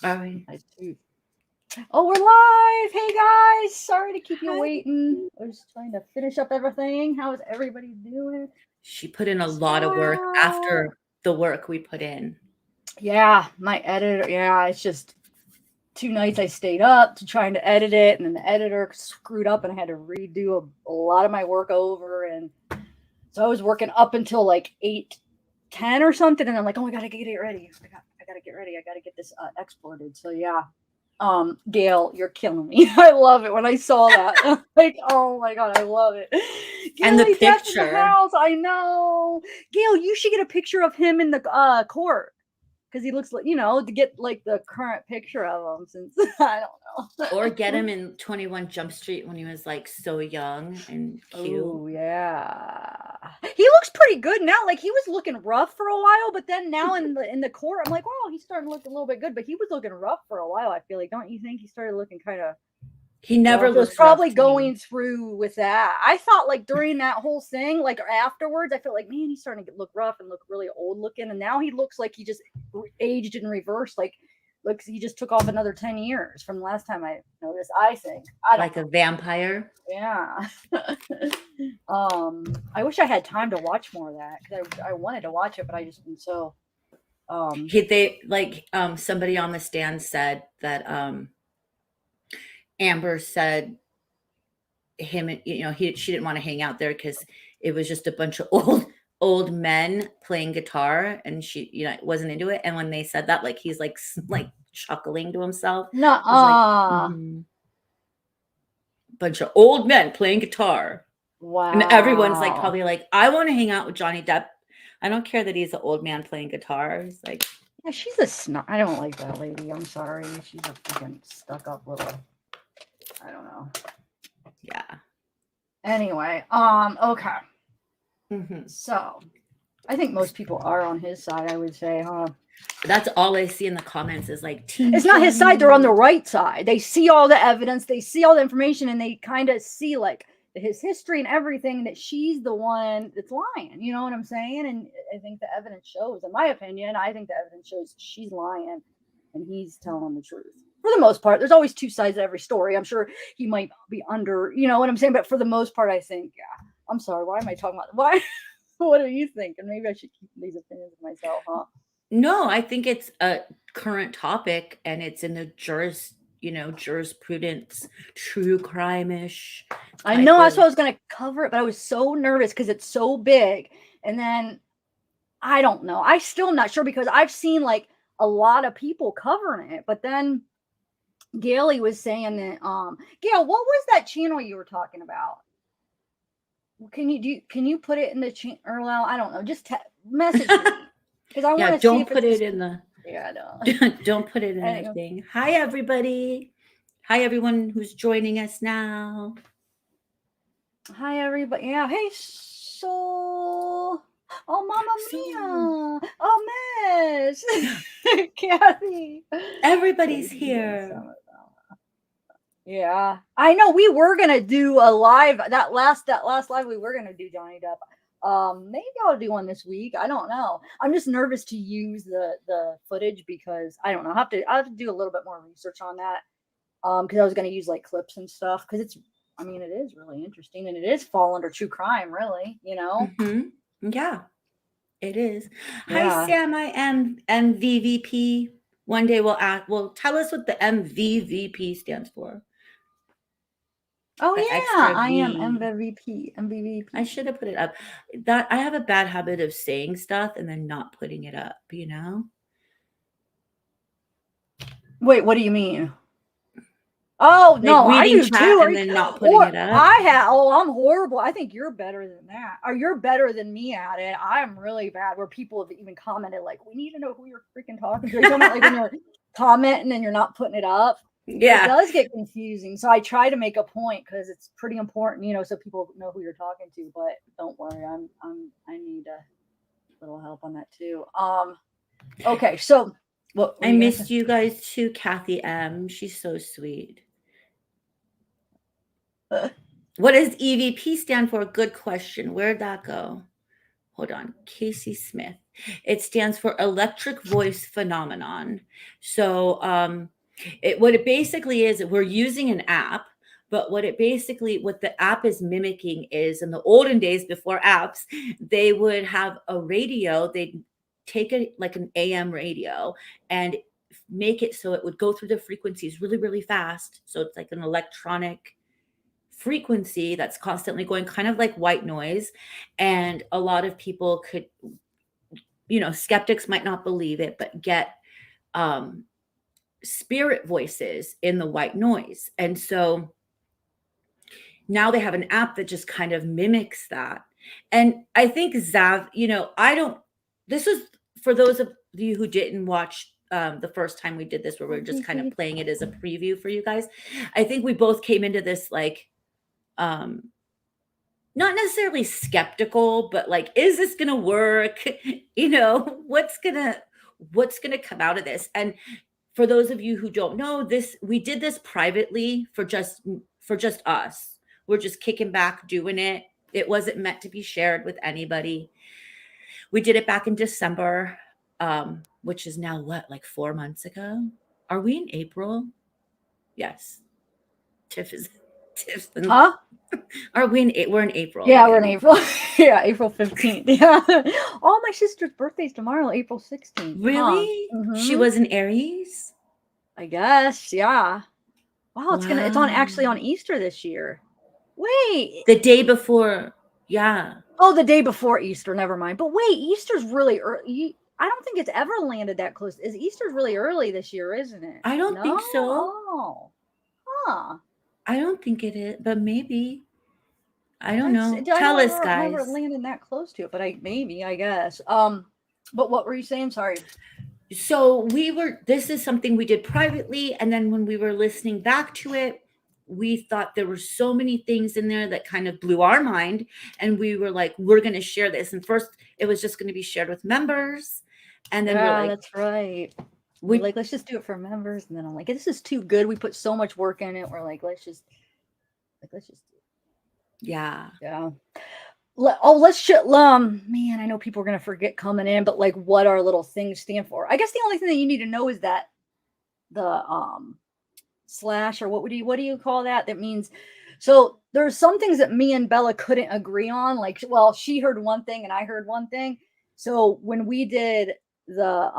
All right. Oh, we're live. Hey guys, sorry to keep you waiting. I was trying to finish up everything. How is everybody doing? She put in a lot of work after the work we put in. Yeah, my editor. Yeah, it's just 2 nights I stayed up to trying to edit it, and then the editor screwed up, and I had to redo a lot of my work over. And so I was working up until like 8:10 or something, and I'm like, oh, I gotta get it ready. I gotta get ready. I gotta get this exported. So yeah, Gail, you're killing me. I love it when I saw that. Like, oh my god, I love it. Gail, And the he's back in the picture. house. I know. Gail, you should get a picture of him in the court because he looks like, to get like the current picture of him since I don't know. Or get him in 21 Jump Street when he was like so young and cute. Oh yeah, he looks pretty good now. Like he was looking rough for a while, but then now in the court, I'm like, oh, he's starting to look a little bit good. But he was looking rough for a while. I feel like, don't you think he started looking kind of? He never was looks probably rough to me. going through with that. I thought like during that whole thing, like afterwards, I felt like, man, he's starting to look rough and look really old looking, and now he looks like he just aged in reverse. Like looks he just took off another 10 years from the last time I noticed. I think like a vampire. Yeah. I wish I had time to watch more of that because I wanted to watch it, but I just been so. Somebody on the stand said that Amber said him, she didn't want to hang out there because it was just a bunch of old men playing guitar, and she, wasn't into it. And when they said that, like he's like chuckling to himself. Bunch of old men playing guitar. Wow. And everyone's like probably like, I want to hang out with Johnny Depp. I don't care that he's an old man playing guitar. He's like, yeah, she's a snot. I don't like that lady. I'm sorry. She's a freaking stuck up little. I don't know. Yeah. Anyway, okay. Mm-hmm. So, I think most people are on his side. I would say, huh? That's all I see in the comments is like, it's not his side. They're on the right side. They see all the evidence. They see all the information, and they kind of see like his history and everything, that she's the one that's lying. You know what I'm saying? And I think the evidence shows, in my opinion, I think the evidence shows she's lying and he's telling the truth. For the most part, there's always two sides of every story. I'm sure he might be under, you know what I'm saying? But for the most part, I think, yeah. I'm sorry. Why am I talking about why? What do you think? And maybe I should keep these opinions to myself, huh? No, I think it's a current topic, and it's in the jurisprudence, true crime-ish. I know that's what I was going to cover it, but I was so nervous because it's so big. And then I don't know. I'm still not sure because I've seen like a lot of people covering it. But then Gailey was saying that, Gail, what was that channel you were talking about? Can you put it in the channel? Or, well, I don't know. Just message me. Because I want to don't put it in the. Yeah, no. Don't put it in anything. Hi, everybody. Hi, everyone who's joining us now. Hi, everybody. Yeah. Hey, so. Oh, Mama Mia. Oh, Miss. Kathy. Everybody's here. Yeah. I know we were going to do a live. That last live we were going to do Johnny Depp. Maybe I'll do one this week. I don't know. I'm just nervous to use the footage because I don't know. I'll have to do a little bit more research on that. Because I was going to use like clips and stuff. Because it is really interesting, and it is fall under true crime, really. Mm-hmm. Yeah, it is. Yeah. Hi, Sam. I am MVVP. One day we'll ask. Well, tell us what the MVVP stands for. Oh yeah, I am MVP. I should have put it up. That I have a bad habit of saying stuff and then not putting it up, Wait, what do you mean? Oh, like no, I do too. And then not putting it up. I'm horrible. I think you're better than that. Or you're better than me at it. I'm really bad where people have even commented like, we need to know who you're freaking talking to. You're talking about like when you're commenting and you're not putting it up. Yeah. It does get confusing. So I try to make a point because it's pretty important, so people know who you're talking to. But don't worry, I need a little help on that too. Okay, so well, I missed you guys too, Kathy M. She's so sweet. What does EVP stand for? Good question. Where'd that go? hold on, Casey Smith. It stands for Electric Voice Phenomenon. So what it basically is, we're using an app, but what the app is mimicking is, in the olden days before apps, they would have a radio. They'd take like an AM radio and make it so it would go through the frequencies really, really fast. So it's like an electronic frequency that's constantly going, kind of like white noise. And a lot of people could, skeptics might not believe it, but get spirit voices in the white noise. And so now they have an app that just kind of mimics that. And I think Zav, this is for those of you who didn't watch the first time we did this, where we we're just kind of playing it as a preview for you guys. I think we both came into this like, not necessarily skeptical, but like, is this going to work? What's going to come out of this? And for those of you who don't know this, we did this privately for just us. We're just kicking back, doing it. It wasn't meant to be shared with anybody. We did it back in December, which is now like 4 months ago. Are we in April? Yes. Tiff's Huh? Are we we're in April? Yeah, right? we're in April. Yeah, April 15th. Yeah. All my sister's birthday's tomorrow, April 16th. Really? Huh. She was in Aries? I guess, yeah. Wow, it's actually on Easter this year. Wait. The day before, yeah. Oh, the day before Easter, never mind. But wait, Easter's really early. I don't think it's ever landed that close. Easter's really early this year, isn't it? I don't think so. Oh. Huh. I don't think it is, but maybe. I don't know. Tell us, guys. I never landed that close to it, but I guess. But what were you saying? Sorry. So this is something we did privately, and then when we were listening back to it, we thought there were so many things in there that kind of blew our mind, and we were like, we're going to share this. And first it was just going to be shared with members, and then we're like, that's right. We're like, let's just do it for members. And then I'm like, this is too good. We put so much work in it. We're like, let's just do it. Yeah. Man, I know people are going to forget coming in, but like what our little things stand for. I guess the only thing that you need to know is that the slash, or what do you call that? That means, so there's some things that me and Bella couldn't agree on. Like, well, she heard one thing and I heard one thing. So when we did the,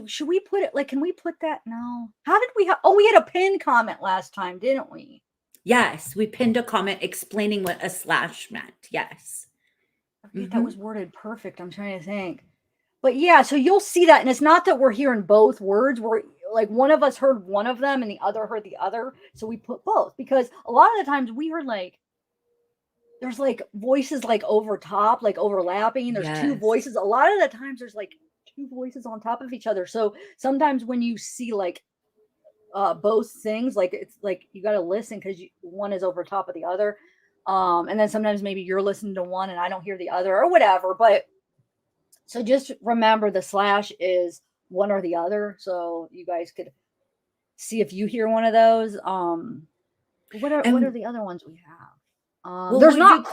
should we put it, like, can we put that? No. How did we we had a pinned comment last time, didn't we? Yes, we pinned a comment explaining what a slash meant. Yes. That was worded perfect. I'm trying to think. But yeah, so you'll see that. And it's not that we're hearing both words. We're like, one of us heard one of them and the other heard the other. So we put both, because a lot of the times we heard like, there's like voices like over top, like overlapping. There's two voices. A lot of the times there's like two voices on top of each other. So sometimes when you see like both things, like it's like you got to listen because one is over top of the other, and then sometimes maybe you're listening to one and I don't hear the other or whatever. But so just remember, the slash is one or the other, so you guys could see if you hear one of those. What are the other ones we have? There's not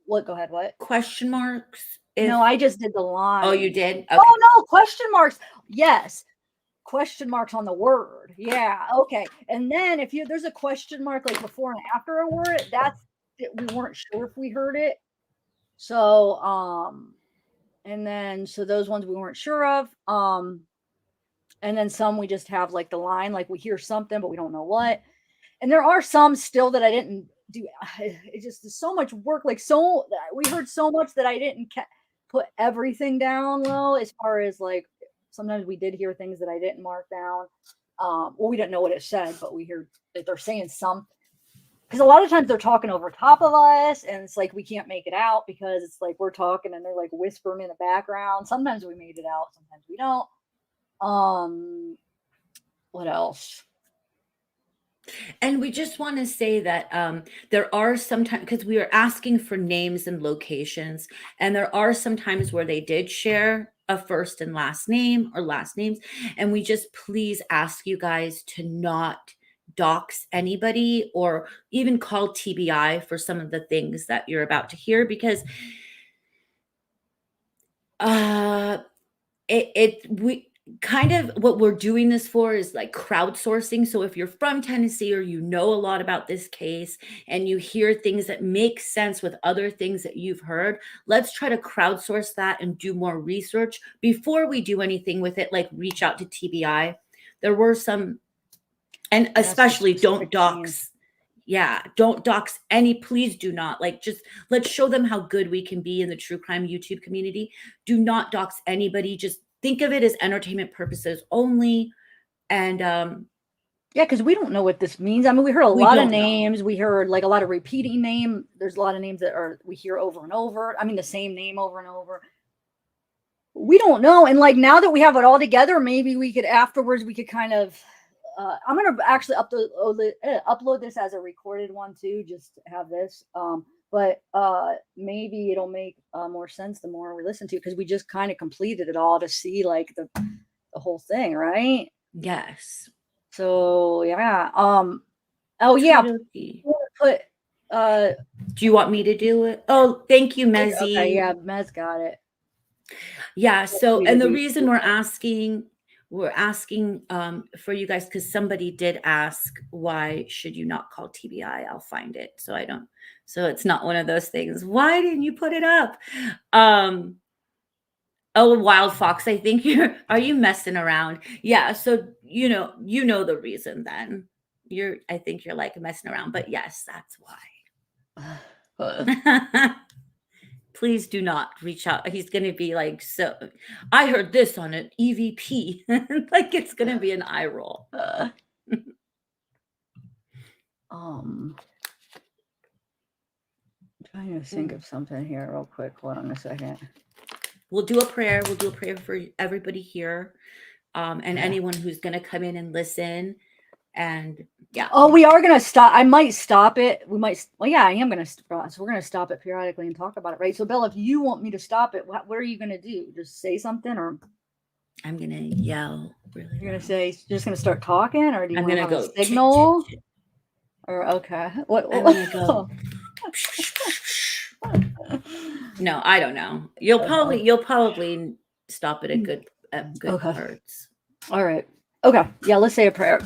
what, go ahead. What? Question marks? No, I just did the line. Oh, you did? Okay. Oh no, question marks. Yes. Question marks on the word. Yeah. Okay. And then if there's a question mark like before and after a word, we weren't sure if we heard it. So, and then, so those ones we weren't sure of. And then some we just have like the line, like we hear something, but we don't know what. And there are some still that I didn't do. It just is so much work. Like, we heard so much that I didn't put everything down low, as far as like, sometimes we did hear things that I didn't mark down. Well, we didn't know what it said, but we heard that they're saying something. Because a lot of times they're talking over top of us, and it's like we can't make it out because it's like we're talking and they're like whispering in the background. Sometimes we made it out, sometimes we don't. What else? And we just want to say that there are sometimes, because we are asking for names and locations, and there are some times where they did share a first and last name or last names. And we just please ask you guys to not dox anybody or even call TBI for some of the things that you're about to hear, because we kind of what we're doing this for is like crowdsourcing. So if you're from Tennessee or you know a lot about this case and you hear things that make sense with other things that you've heard, let's try to crowdsource that and do more research before we do anything with it, like reach out to TBI. There were some, and especially don't dox. Yeah, don't dox any, please do not. Like, just let's show them how good we can be in the true crime YouTube community. Do not dox anybody. Just think of it as entertainment purposes only. And yeah, because we don't know what this means. I mean, we heard a lot of names. We heard like a lot of repeating name. There's a lot of names that we hear over and over. I mean, the same name over and over. We don't know. And like now that we have it all together, maybe we could afterwards, we could kind of I'm gonna actually upload this as a recorded one too, just to have this. But maybe it'll make more sense the more we listen to, because we just kind of completed it all to see like the whole thing, right? yes. So yeah. Oh yeah. Put. Do you want me to do it? Oh, thank you, Mezzy. Okay, yeah, Mez got it. Yeah. So, and the reason we're asking for you guys, because somebody did ask, why should you not call TBI? I'll find it. So it's not one of those things. Why didn't you put it up? Oh, Wild Fox, I think are you messing around? Yeah. So, you know the reason then. I think you're like messing around, but yes, that's why. Please do not reach out. He's going to be like, so I heard this on an EVP. Like it's going to be an eye roll. I'm trying to think of something here real quick. Hold on a second. We'll do a prayer. We'll do a prayer for everybody here, and anyone who's going to come in and listen. And yeah. Oh, we are going to stop. I might stop it. We might. Well, yeah, I am going to stop. So we're going to stop it periodically and talk about it, right? So, Bella, if you want me to stop it, what are you going to do? Just say something, or I'm going to yell. Really, you're going to say, you're just going to start talking, or do you I'm want to have go a signal? Or okay, what? I'm going to go. No, I don't know. You'll probably stop it at good parts. All right. Okay. Yeah, let's say a prayer.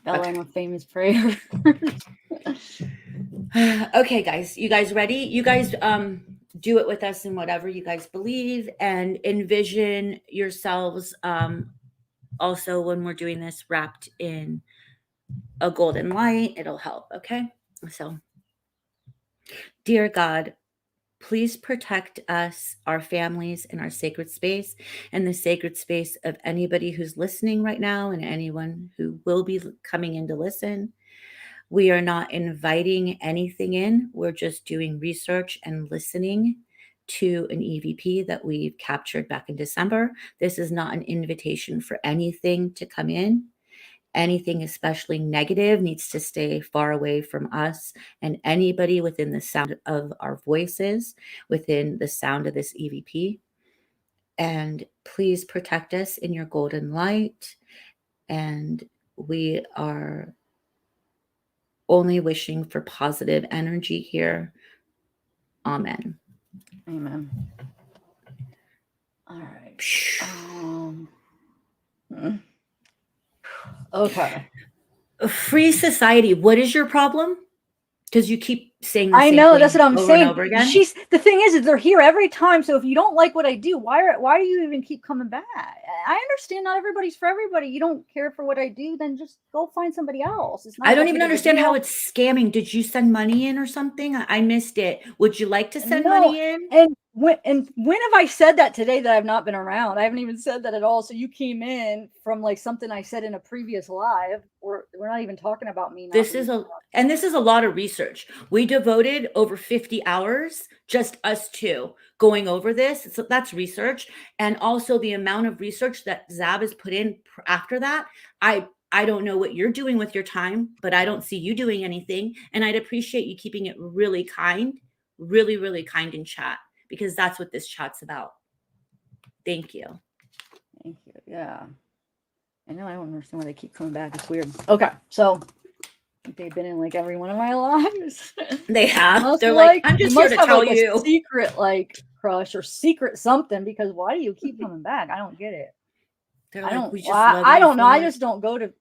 Bella, okay. I'm a famous prayer. Okay, guys. You guys ready? You guys do it with us in whatever you guys believe, and envision yourselves also when we're doing this wrapped in a golden light. It'll help. Okay. So, dear God, please protect us, our families, and our sacred space, and the sacred space of anybody who's listening right now and anyone who will be coming in to listen. We are not inviting anything in. We're just doing research and listening to an EVP that we've captured back in December. This is not an invitation for anything to come in. Anything especially negative needs to stay far away from us and anybody within the sound of our voices, within the sound of this EVP. And please protect us in your golden light. And we are only wishing for positive energy here. Amen. Amen. All right. Okay. Free society. What is your problem? Because you keep saying the I same know thing that's what I'm over saying. And over again. The thing is they're here every time. So if you don't like what I do, why do you even keep coming back? I understand not everybody's for everybody. You don't care for what I do, then just go find somebody else. It's not. I don't even understand how it's scamming. Did you send money in or something? I missed it. Would you like to send money in? And when have I said that today that I've not been around? I haven't even said that at all. So you came in from like something I said in a previous live. We're not even talking about me. This is a lot of research. We devoted over 50 hours, just us two, going over this. So that's research. And also the amount of research that Zav has put in after that. I don't know what you're doing with your time, but I don't see you doing anything. And I'd appreciate you keeping it really kind, really, really kind in chat, because that's what this chat's about. Thank you. Thank you. Yeah. I know, I don't understand why they keep coming back. It's weird. Okay, so they've been in like every one of my lives. They have. Must They're be like, I'm just you here must to have tell like a you. secret like crush or secret something, because why do you keep coming back? I don't get it. They're I like, don't. we just Well, love I you don't know. I for just don't go to.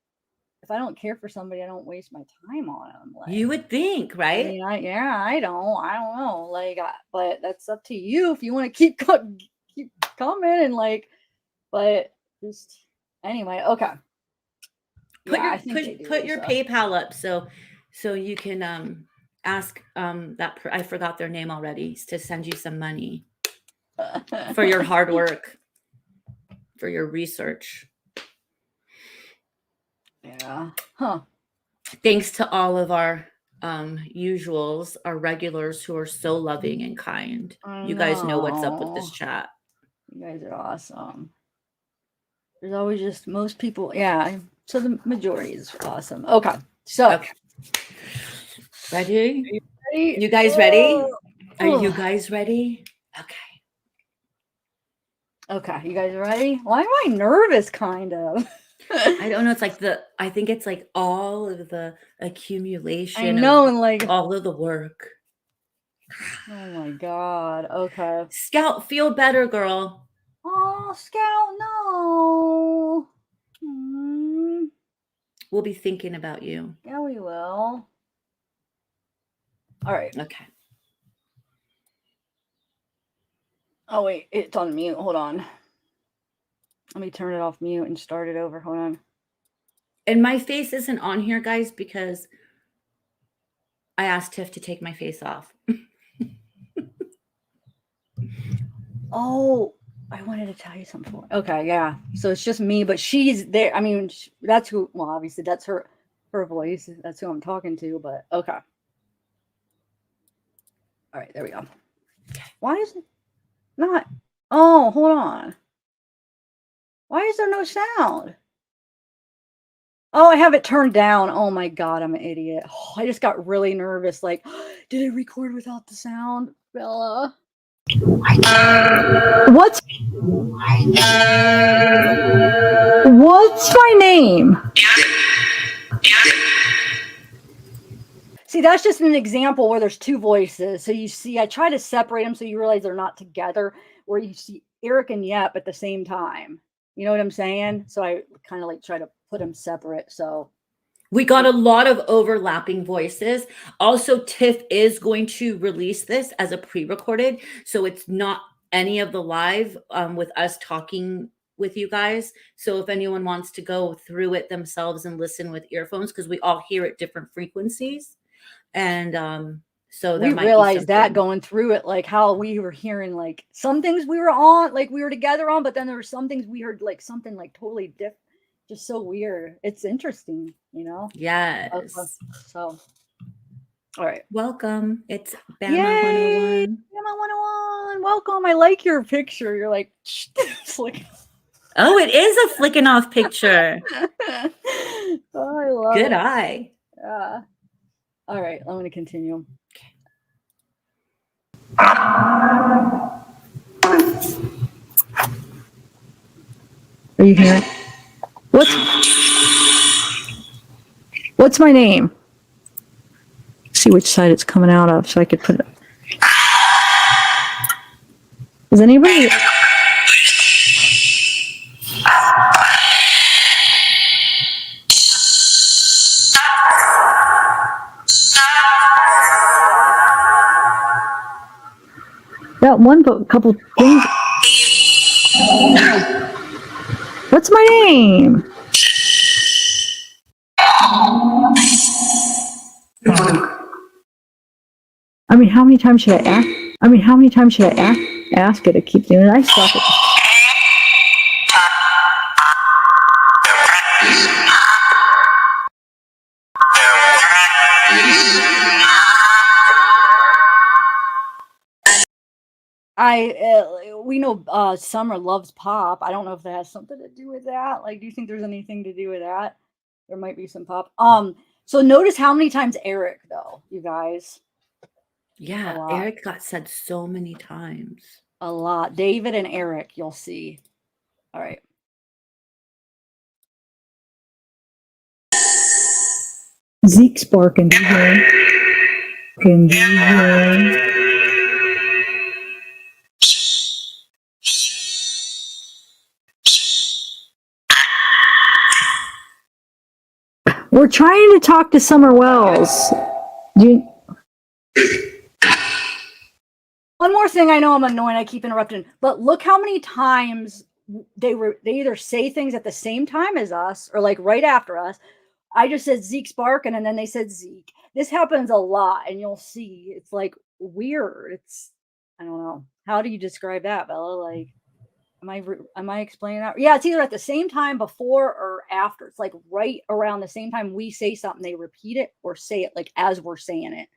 If I don't care for somebody, I don't waste my time on them. Like, you would think, I right? mean, I don't know. Like, but that's up to you if you want to keep coming and like. But just anyway, okay. Put Yeah, I your think they do. put your So. PayPal up so you can ask I forgot their name already, to send you some money for your hard work, for your research. Yeah. Huh. Thanks to all of our usuals, our regulars who are so loving and kind. You guys know what's up with this chat. You guys are awesome. There's always just most people. Yeah. So the majority is awesome. Okay. So. Okay. Ready? Ready? You guys ready? Are Oh. you guys ready? Okay. Okay. You guys ready? Why am I nervous? Kind of. I don't know. It's like I think it's like all of the accumulation. I know, of and like all of the work. Oh my God. Okay. Scout, feel better, girl. Oh, Scout, no. We'll be thinking about you. Yeah, we will. All right. Okay. Oh, wait. It's on mute. Hold on. Let me turn it off mute and start it over. Hold on. And my face isn't on here, guys, because I asked Tiff to take my face off. Oh, I wanted to tell you something. Okay, yeah. So it's just me, but she's there. I mean, that's who. Well, obviously, that's her voice. That's who I'm talking to. But okay. All right, there we go. Why is it not? Oh, hold on. Why is there no sound? Oh, I have it turned down. Oh my God, I'm an idiot. Oh, I just got really nervous. Like, did it record without the sound, Bella? What's my name? See, that's just an example where there's two voices. So you see, I try to separate them so you realize they're not together, where you see Eric and Yep at the same time. You know what I'm saying? So I kind of like try to put them separate. So we got a lot of overlapping voices. Also, Tiff is going to release this as a pre-recorded, so it's not any of the live with us talking with you guys. So if anyone wants to go through it themselves and listen with earphones, because we all hear at different frequencies, and so there we might realized be that going through it, like how we were hearing like some things we were on, like we were together on, but then there were some things we heard like something like totally different. Just so weird. It's interesting, you know? Yes. Okay. So, all right. Welcome. It's Bama Yay! 101. Bama 101. Welcome. I like your picture. You're like, like oh, it is a flicking off picture. Oh, I love Good it. eye. Yeah. All right. I'm going to continue. Are you here? What's my name? See which side it's coming out of so I could put it. Is anybody? That one, but a couple things. What's my name? I mean, how many times should I ask? Ask it to keep doing it? I suck at we know Summer loves pop. I don't know if that has something to do with that. Like, do you think there's anything to do with that? There might be some pop. So notice how many times Eric, though, you guys. Yeah, Eric got said so many times. A lot. David and Eric, you'll see. All right. Zeke's barking. Can you hear? We're trying to talk to Summer Wells. One more thing, I know I'm annoying, I keep interrupting, but look how many times they either say things at the same time as us or like right after us. I just said Zeke's barking and then they said Zeke. This happens a lot and you'll see. It's like weird. It's, I don't know. How do you describe that, Bella? Like, am I explaining that? Yeah, it's either at the same time before or after. It's like right around the same time we say something, they repeat it or say it like as we're saying it.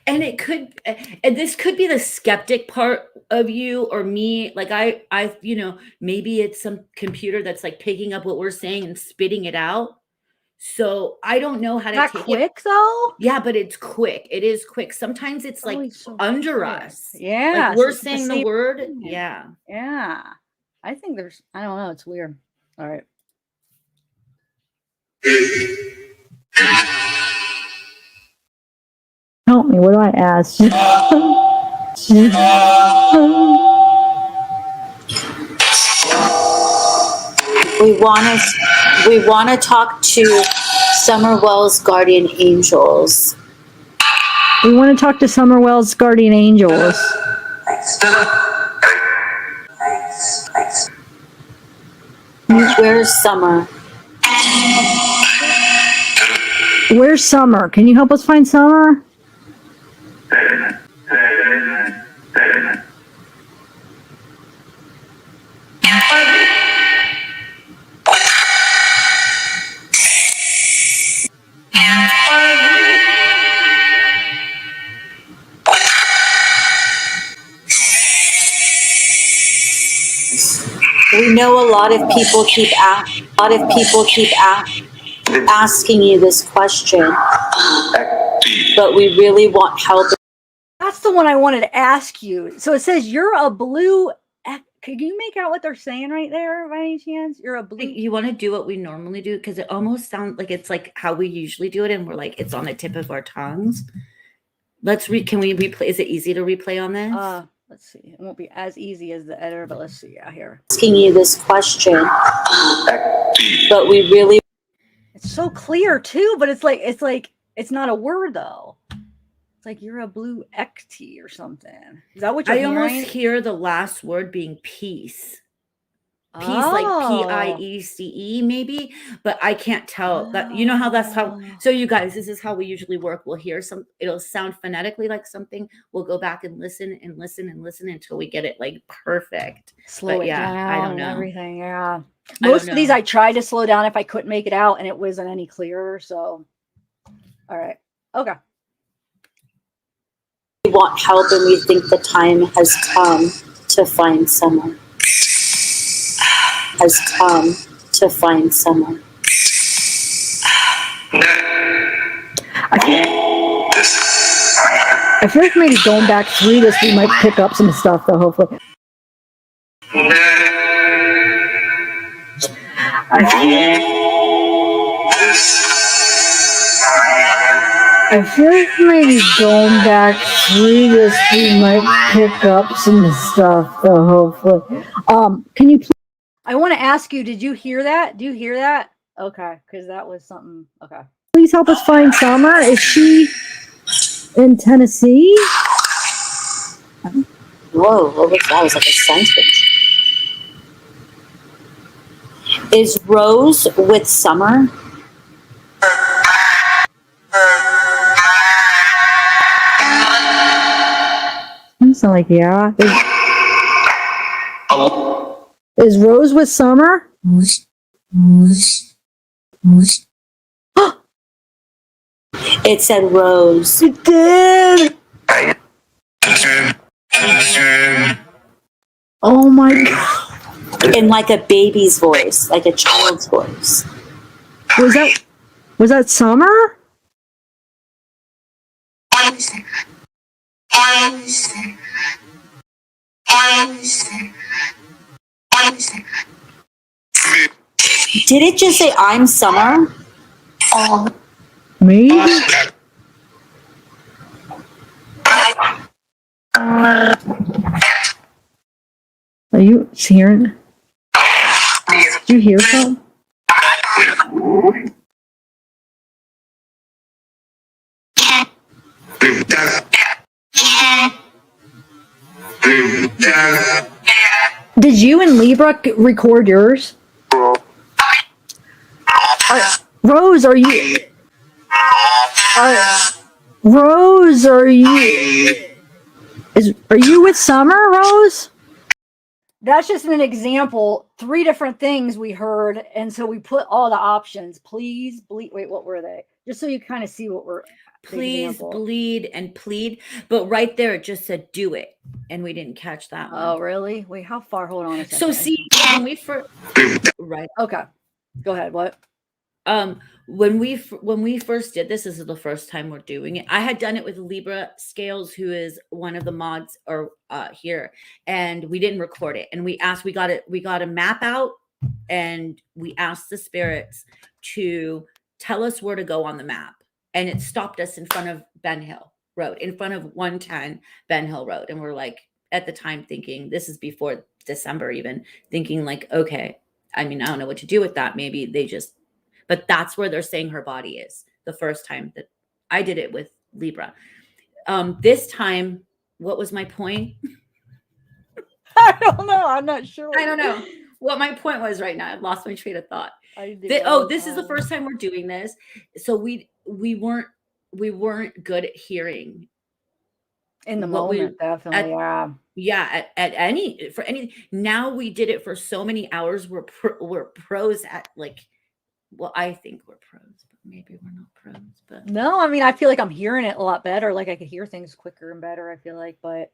And it could, and this could be the skeptic part of you or me. Like I, you know, maybe it's some computer that's like picking up what we're saying and spitting it out. So I don't know how to take quick it. Though. Yeah, but it's quick. It is quick. Sometimes it's like so under quick. us. Yeah, like we're saying the word. Thing. Yeah. I think there's. I don't know. It's weird. All right. Help me. What do I ask? We want to talk to Summer Wells' guardian angels. We want to talk to Summer Wells' guardian angels. Where's Summer? Where's Summer? Can you help us find Summer? We know a lot of people keep asking you this question, but we really want help. That's the one I wanted to ask you. So it says you're a blue. Can you make out what they're saying right there by any chance? You're a blue. You want to do what we normally do because it almost sounds like it's like how we usually do it, and we're like it's on the tip of our tongues. Can we replay? Is it easy to replay on this? Let's see. It won't be as easy as the editor, but let's see. Yeah, here. Asking you this question, but we really. It's so clear too, but it's it's not a word though. It's like you're a blue ecti or something. Is that what you're hearing? I almost hear the last word being peace. Peace, like P-I-E-C-E maybe, but I can't tell that. You know how that's how. So you guys, this is how we usually work. We'll hear it'll sound phonetically like something. We'll go back and listen and listen and listen until we get it like perfect. Slow it down. I don't know everything. Yeah, most of these I tried to slow down if I couldn't make it out, and it wasn't any clearer. So, all right, okay. We want help, and we think the time has come to find someone. I feel like maybe going back through this, we might pick up some stuff, though, hopefully. I feel like maybe going back through this, we might pick up some stuff, though, hopefully. Can you please? I want to ask you, did you hear that? Do you hear that? Okay, because that was something. Okay. Please help us find Summer. Is she in Tennessee? Whoa, what was that? That was like a sentence. Is Rose with Summer? Sound like yeah. Is Rose with Summer? It said Rose. It did. Oh my God. In like a baby's voice, like a child's voice. Was that Summer? Did it just say I'm Summer? Maybe. Are you hearing? Did you hear something? Did you and Libra record yours? Rose, are you? Rose, are you? Are you with Summer, Rose? That's just an example. 3 different things we heard, and so we put all the options. Please, bleed. Wait, what were they? Just so you kind of see what we're. Please, bleed, and plead. But right there, it just said do it, and we didn't catch that one. Oh, really? Wait, how far? Hold on a second. So see, when we first, right? Okay, go ahead. What? When we first did this is the first time we're doing it. I had done it with Libra Scales, who is one of the mods or here, and we didn't record it. And we got a map out, and we asked the spirits to tell us where to go on the map, and it stopped us in front of Ben Hill Road, in front of 110 Ben Hill Road, and we're like at the time thinking, this is before December even, thinking like, okay, I mean, I don't know what to do with that. Maybe they just. But that's where they're saying her body is the first time that I did it with Libra. This time, what was my point? I don't know. I'm not sure. I don't know what my point was right now. I've lost my train of thought. This is the first time we're doing this. So we weren't good at hearing. In the moment, definitely. At any. Now we did it for so many hours. We're pros at like. Well, I think we're pros, but maybe we're not pros. But no, I mean, I feel like I'm hearing it a lot better. Like I could hear things quicker and better. I feel like, but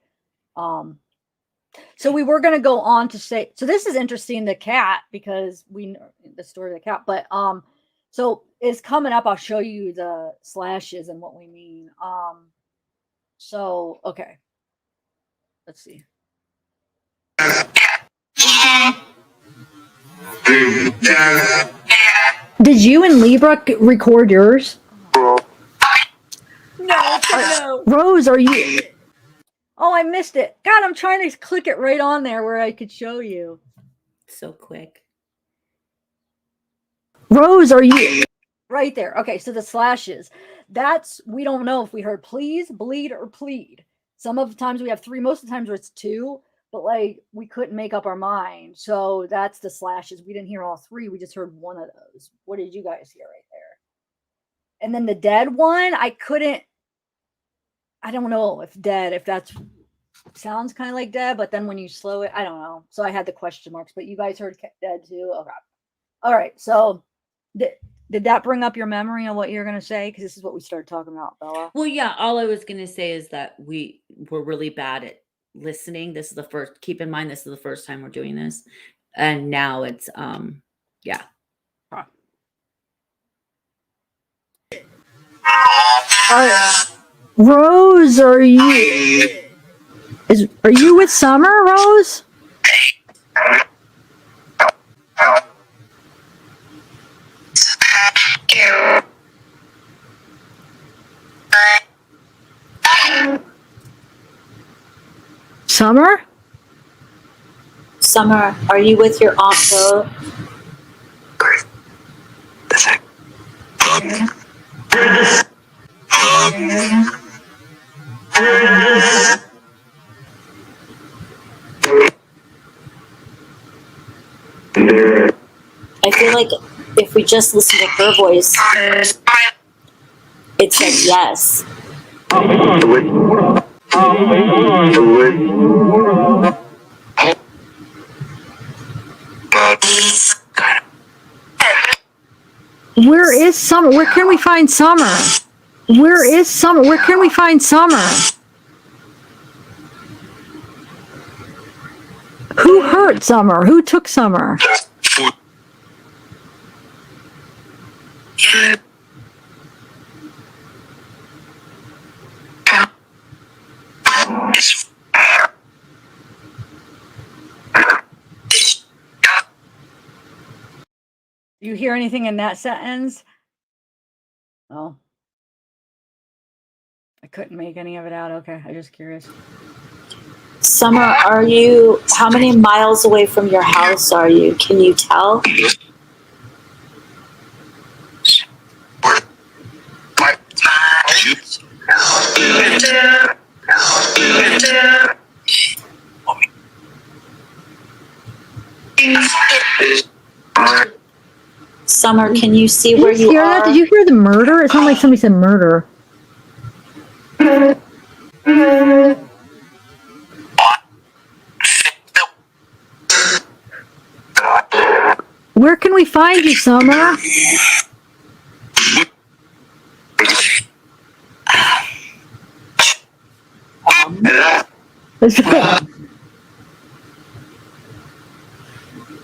so we were going to go on to say. So this is interesting. The cat, because we know the story of the cat, but so it's coming up. I'll show you the slashes and what we mean. So okay, let's see. Did you and Libra record yours? No. Rose, are you? Oh, I missed it. God, I'm trying to click it right on there where I could show you. So quick. Rose, are you? Right there. Okay, so the slashes. That's, we don't know if we heard please, bleed, or plead. Some of the times we have 3. Most of the times it's 2. But like we couldn't make up our mind. So that's the slashes. We didn't hear all 3. We just heard one of those. What did you guys hear right there? And then the dead one, I don't know if that sounds kind of like dead, but then when you slow it, I don't know. So I had the question marks, but you guys heard dead too. Okay. All right. So did that bring up your memory on what you're going to say? Because this is what we started talking about, Bella. Well, yeah, all I was going to say is that we were really bad at listening. This is the first, keep in mind, this is the first time we're doing this. And now it's, yeah. Rose, are you with Summer, Rose? Summer? Summer, are you with your Aunt Rose? I feel like if we just listen to her voice, it said yes. Where is Summer? Where can we find Summer? Where is Summer? Where can we find Summer? Who hurt Summer? Who took Summer? Do you hear anything in that sentence? Oh, I couldn't make any of it out. Okay, I'm just curious. Summer, how many miles away from your house are you? Can you tell? Summer, can you see where you hear are? that? Did you hear the murder? It sounded like somebody said murder. Where can we find you, Summer?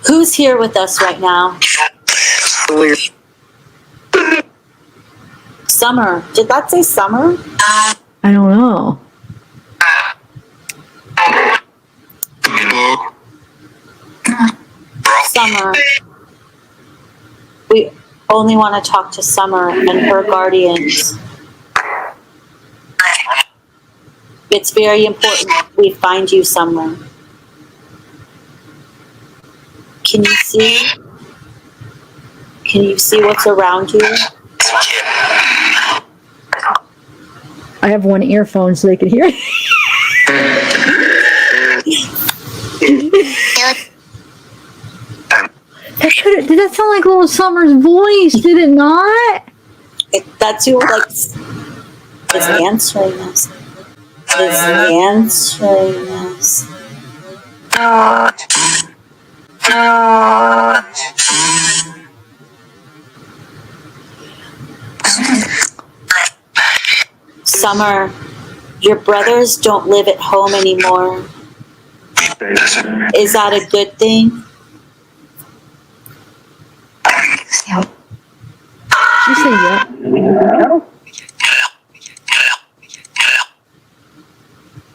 Who's here with us right now? Summer. Did that say Summer? I don't know. Summer. We only want to talk to Summer and her guardians. It's very important we find you somewhere. Can you see? Can you see what's around you? I have one earphone so they can hear. Did that sound like little Summer's voice? Did it not? That's who is answering us. Is answering us. Summer, your brothers don't live at home anymore. Is that a good thing? She said yeah.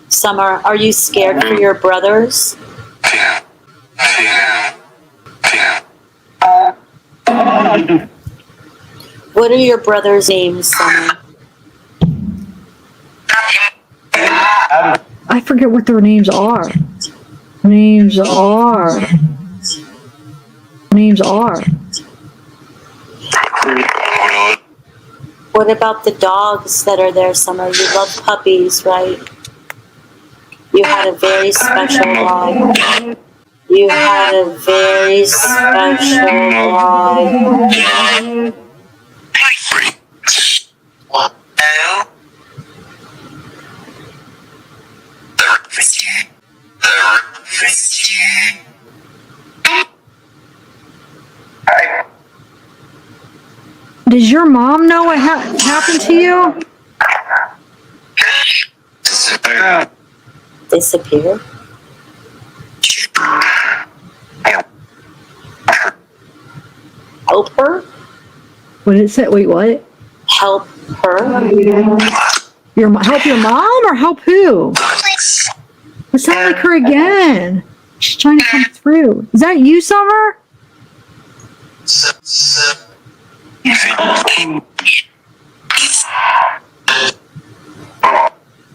Summer, are you scared for your brothers? What are your brothers' names, Summer? I forget what their names are. Names are. What about the dogs that are there, Summer? You love puppies, right? You had a very special dog. You had a very special dog. Does your mom know what happened to you? Disappear? Help her? What did it say? Wait, what? Help her? Help your mom or help who? It sounded like her again. She's trying to come through. Is that you, Summer?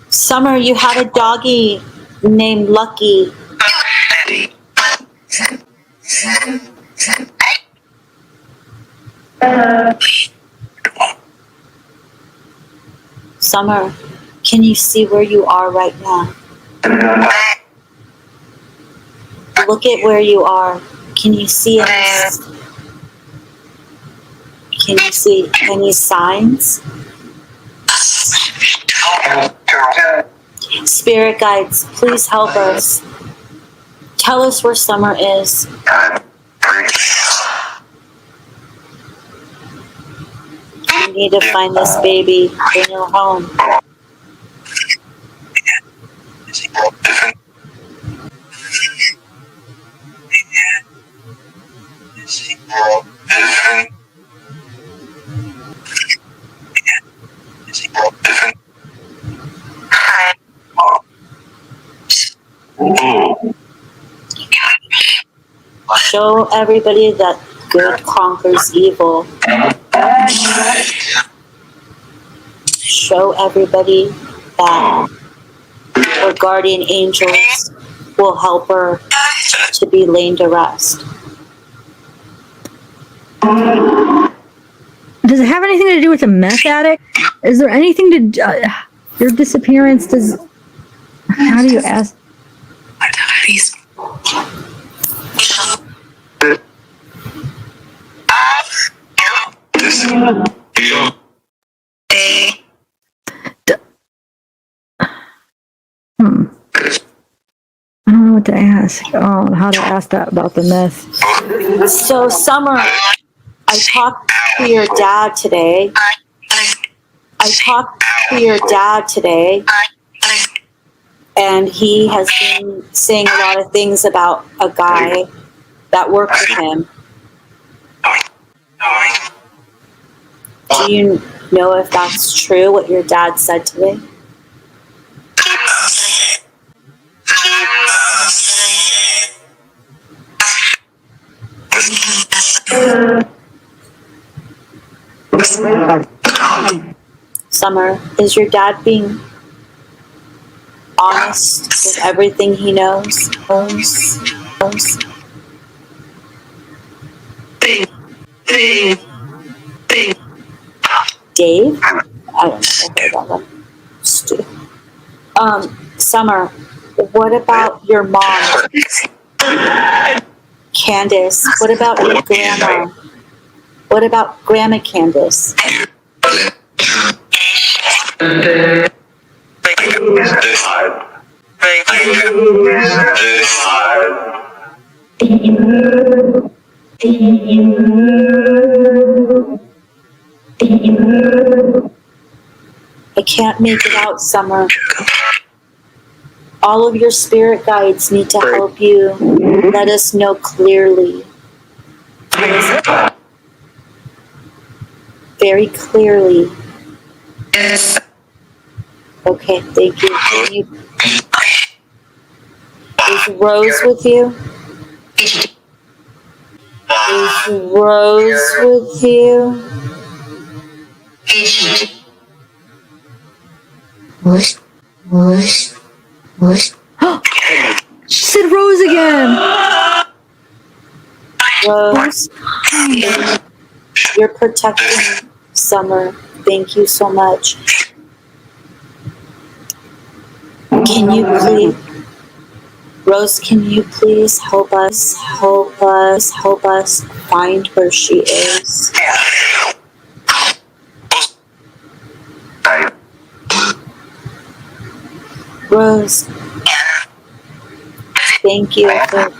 Summer, you had a doggy named Lucky. Summer, can you see where you are right now? Look at where you are. Can you see any? Can you see any signs? Spirit guides, please help us. Tell us where Summer is. You need to find this baby. Bring her home. Show everybody that good conquers evil. show everybody that her guardian angels will help her to be laid to rest. Does it have anything to do with a meth addict? Is there anything to your disappearance? How do you ask? I don't know what to ask. Oh, how to ask that about the meth. So, Summer, I talked to your dad today. And he has been saying a lot of things about a guy that worked with him. Do you know if that's true, what your dad said today? Summer, is your dad being honest with everything he knows? Dave? I don't know about that. Summer, what about your mom? Candace, what about your grandma? What about Grandma Candace? I can't make it out, Summer. All of your spirit guides need to help you let us know clearly. Very clearly. Okay, thank you. Is Rose with you? Is Rose with you? She said Rose again. Rose, you're protecting Summer. Thank you so much. Can you please, Rose, can you please help us find where she is? Rose, thank you for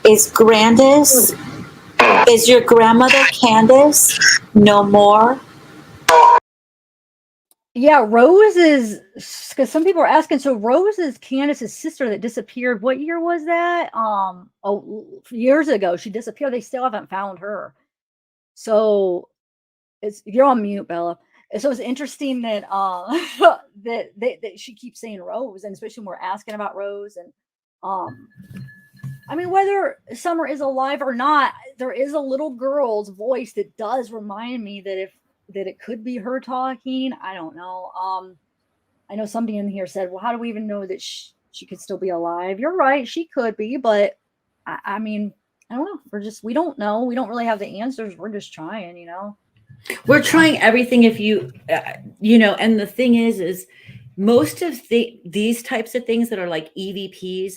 Is Grandis, is your grandmother Candace no more? Yeah, Rose is, because some people are asking. So Rose is Candace's sister that disappeared. What year was that? Years ago. She disappeared. They still haven't found her. So you're on mute, Bella. And so it's interesting that that she keeps saying Rose, and especially when we're asking about Rose. And I mean, whether Summer is alive or not, there is a little girl's voice that does remind me that it could be her talking. I don't know. I know somebody in here said, well, how do we even know that she could still be alive? You're right. She could be, but I mean, I don't know. We don't know. We don't really have the answers. We're just trying, We're trying everything. If you, and the thing is most of these types of things that are like EVPs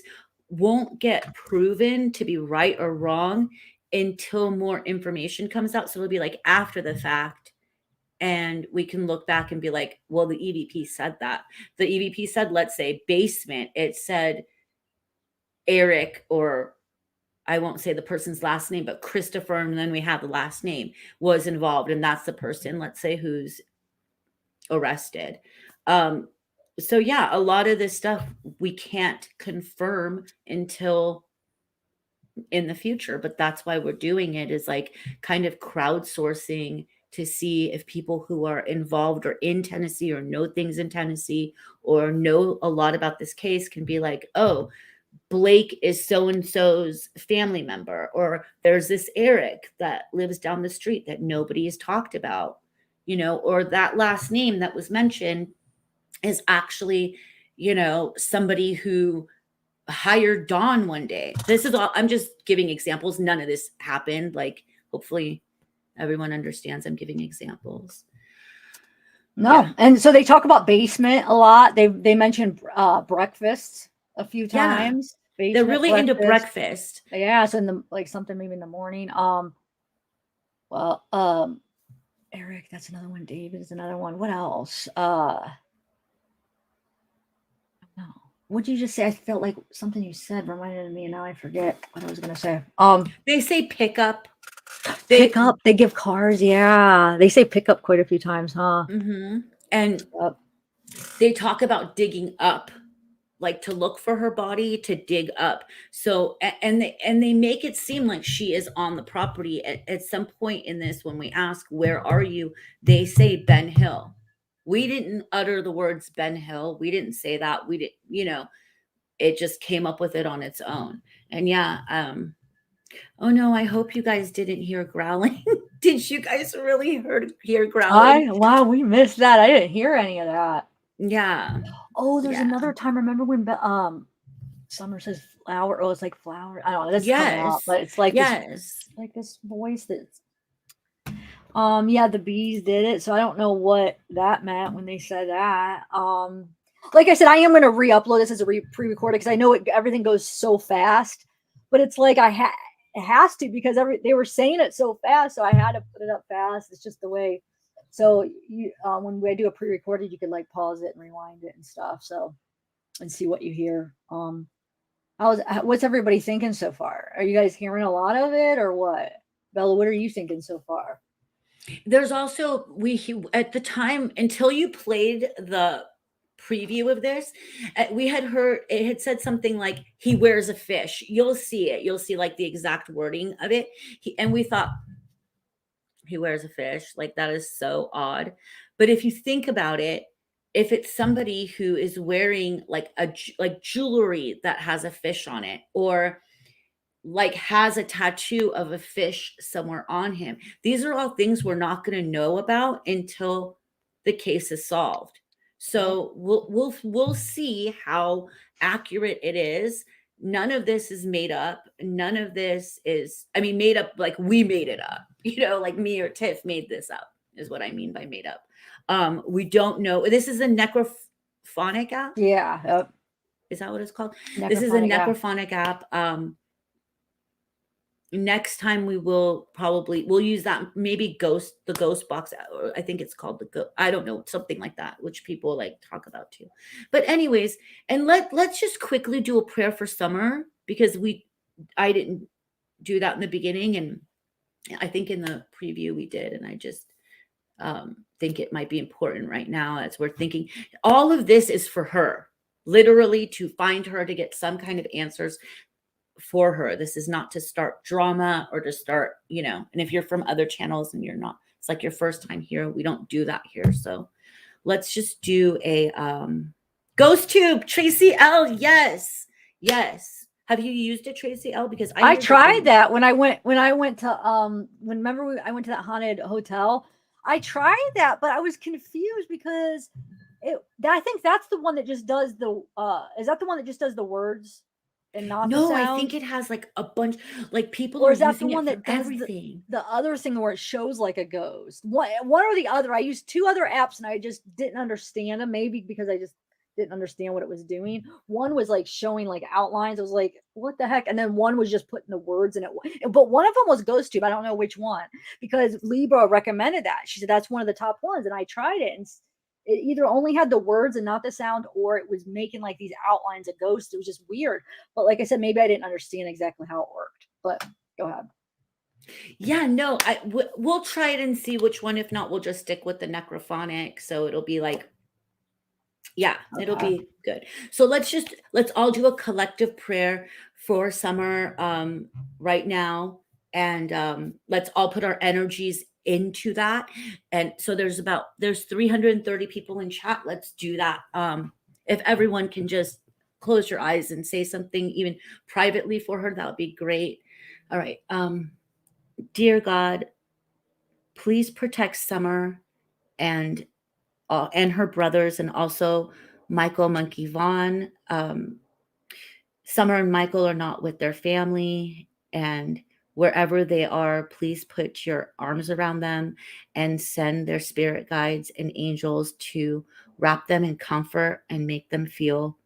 won't get proven to be right or wrong until more information comes out. So it'll be like after the fact. And we can look back and be like, well, the EVP said that. The EVP said, let's say basement. It said Eric, or I won't say the person's last name, but Christopher, and then we have the last name, was involved. And that's the person, let's say, who's arrested. So yeah, a lot of this stuff we can't confirm until in the future. But that's why we're doing it, is like kind of crowdsourcing to see if people who are involved or in Tennessee or know things in Tennessee or know a lot about this case can be like, oh, Blake is so-and-so's family member, or there's this Eric that lives down the street that nobody has talked about, you know, or that last name that was mentioned is actually, you know, somebody who hired Dawn one day. This is all, I'm just giving examples. None of this happened. Like, hopefully everyone understands I'm giving examples. No. Yeah. And so they talk about basement a lot. They mentioned breakfast a few Yeah. times. They're Basement, really into breakfast. Yeah, so in the like something maybe in the morning. Eric, that's another one. David is another one. What else? No. What'd you just say? I felt like something you said reminded me, and now I forget what I was gonna say. They say pickup. Pick up. They give cars. Yeah, they say pick up quite a few times, huh? Mm-hmm. And Yep. they talk about digging up, like to look for her body, to dig up. So, and they make it seem like she is on the property. At some point in this, when we ask, where are you? They say Ben Hill. We didn't utter the words Ben Hill. We didn't say that. We didn't, you know, it just came up with it on its own. And yeah, oh no, I hope you guys didn't hear growling. Did you guys really hear growling? Wow, we missed that. I didn't hear any of that. Yeah. Oh, there's Yeah. another time. Remember when Summer says flower? Oh, it's like flower. I don't know. That's coming out, Yes. but it's like Yes. this, like this voice that's. Yeah, the bees did it, so I don't know what that meant when they said that. Like I said, I am going to re-upload this as a pre-recorded because I know everything goes so fast, but it's like it has to because they were saying it so fast, so I had to put it up fast. It's just the way. So you, when we do a pre-recorded, you can like pause it and rewind it and stuff. So, and see what you hear. What's everybody thinking so far? Are you guys hearing a lot of it or what? Bella, what are you thinking so far? There's also, at the time, until you played the preview of this, we had heard, it had said something like, he wears a fish. You'll see it. You'll see like the exact wording of it. And we thought, he wears a fish. Like, that is so odd. But if you think about it, if it's somebody who is wearing like jewelry that has a fish on it, or like has a tattoo of a fish somewhere on him, these are all things we're not going to know about until the case is solved. So we'll see how accurate it is. None of this is made up. None of this is, I mean, made up like we made it up, you know, like me or Tiff made this up is what I mean by made up. We don't know. This is a necrophonic app. Yeah. Is that what it's called? This is a necrophonic app. Next time we'll use that, maybe the ghost box, or I think it's called I don't know, something like that, which people like talk about too. But anyways, and let's just quickly do a prayer for Summer, because I didn't do that in the beginning, and I think in the preview we did, and I just think it might be important right now as we're thinking. All of this is for her, literally to find her, to get some kind of answers for her. This is not to start drama or to start, you know, and if you're from other channels and you're not, it's like your first time here, we don't do that here. So let's just do a ghost tube. Tracy L. Yes. Have you used it, Tracy L? Because I tried that when I went to I went to that haunted hotel. I tried that, but I was confused because I think that's the one that just does the is that the one that just does the words? And not no, the sound? I think it has like a bunch, like people or are is that using the one it that for does everything. the other thing where it shows like a ghost? One or the other. I used two other apps and I just didn't understand them. Maybe because I just didn't understand what it was doing. One was like showing like outlines. I was like, what the heck? And then one was just putting the words in it. But one of them was Ghost Tube. I don't know which one, because Libra recommended that. She said that's one of the top ones, and I tried it, and it either only had the words and not the sound, or it was making like these outlines of ghosts. It was just weird. But like I said, maybe I didn't understand exactly how it worked. But go ahead. Yeah, no, we'll try it and see which one. If not, we'll just stick with the necrophonic. So it'll be like, yeah, it'll be good. So let's all do a collective prayer for Summer right now, and let's all put our energies into that. And so there's 330 people in chat. Let's do that. If everyone can just close your eyes and say something even privately for her, that would be great. All right. Dear God, please protect Summer and her brothers, and also Michael Monkey Vaughn. Summer and Michael are not with their family, and wherever they are, please put your arms around them and send their spirit guides and angels to wrap them in comfort and make them feel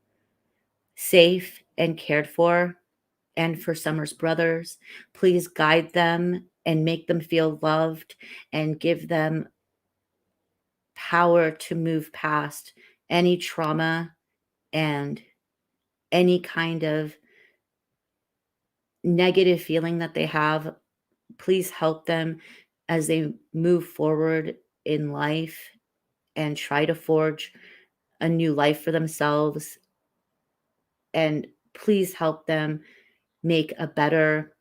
safe and cared for. And for Summer's brothers, please guide them and make them feel loved and give them power to move past any trauma and any kind of negative feeling that they have. Please help them as they move forward in life and try to forge a new life for themselves. And please help them make a better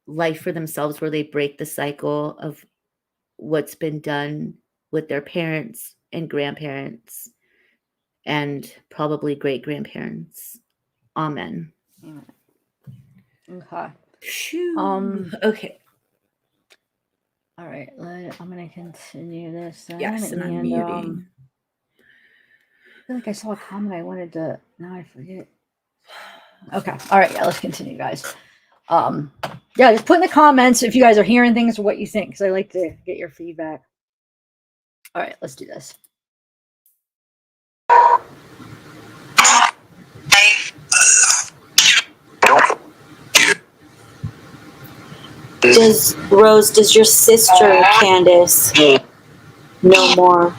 life for themselves where they break the cycle of what's been done with their parents and grandparents and probably great grandparents. Amen. Amen. Okay. Okay. All right. I'm going to continue this then. Yes, and I'm muting. I feel like I saw a comment I wanted to. Now I forget. Okay. All right. Yeah. Let's continue, guys. Yeah. Just put in the comments if you guys are hearing things or what you think, because I like to get your feedback. All right. Let's do this. Does your sister Candace know more?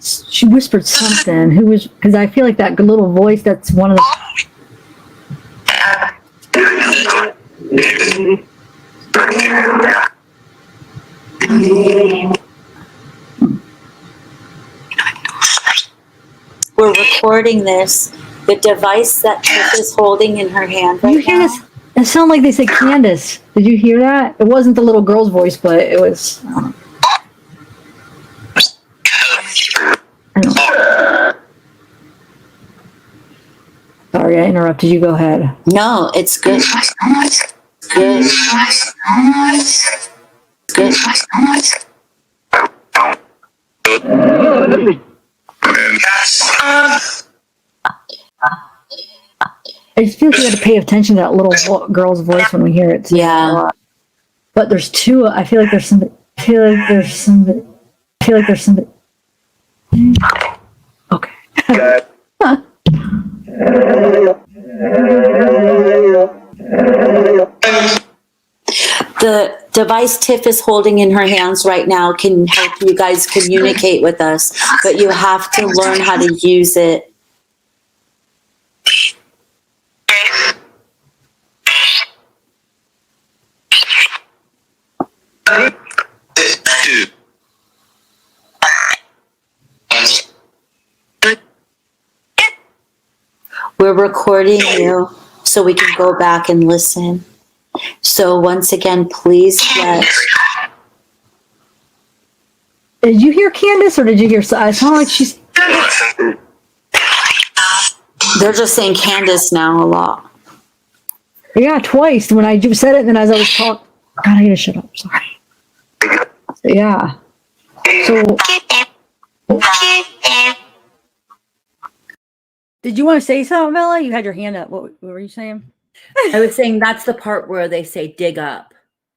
She whispered something. Who was? Because I feel like that little voice. That's one of the. We're recording this. The device that Tiff is holding in her hand right You hear now. this? It sounded like they said Candace. Did you hear that? It wasn't the little girl's voice, but it was. Sorry, I interrupted you. Go ahead. No, it's good. Good. Good. I just feel like you got to pay attention to that little girl's voice when we hear it. Yeah. But there's two. I feel like there's somebody. I feel like there's somebody. Okay. The device Tiff is holding in her hands right now can help you guys communicate with us, but you have to learn how to use it. We're recording you so we can go back and listen. So once again, please let... Did you hear Candace or did you hear... I sound like she's... They're just saying Candace now a lot. Yeah, twice. When I said it and then as I was talking... God, I gotta shut up. Sorry. So, yeah. So... Did you want to say something, Bella? You had your hand up. What were you saying? I was saying that's the part where they say dig up.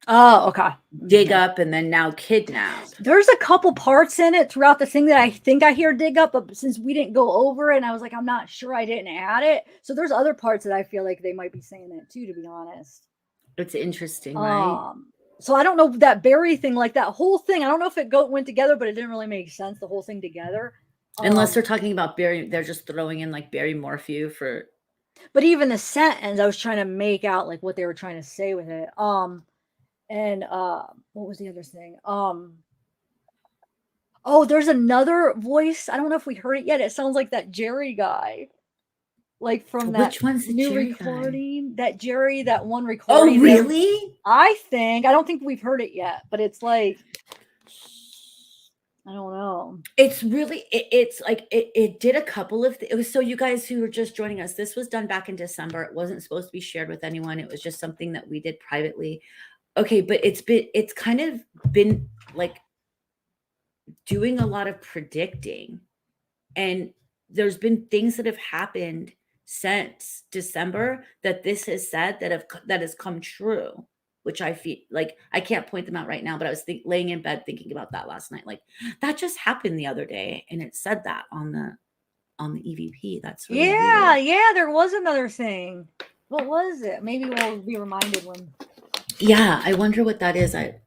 Oh, okay. Dig up and then now kidnap. There's a couple parts in it throughout the thing that I think I hear dig up, but since we didn't go over it and I was like, I'm not sure, I didn't add it. So there's other parts that I feel like they might be saying that too, to be honest. It's interesting, right? So I don't know that berry thing, like that whole thing. I don't know if it went together, but it didn't really make sense, the whole thing together. Unless they're talking about berry, they're just throwing in like berry morphew for. But even the sentence, I was trying to make out like what they were trying to say with it. And what was the other thing? Oh, there's another voice. I don't know if we heard it yet. It sounds like that Jerry guy. Like from that Which one's the new Jerry guy? recording. That Jerry, that one Oh, recording. that- really? I don't think we've heard it yet, but it's like, I don't know. It's really, it's like, it did a couple of, it was, so you guys who were just joining us, this was done back in December. It wasn't supposed to be shared with anyone. It was just something that we did privately. Okay, but it's kind of been like doing a lot of predicting, and there's been things that have happened since December that this has said that has come true, which I feel like I can't point them out right now, but I was laying in bed thinking about that last night. Like that just happened the other day, and it said that on the EVP. That's really Yeah, weird. yeah, there was another thing. What was it? Maybe we'll be reminded when. Yeah, I wonder what that is. It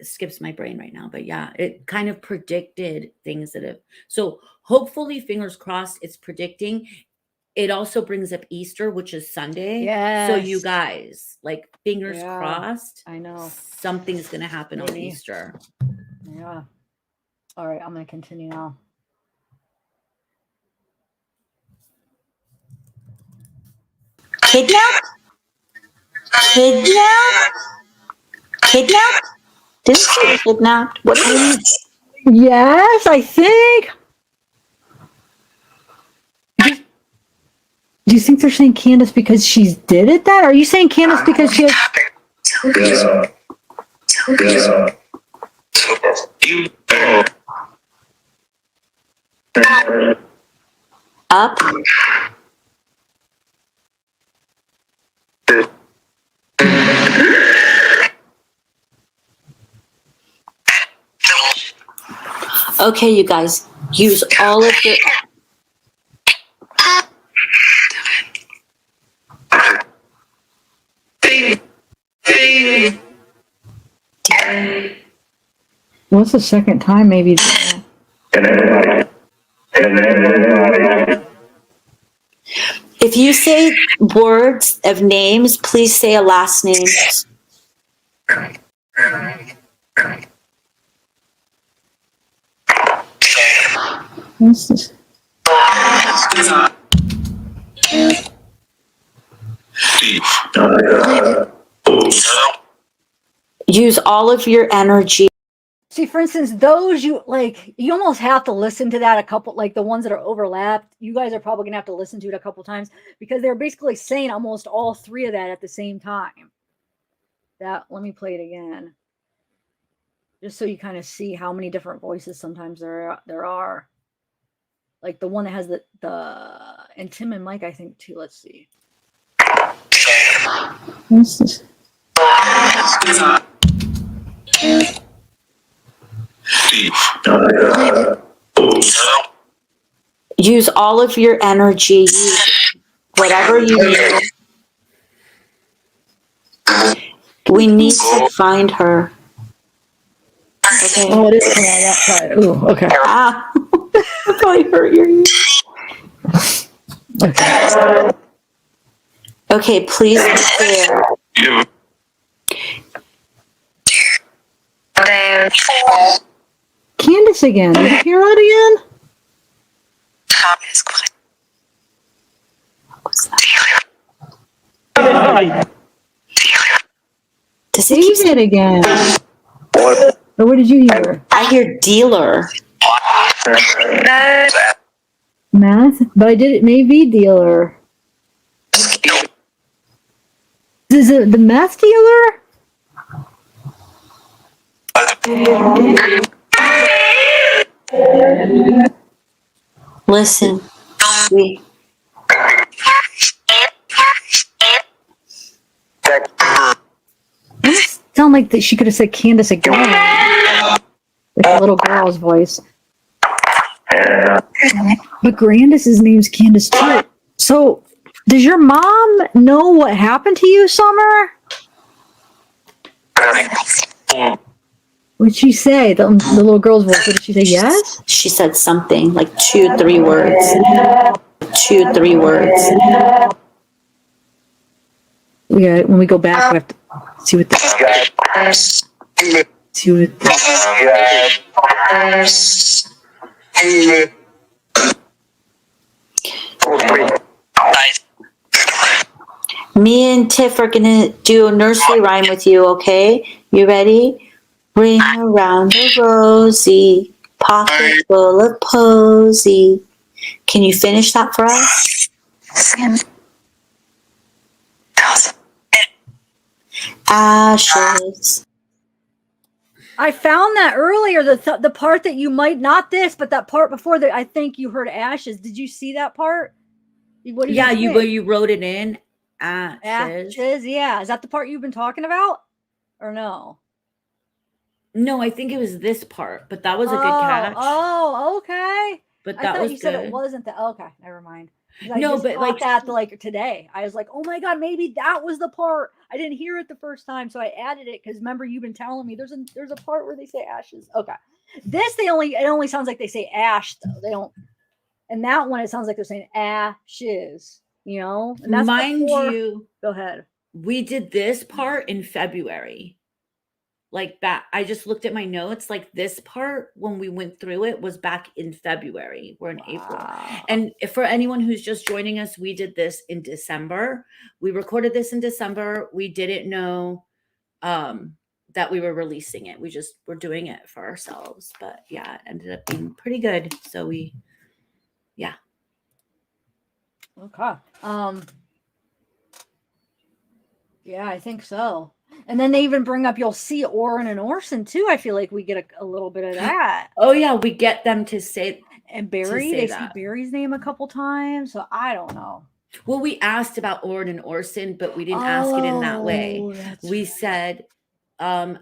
skips my brain right now, but yeah, it kind of predicted things that have. So hopefully, fingers crossed, it's predicting. It also brings up Easter, which is Sunday. So you Yes. guys, like, fingers Yeah, crossed, I know. something's gonna happen on Maybe. Easter. Yeah. All right, I'm gonna continue now. Kidnapped? Kidnapped? Kidnapped? Did it say kidnapped? What is it? Yes, I think. Do you think they're saying Candace because she's did it that? Or are you saying Candace because she has... Up? Okay, you guys, use all of your... What's the second time maybe? If you say words of names, please say a last name. What's this? Use all of your energy. See, for instance, those you almost have to listen to that a couple, like the ones that are overlapped. You guys are probably gonna have to listen to it a couple times because they're basically saying almost all three of that at the same time. Let me play it again, just so you kind of see how many different voices sometimes there are. Like the one that has and Tim and Mike, I think too. Let's see. What's this? Use all of your energy. Use whatever you need. We need to find her. Okay. Oh, it is coming on that side. Ooh, okay. Ah. I probably hurt your ears. Okay. Okay, please clear. Candace again. Did you hear that again? What was that? Does it keep Say it again. Or what did you hear? I hear dealer. Math? But I did it maybe dealer. Is it the meth dealer? Listen. Sound like that she could have said Candace again. With the little girl's voice. But Grandis's name's Candace too. So, does your mom know what happened to you, Summer? What did she say? The little girl's voice. What did she say? Yes? She said something like 2, 3 words. 2, 3 words. Yeah, when we go back, we have to see what the... Me and Tiff are gonna do a nursery rhyme with you, okay? You ready? Ring around the rosy, pocket full of posy. Can you finish that for us? Ashes. I found that earlier, the part that you might, not this, but that part before that, I think you heard ashes. Did you see that part? What did Yeah, you where think? you wrote it in. Ashes. Ashes, yeah. Is that the part you've been talking about? Or no? No, I think it was this part, but that was a good catch. Oh, okay. But I that thought was you good. said it wasn't that. Okay, never mind. 'Cause I No, just but caught that like today. I was like, oh my god, maybe that was the part. I didn't hear it the first time, so I added it because remember you've been telling me there's a part where they say ashes. Okay, this it only sounds like they say ash though. They don't. And that one it sounds like they're saying ashes. You know, and that's mind before, you, go ahead. we did this part in February. Like that, I just looked at my notes. Like this part, when we went through it, was back in February. We're in April. And for anyone who's just joining us, we did this in December. We recorded this in December. We didn't know that we were releasing it. We just were doing it for ourselves. But yeah, it ended up being pretty good. So yeah. Okay. Yeah, I think so. And then they even bring up, you'll see Oren and Orson too. I feel like we get a little bit of that. Oh yeah, we get them to say. And Barry, they see Barry's name a couple times. So I don't know. Well, we asked about Oren and Orson, but we didn't ask it in that way. We said, do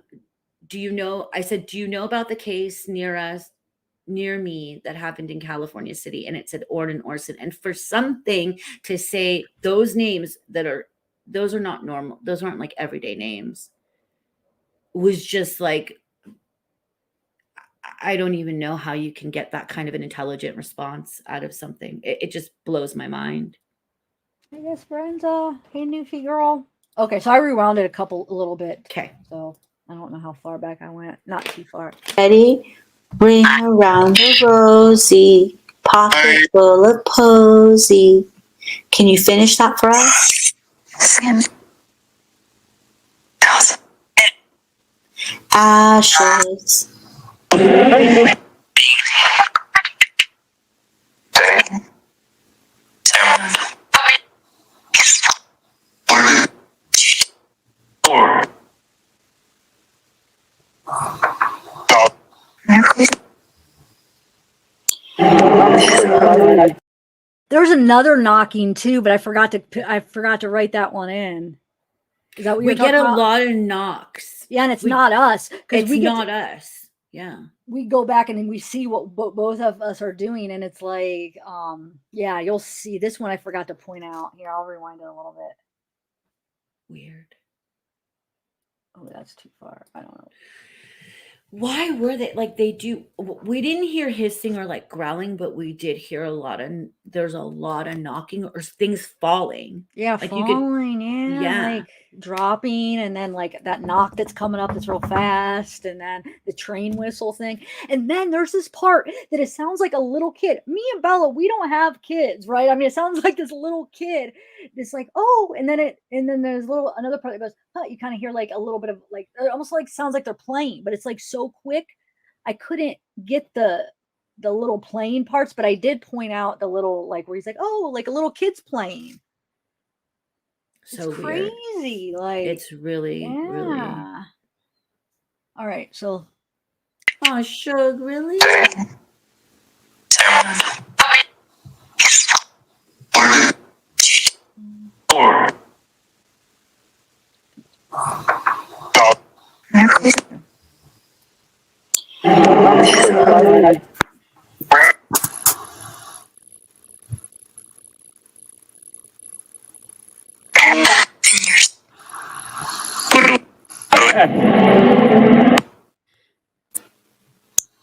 you know? I said, do you know about the case near me that happened in California City? And it said Oren and Orson. And for something to say those names those are not normal. Those aren't like everyday names. Was just like, I don't even know how you can get that kind of an intelligent response out of something. It just blows my mind. I guess Brenda, hey Newfie girl. Okay, so I rewound it a little bit. Okay. So I don't know how far back I went. Not too far. Ready? Ring around the rosy, pocket full of posy. Can you finish that for us? Ashes. There's another knocking too, but I forgot to write that one in. Is that what we get a lot of knocks? Yeah, and it's not us because it's not us. Yeah, we go back and we see what both of us are doing, and it's like, yeah, you'll see this one. I forgot to point out here. I'll rewind it a little bit. Weird. Oh, that's too far. I don't know. Why were they like they do? We didn't hear hissing or like growling, but we did hear there's a lot of knocking or things falling. Yeah, like falling. Yeah, like dropping, and then like that knock that's coming up that's real fast, and then the train whistle thing, and then there's this part that it sounds like a little kid. Me and Bella, we don't have kids, right? I mean, it sounds like this little kid. It's like, oh, and then there's another part that goes, huh, you kind of hear like a little bit of like, it almost like sounds like they're playing, but it's like so quick. I couldn't get the little playing parts, but I did point out the little, like, where he's like, oh, like a little kid's playing. So it's crazy. Like, it's really, really. All right, so. Oh, Shug, really?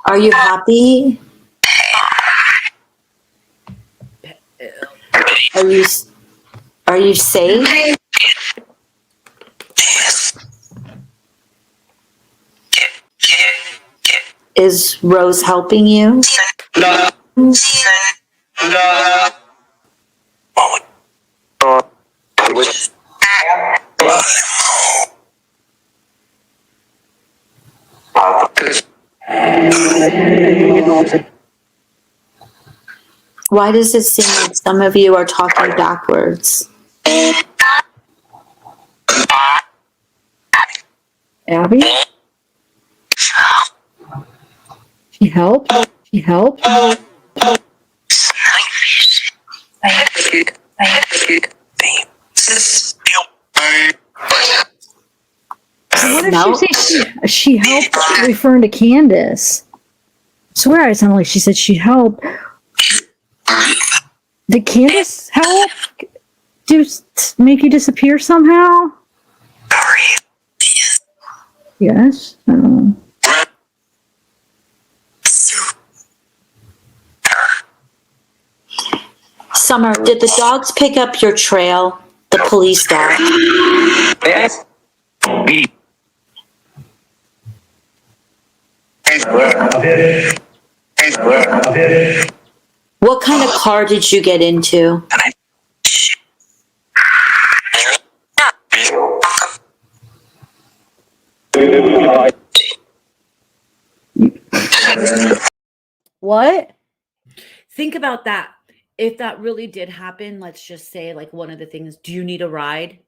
Are you happy? Are you safe? Is Rose helping you? Why does it seem like some of you are talking backwards? Abby? She helped? She helped? What did she say? She helped, referring to Candace. I swear it sounded like she said she helped. Did Candace help? Make you disappear somehow? Yes. I don't know. Summer, did the dogs pick up your trail? The police dog? Yes. What kind of car did you get into? What? Think about that. If that really did happen, let's just say, like, one of the things, do you need a ride?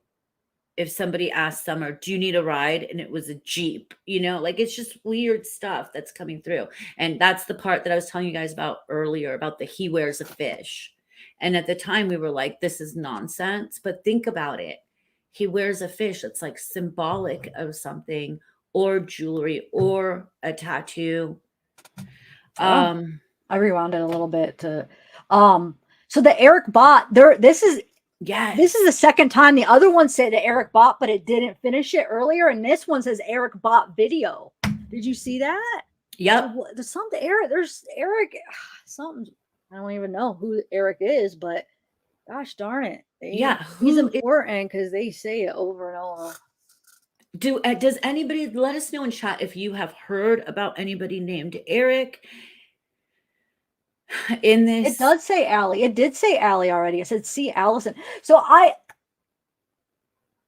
If somebody asked Summer, do you need a ride? And it was a Jeep, like, it's just weird stuff that's coming through. And that's the part that I was telling you guys about earlier, about the he wears a fish. And at the time we were like, this is nonsense. But think about it. He wears a fish that's like symbolic of something, or jewelry, or a tattoo. I rewound it a little bit to so the Eric bot this is the second time. The other one said Eric bot, but it didn't finish it earlier, and this one says Eric bot video. Did you see that? Yep. There's something there's Eric something. I don't even know who Eric is, but gosh darn it. He's important because they say it over and over. Does anybody, let us know in chat if you have heard about anybody named Eric in this? It does say Allie. It did say Allie already. It said see Allison. So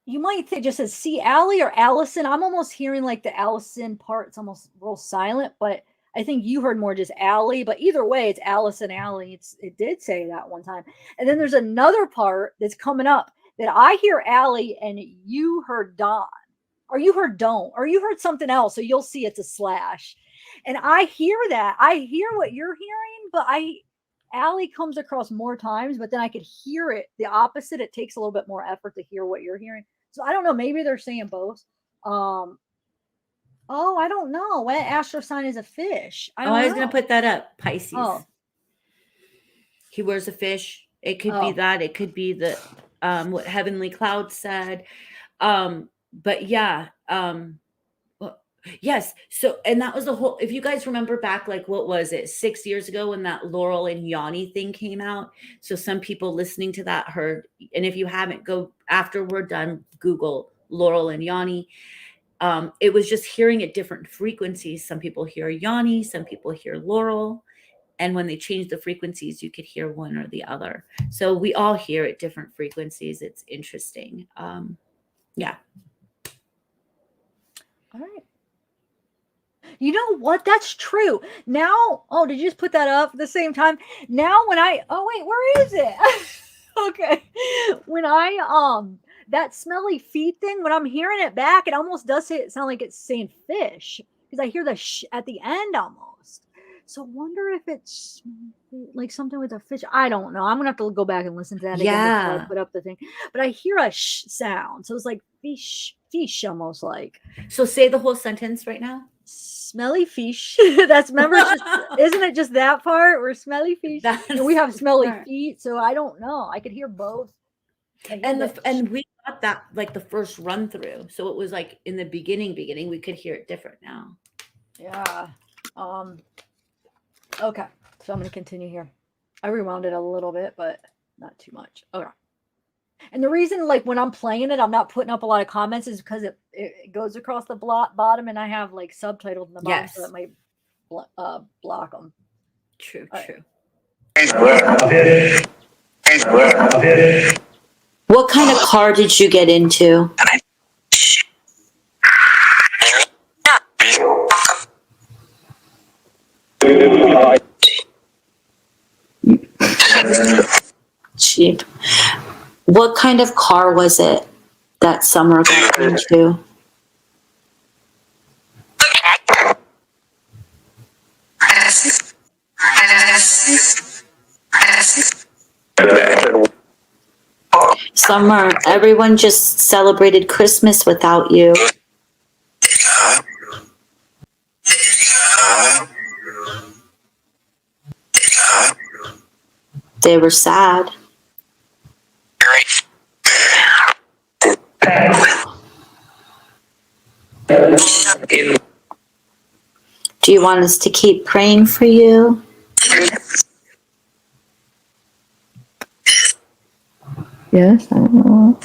you might think it just says see Allie or Allison. I'm almost hearing like the Allison part. It's almost real silent, but I think you heard more just Allie. But either way, it's Allison, Allie. It did say that one time. And then there's another part that's coming up that I hear Allie and you heard Don. Or you heard don't, or you heard something else. So you'll see it's a slash. And I hear that. I hear what you're hearing, but Allie comes across more times, but then I could hear it the opposite. It takes a little bit more effort to hear what you're hearing. So I don't know. Maybe they're saying both. I don't know. What astro sign is a fish? I was going to put that up. Pisces. Oh. He wears a fish. It could be that. It could be the what Heavenly Cloud said. But yeah, yes. So, and that was the whole, if you guys remember back, like, what was it, 6 years ago when that Laurel and Yanni thing came out? So some people listening to that heard, and if you haven't, go after we're done, Google Laurel and Yanni. It was just hearing at different frequencies. Some people hear Yanni, some people hear Laurel. And when they change the frequencies, you could hear one or the other. So we all hear at different frequencies. It's interesting. Yeah. All right. You know what? That's true. Now, did you just put that up at the same time? Now when where is it? Okay. When that smelly feet thing, when I'm hearing it back, it almost does sound like it's saying fish, because I hear the sh at the end almost. So wonder if it's like something with a fish. I don't know. I'm going to have to go back and listen to that again before I put up the thing. But I hear a sh sound. So it's like fish almost like. So say the whole sentence right now. Smelly fish. That's, remember, isn't it just that part? We're smelly fish. And we have smelly feet. So I don't know. I could hear both. And we got that like the first run through. So it was like in the beginning, we could hear it different now. Yeah. Okay. So I'm going to continue here. I rewound it a little bit, but not too much. Okay. And the reason, like, when I'm playing it, I'm not putting up a lot of comments is because it goes across the bottom, and I have like subtitles in the bottom, so that might block them. True, All right. true. What kind of car did you get into? Cheap. What kind of car was it that Summer got into? Summer, everyone just celebrated Christmas without you. They were sad. Do you want us to keep praying for you? Yes, I don't know.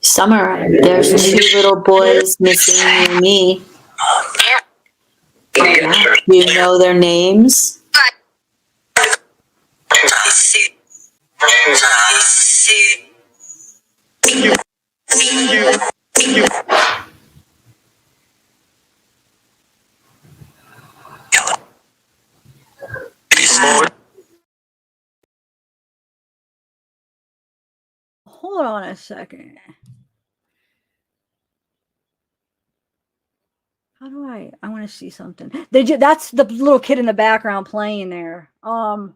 Summer, there's 2 little boys missing you and me. Do you know their names? Hold on a second. How do I want to see something. That's the little kid in the background playing there. Hold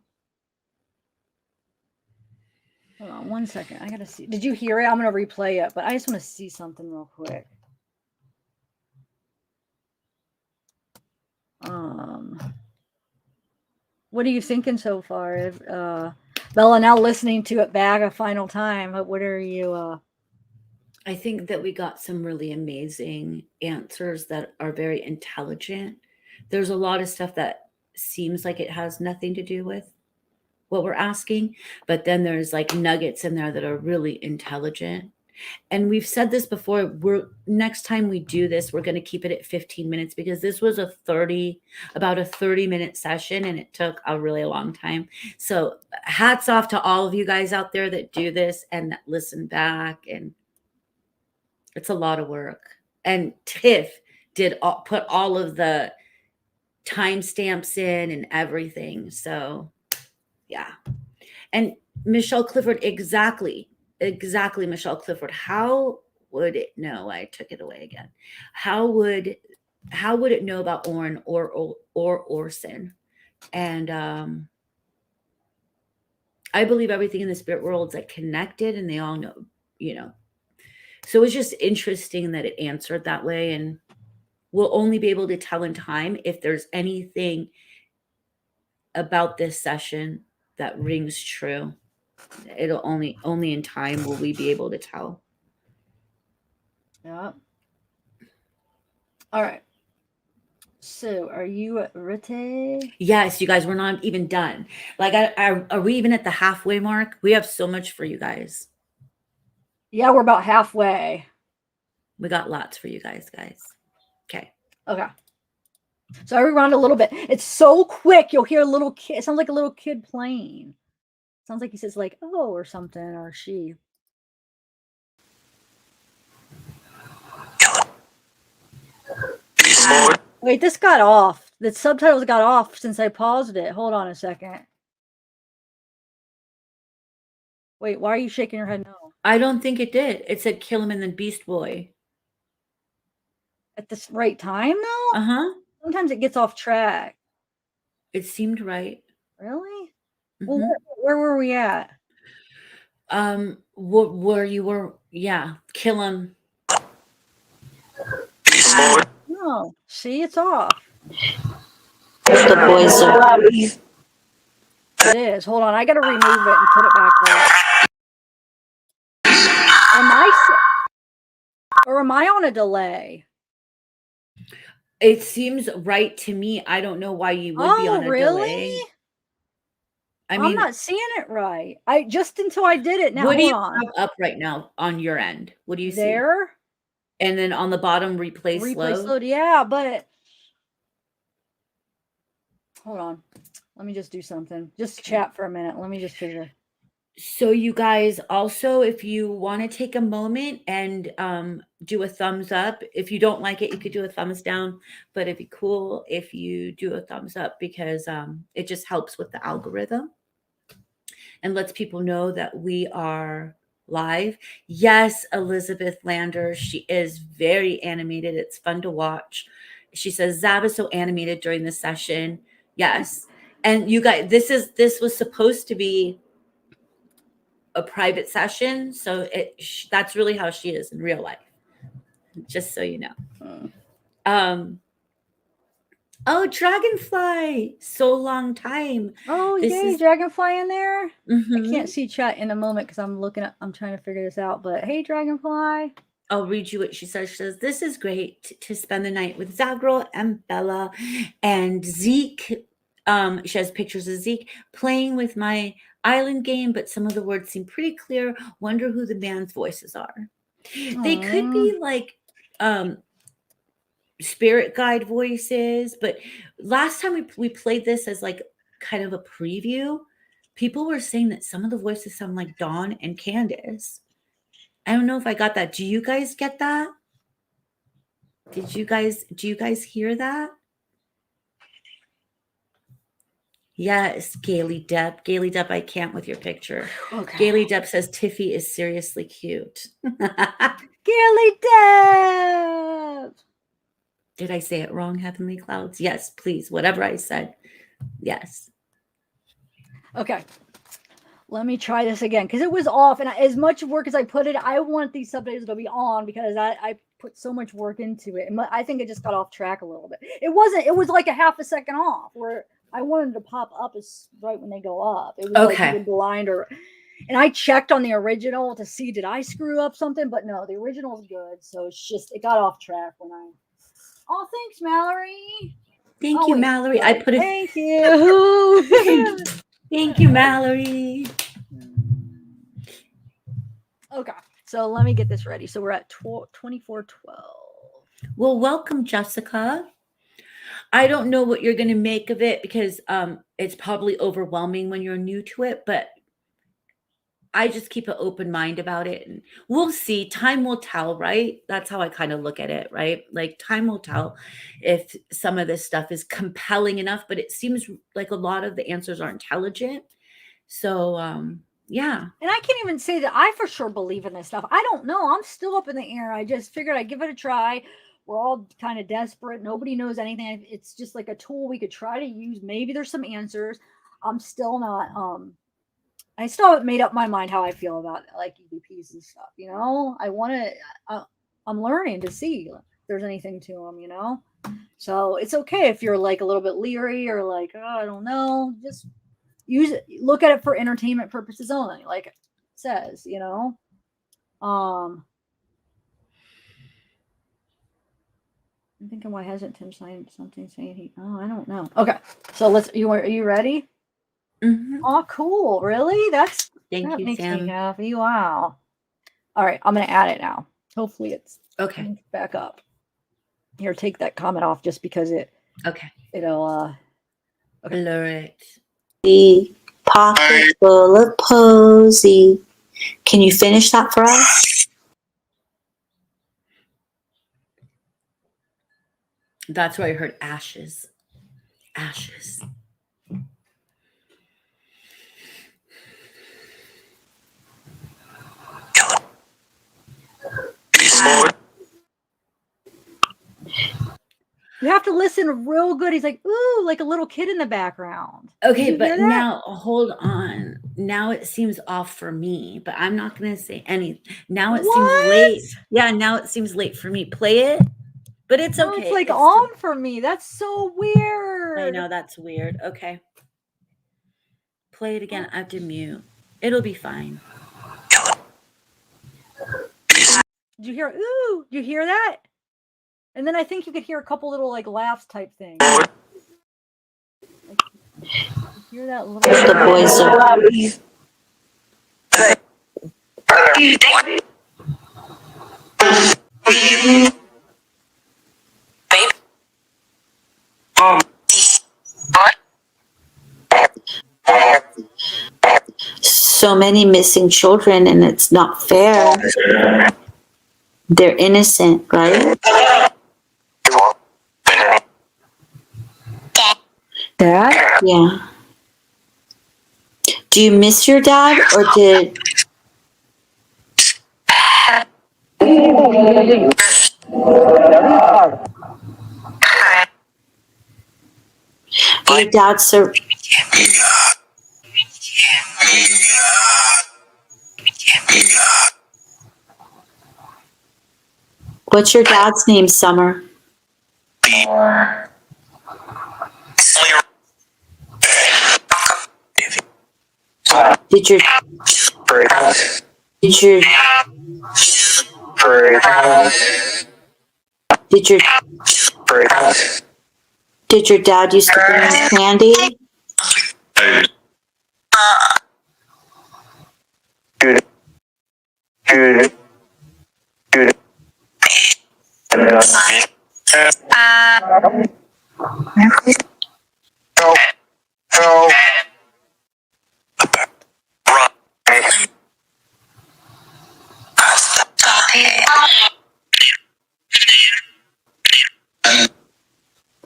on one second. I gotta see. Did you hear it? I'm gonna replay it, but I just want to see something real quick. What are you thinking so far? Bella, now listening to it back a final time, what are you I think that we got some really amazing answers that are very intelligent. There's a lot of stuff that seems like it has nothing to do with what we're asking, but then there's like nuggets in there that are really intelligent. And we've said this before, next time we do this, we're going to keep it at 15 minutes because this was about a 30-minute session and it took a really long time. So hats off to all of you guys out there that do this and that listen back, and it's a lot of work. And Tiff put all of the timestamps in and everything. So yeah. And Michelle Clifford, exactly, Michelle Clifford. How would it know? I took it away again. How would it know about Orrin or Orson? And I believe everything in the spirit world is like connected, and they all know, So it's just interesting that it answered that way, and we'll only be able to tell in time if there's anything about this session that rings true. It'll only in time will we be able to tell. Yeah. All right. So are you ready? Yes, you guys, we're not even done. Like, are we even at the halfway mark? We have so much for you guys. Yeah, we're about halfway. We got lots for you guys. Okay. Okay. So I rewound a little bit. It's so quick. You'll hear a little kid. It sounds like a little kid playing. Sounds like he says like, oh, or something, or she. Wait, this got off. The subtitles got off since I paused it. Hold on a second. Wait, why are you shaking your head no? I don't think it did. It said kill him and then Beast Boy. At the right time, though? Uh-huh. Sometimes it gets off track. It seemed right. Really? Mm-hmm. Well, where were we at? Where you were, yeah, kill him. No, see, it's off. The boys are. It is. Hold on, I gotta remove it and put it back up. Or am I on a delay? It seems right to me. I don't know why you would be on a delay. I'm not seeing it right. I just until I did it. Now what do hold you on. have up right now on your end? What do you see? There. And then on the bottom, replay Replay slow. slowed. Yeah, but hold on. Let me just do something. Just chat for a minute. Let me just figure. So you guys also, if you want to take a moment and do a thumbs up, if you don't like it, you could do a thumbs down, but it'd be cool if you do a thumbs up because it just helps with the algorithm and lets people know that we are live. Yes, Elizabeth Lander, she is very animated. It's fun to watch. She says Zav is so animated during the session. Yes. And you guys, this was supposed to be a private session, so that's really how she is in real life, just so you know. Oh, Dragonfly, so long time. Oh, This yay, is Dragonfly in there. I Mhm. can't see chat in a moment because I'm trying to figure this out. But hey, Dragonfly. I'll read you what she says. She says, this is great to spend the night with Zavgirl and Bella and Zeke. She has pictures of Zeke playing with my island game, but some of the words seem pretty clear. Wonder who the man's voices are. They could be like spirit guide voices, but last time we played this as like kind of a preview, people were saying that some of the voices sound like Dawn and Candace. I don't know if I got that. Do you guys get that? Do you guys hear that? Yes, Gaily Depp. Gaily Depp, I can't with your picture. Okay. Gaily Depp says Tiffy is seriously cute. Gaily Depp. Did I say it wrong, Heavenly Clouds? Yes, please. Whatever I said. Yes. Okay. Let me try this again because it was off. And as much work as I put it, I want these subtitles to be on because I put so much work into it. And I think it just got off track a little bit. It was like a half a second off where I wanted to pop up as right when they go up. It was like the blind or. And I checked on the original to see, did I screw up something? But no, the original is good. So it's just, it got off track when I. Oh, thanks, Mallory. Thank you, Mallory. I put it. Thank you. Thank you, Mallory. Okay, so let me get this ready. So we're at 24:12. Well, welcome, Jessica. I don't know what you're going to make of it because it's probably overwhelming when you're new to it, but I just keep an open mind about it and we'll see. Time will tell, right? That's how I kind of look at it, right? Like time will tell if some of this stuff is compelling enough, but it seems like a lot of the answers are intelligent. So, yeah. And I can't even say that I for sure believe in this stuff. I don't know. I'm still up in the air. I just figured I'd give it a try. We're all kind of desperate. Nobody knows anything. It's just like a tool we could try to use. Maybe there's some answers. I'm still not, I still haven't made up my mind how I feel about like EVPs and stuff, you know? I want to, I'm learning to see if there's anything to them, you know? So it's okay if you're like a little bit leery or like, oh, I don't know, just use it, look at it for entertainment purposes only, like it says, you know? I'm thinking, why hasn't Tim signed something saying he, oh, I don't know. Okay. So are you ready? Mm-hmm. Oh, cool. Really? That makes Sam. me happy. Wow. All right. I'm going to add it now. Hopefully it's okay. Back up. Here, take that comment off just because it'll blur it. The pocket full of posy. Can you finish that for us? That's where I heard ashes. Ashes. You have to listen real good. He's like, ooh, like a little kid in the background. Okay, but now hold on. Now it seems off for me, but I'm not going to say anything. Now it seems late. Yeah, now it seems late for me. Play it, but it's okay. It's like on for me. That's so weird. I know, that's weird. Okay. Play it again. I have to mute. It'll be fine. Did you hear? Ooh, you hear that? And then I think you could hear a couple little like laughs type things. hear that little The boys are. So many missing children, and it's not fair. They're innocent, right? Dad? Yeah. Do you miss your dad, or did your dad What's your dad's name, Summer? Did your did your did your did your dad used to bring you candy?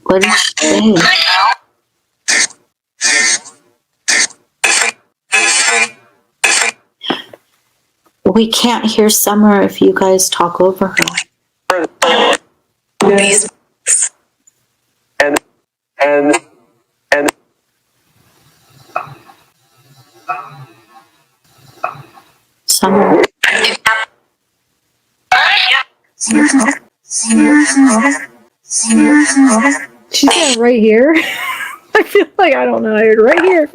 What did you say? We can't hear Summer if you guys talk over her. And Summer. She said right here. I feel like I don't know. I heard right here.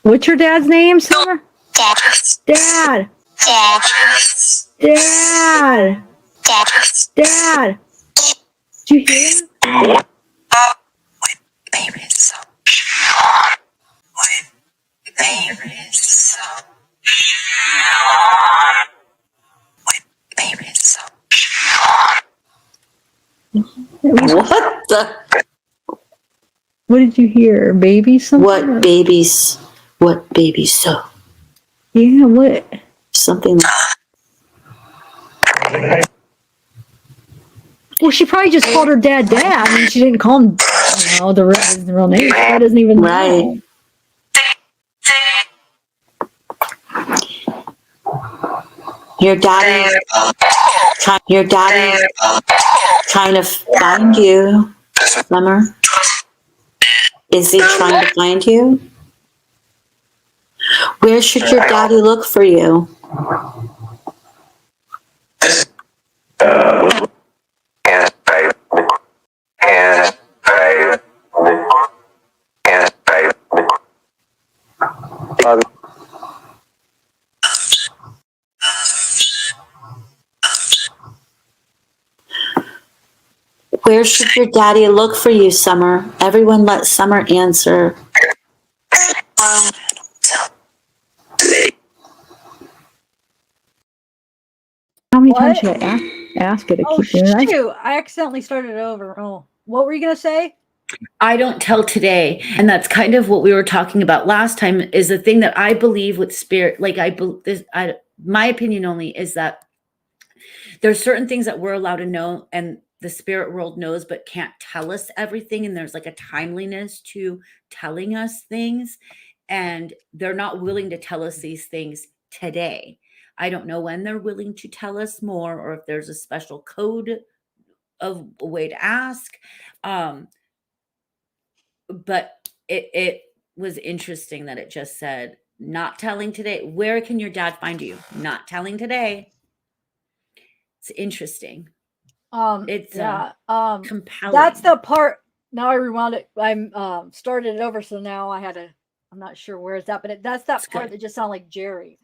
What's your dad's name, Summer? Dad. Dad. Dad. Did you hear him? What the? What did you hear? Baby something? What babies? What babies? So Yeah, what? something. Well, she probably just called her dad dad. I mean, she didn't call him, the real name. She doesn't even know. Right. Your daddy trying to find you, Summer. Is he trying to find you? Where should your daddy look for you? Where should your daddy look for you, Summer? Everyone let Summer answer. How many times should I ask her to Oh, keep doing that? shoot. I accidentally started it over. Oh, what were you going to say? I don't tell today. And that's kind of what we were talking about last time, is the thing that I believe with spirit. Like my opinion only is that there's certain things that we're allowed to know and the spirit world knows, but can't tell us everything. And there's like a timeliness to telling us things. And they're not willing to tell us these things today. I don't know when they're willing to tell us more, or if there's a special code of a way to ask. But it was interesting that it just said, not telling today. Where can your dad find you? Not telling today. It's interesting. It's compelling. That's the part. Now I rewound it. I started it over, so now I had to. I'm not sure where it's at, but that's that part that just sounded like Jerry,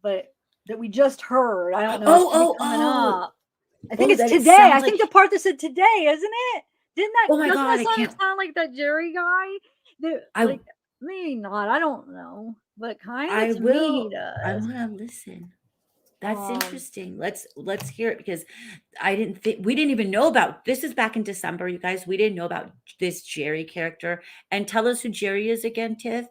but that we just heard. I don't know. Oh. Up. I think it's that it today. sounds I think like- the part that said today, isn't it? Didn't that? Oh my Doesn't God, that I can't. sound like that Jerry guy? I Like maybe not. I don't know, but kind I of to me he will. I does. want to listen. That's Um, interesting. Let's hear it because I didn't think we didn't even know about this is back in December, you guys. We didn't know about this Jerry character. And tell us who Jerry is again, Tiff.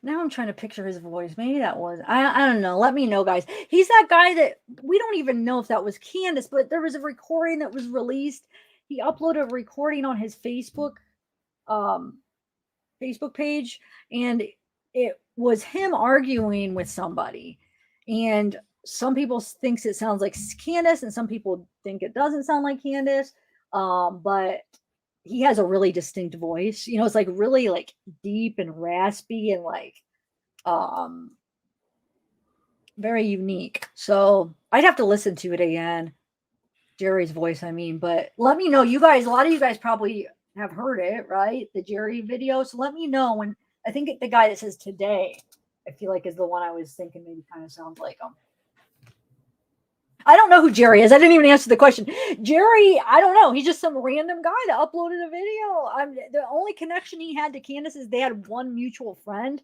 Now I'm trying to picture his voice. Maybe that was I don't know. Let me know, guys. He's that guy that we don't even know if that was Candace, but there was a recording that was released. He uploaded a recording on his um Facebook page, and it was him arguing with somebody. And some people thinks it sounds like Candace, and some people think it doesn't sound like Candace. But he has a really distinct voice. You know, it's like really like deep and raspy and like um very unique. So I'd have to listen to it again. Jerry's voice, I mean, but let me know. You guys, a lot of you guys probably have heard it, right? The Jerry video. So let me know when I think the guy that says today, I feel like is the one I was thinking maybe kind of sounds like him. I don't know who Jerry is. I didn't even answer the question. Jerry, I don't know. He's just some random guy that uploaded a video. The only connection he had to Candace is they had one mutual friend.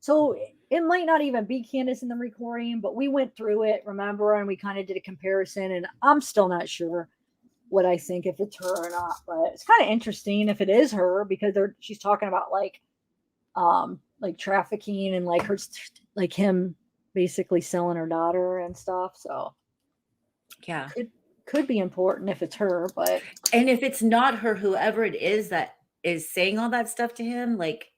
So it might not even be Candace in the recording, but we went through it, remember, and we kind of did a comparison. And I'm still not sure what I think, if it's her or not. But it's kind of interesting if it is her, because she's talking about like trafficking and like him basically selling her daughter and stuff. So Yeah. it could be important if it's her, but And if it's not her, whoever it is that is saying all that stuff to him, like,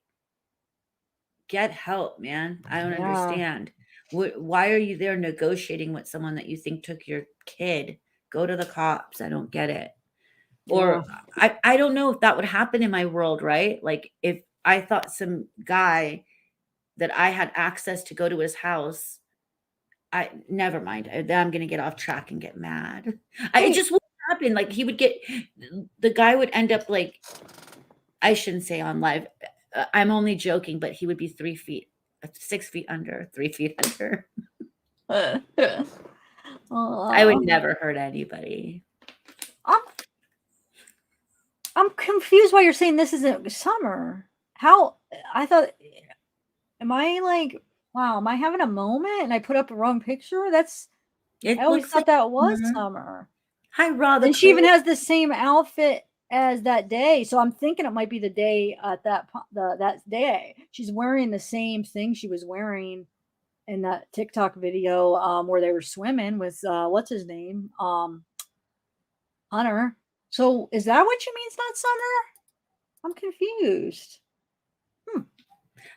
get help, man. I don't yeah. understand. Why are you there negotiating with someone that you think took your kid? Go to the cops. I don't get it. Or I don't know if that would happen in my world, right? Like if I thought some guy that I had access to go to his house, never mind. I'm going to get off track and get mad. It just wouldn't happen. Like the guy would end up like, I shouldn't say on live. I'm only joking, but he would be 3 feet, 6 feet under, 3 feet under. I would never hurt anybody. I'm confused why you're saying this isn't Summer. How I thought, am I like, wow, am I having a moment and I put up a wrong picture? I always thought that was Summer. Hi, Rob. And she even has the same outfit as that day. So I'm thinking it might be the day at that day. She's wearing the same thing she was wearing in that TikTok video where they were swimming with what's his name? Hunter. So is that what you mean it's not Summer? I'm confused.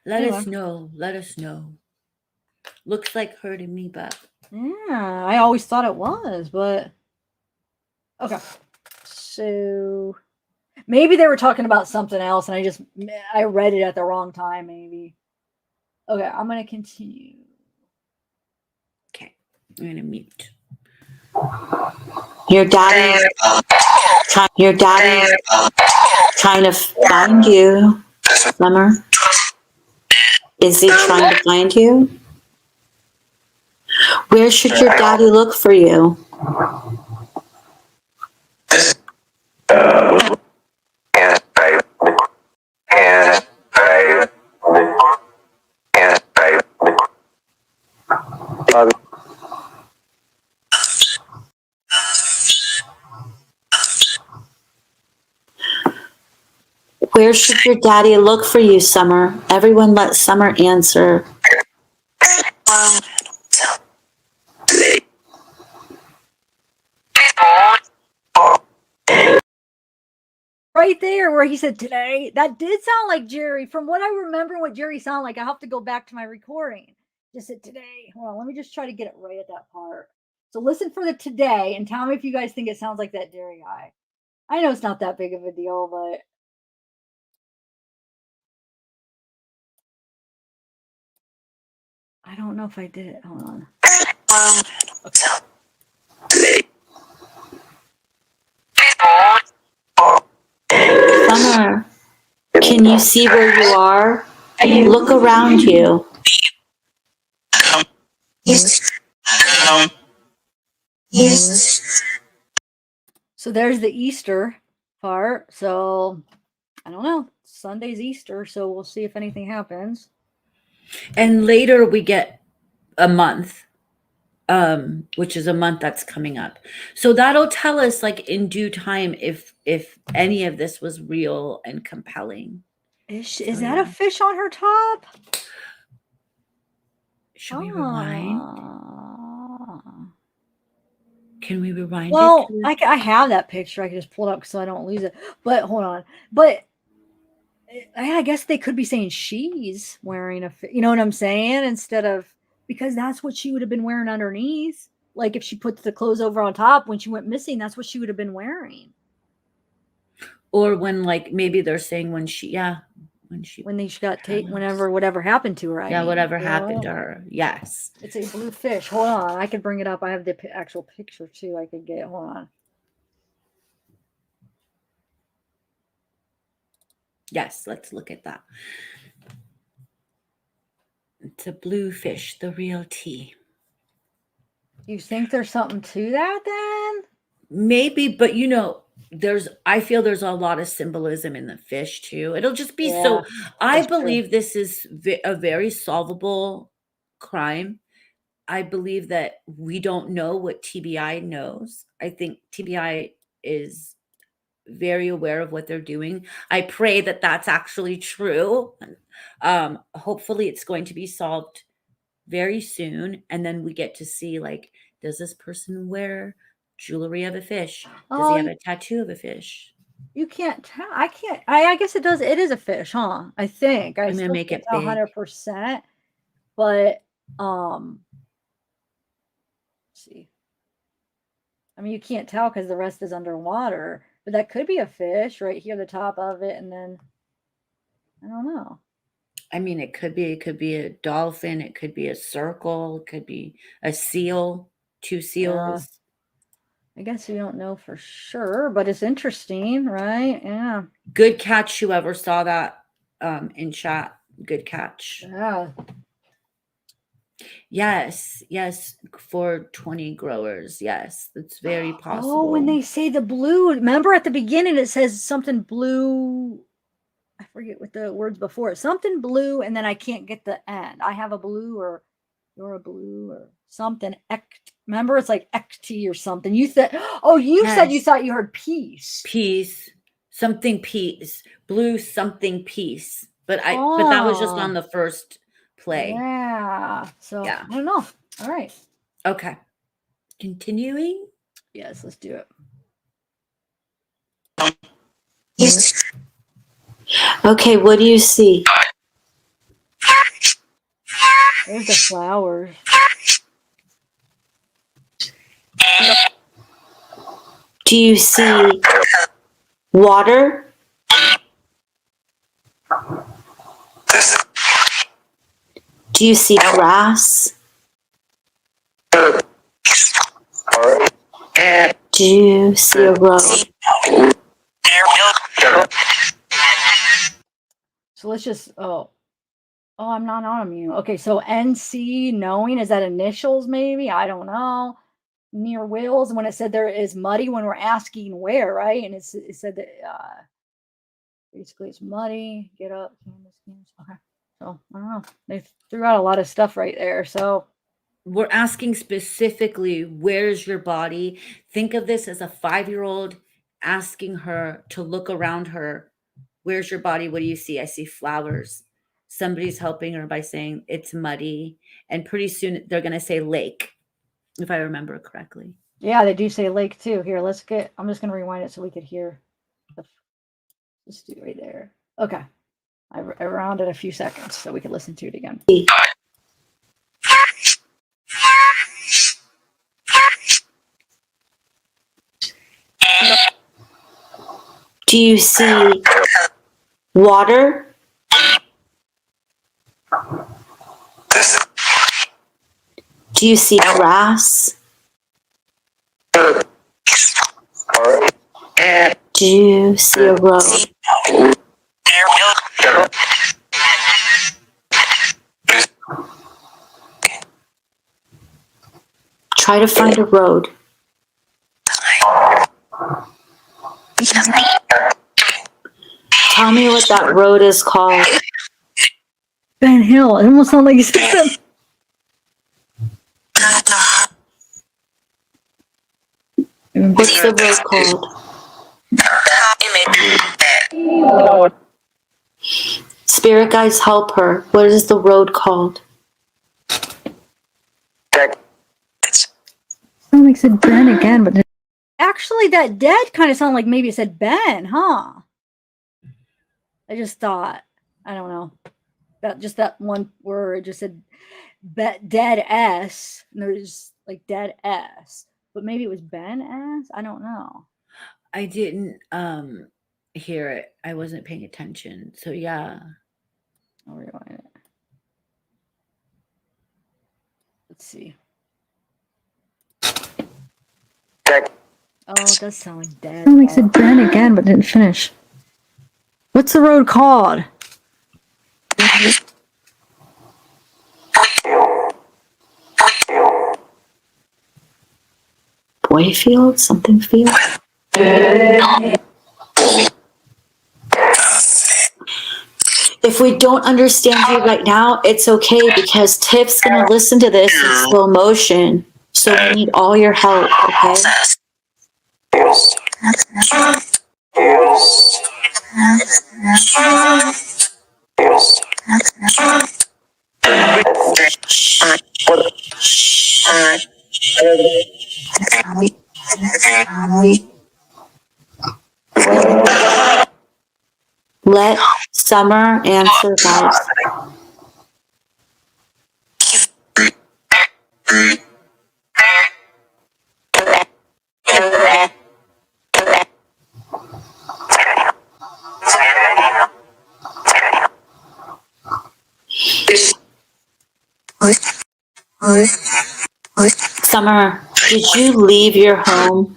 Let us know. Let us know. Looks like her to me, but yeah, I always thought it was, but okay. So maybe they were talking about something else and I read it at the wrong time, maybe. Okay, I'm gonna continue. Okay, I'm gonna mute. Your daddy trying to find you, Summer. Is he trying to find you? Where should your daddy look for you? Where should your daddy look for you, Summer? Everyone let Summer answer. Right there where he said today, that did sound like Jerry. From what I remember what Jerry sounded like, I have to go back to my recording. Just said today. Hold on, let me just try to get it right at that part. So listen for the today and tell me if you guys think it sounds like that Jerry guy. I know it's not that big of a deal, but I don't know if I did it. Hold on. Summer, can you see where you are? Look around you. So there's the Easter part. So I don't know. Sunday's Easter, so we'll see if anything happens. And later we get a month, which is a month that's coming up. So that'll tell us, like, in due time if any of this was real and compelling. Is So, that yeah. a fish on her top? Should we rewind? Can we rewind Well, it? I have that picture. I can just pull it up so I don't lose it. But hold on. But I guess they could be saying she's wearing you know what I'm saying? Instead of, because that's what she would have been wearing underneath. Like if she puts the clothes over on top when she went missing, that's what she would have been wearing. Or when, like, maybe they're saying when she got taken, whatever happened to her. Whatever happened to her. Yes. It's a blue fish. Hold on. I could bring it up. I have the actual picture too. I could get, hold on. Yes, let's look at that. It's a blue fish, the real tea. You think there's something to that then? Maybe, but I feel there's a lot of symbolism in the fish too. It'll just be so. I believe this is a very solvable crime. I believe that we don't know what TBI knows. I think TBI is very aware of what they're doing. I pray that that's actually true. Hopefully it's going to be solved very soon. And then we get to see, like, does this person wear jewelry of a fish? Does he have a tattoo of a fish? You can't tell. I can't. I guess it does. It is a fish, huh? I think. I'm gonna make it big. 100%. But let's see. I mean, you can't tell because the rest is underwater. But that could be a fish right here, the top of it, and then I don't know. I mean, it could be a dolphin, it could be a circle, it could be a seal, 2 seals. I guess we don't know for sure, but it's interesting, right? Yeah. Good catch, whoever saw that in chat. Good catch. Yeah. Yes, 420 growers. Yes, that's very possible. Oh, when they say the blue, remember at the beginning it says something blue. I forget what the words before it. Something blue, and then I can't get the end. I have a blue, or you're a blue, or something. Remember, it's like ecti or something. You said, said you thought you heard peace. Something peace. Blue something peace. But that was just on the first play. Yeah. So yeah. I don't know. All right. Okay. Continuing. Yes, let's do it. Okay, what do you see? There's the flowers. Do you see water? Do you see grass? Do you see a road? So let's just, I'm not on mute. Okay, so NC, knowing, is that initials maybe? I don't know. Near Wills, and when it said there is muddy, when we're asking where, right? And it said that basically it's muddy. Get up. Okay. So I don't know. They threw out a lot of stuff right there. So we're asking specifically, where's your body? Think of this as a 5-year-old asking her to look around her. Where's your body? What do you see? I see flowers. Somebody's helping her by saying it's muddy. And pretty soon they're going to say lake, if I remember correctly. Yeah, they do say lake too. Here, I'm just going to rewind it so we could hear. Let's do it right there. Okay. I rounded a few seconds so we could listen to it again. Do you see water? Do you see grass? Do you see a road? Try to find a road. me what that road is called. Ben Hill. It almost sounds like you said them. What's the road called? Spirit guides, help her. What is the road called? Sound like it said Ben again, but actually that dead kind of sounded like maybe it said Ben, huh? I just thought, I don't know, that one word just said dead S, and there's like dead S, but maybe it was Ben S. I don't know. I didn't hear it. I wasn't paying attention. So yeah. I'll rewind it. Let's see. Oh, it does sound like dead. Sound like it said Ben again, but didn't finish. What's the road called? Boyfield? Something field? If we don't understand you right now, it's okay because Tiff's going to listen to this in slow motion. So we need all your help, okay? Let Summer answer, guys. Summer, did you leave your home?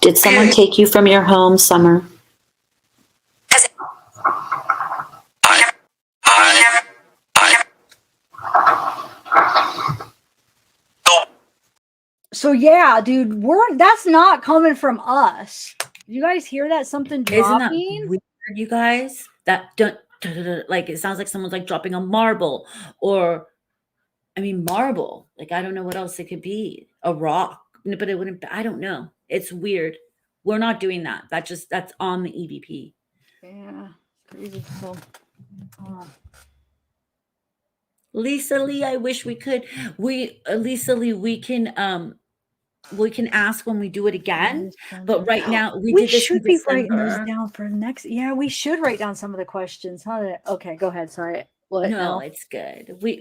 Did someone take you from your home, Summer? So yeah, dude, that's not coming from us. You guys hear that? Something dropping? Isn't that weird, you guys? That don't like it sounds like someone's like dropping a marble, or I mean marble. Like I don't know what else it could be. A rock. But it wouldn't, I don't know. It's weird. We're not doing that. That's on the EVP. Yeah, crazy. So, Lisa Lee, I wish we could. Lisa Lee, we can ask when we do it again. But right now we did this should in be writing December. those down for next. Yeah, we should write down some of the questions. Okay, go ahead. Sorry. What? No, it's good. We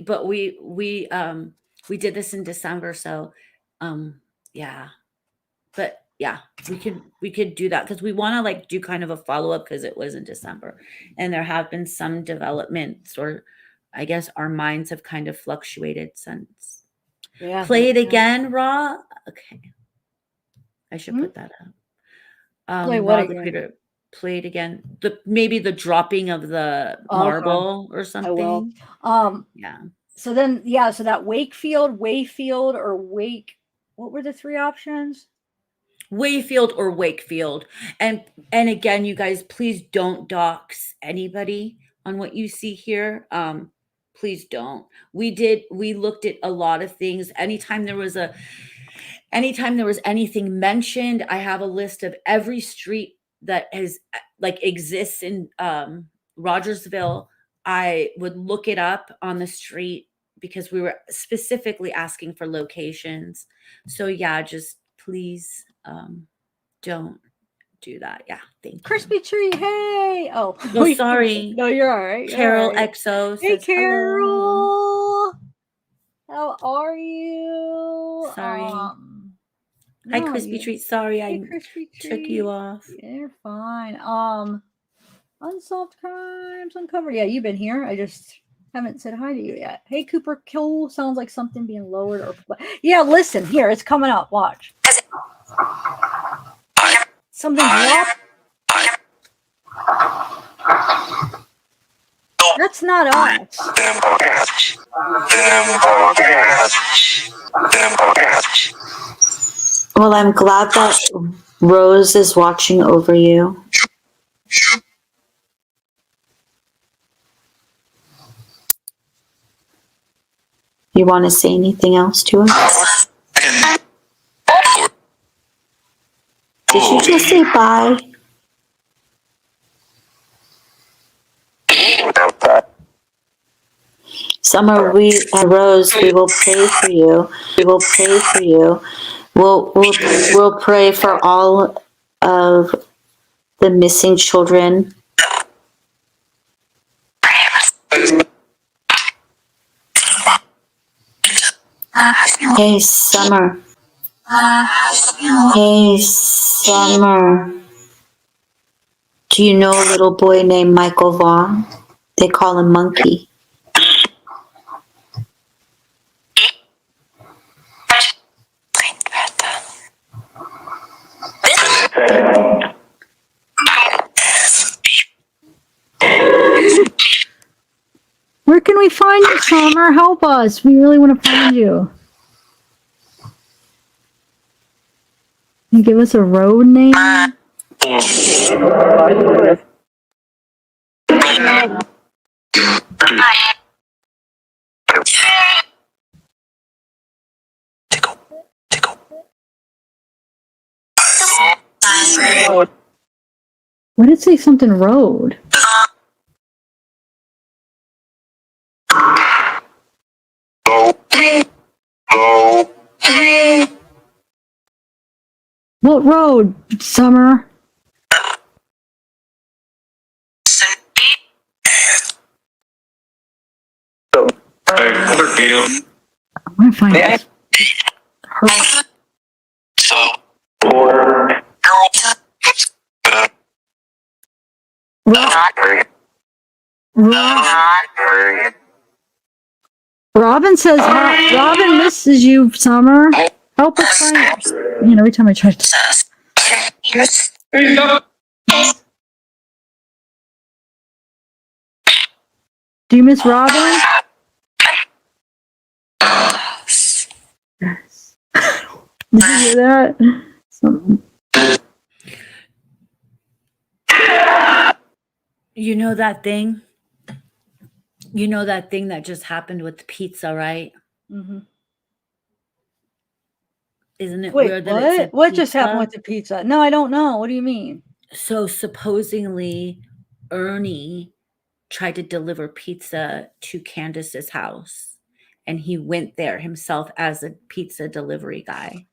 did this in December, so yeah. But yeah, we could do that because we want to like do kind of a follow-up because it was in December and there have been some developments, or I guess our minds have kind of fluctuated since. Yeah. Play it again, Raw. Okay. I should put that up. Play what again? Play it again. Maybe the dropping of the marble or something. I will. Yeah. So then, so that Wakefield, Wayfield, or Wake. What were the three options? Wayfield or Wakefield. And again, you guys, please don't dox anybody on what you see here. Please don't. We looked at a lot of things. Anytime there was anything mentioned, I have a list of every street that has exists in Rogersville. I would look it up on the street because we were specifically asking for locations. So yeah, just please don't do that. Yeah, thank you. Crispy Tree, hey! Oh, sorry. No, you're all right. Carol XO Hey, says Carol. Hello. How are you? Sorry. Hi, Crispy Treat. Sorry, I took you off. You're fine. Unsolved Crimes Uncovered. Yeah, you've been here. I just haven't said hi to you yet. Hey, Cooper Kill. Sounds like something being lowered or. Yeah, listen. Here, it's coming up. Watch. Something dropped. That's not us. Well, I'm glad that Rose is watching over you. You want to say anything else to us? Did you just say bye? Summer, Rose, we will pray for you. We will pray for you. We'll pray for all of the missing children. Hey, Summer. Hey, Summer. Do you know a little boy named Michael Vaughn? They call him Monkey. Where can we find you, Summer? Help us. We really want to find you. Can you give us a road name? What did it say? Something road. What road, Summer? I want to find this. Robin says, Robin misses you, Summer. Help us find you. Man, every time I try to. Do you miss Robin? Yes. Did you hear that? You know that thing? You know that thing that just happened with the pizza, right? Mm-hmm. Isn't it Wait, weird that it said what just happened pizza? with the pizza? No, I don't know. What do you mean? So supposedly Ernie tried to deliver pizza to Candace's house, and he went there himself as a pizza delivery guy.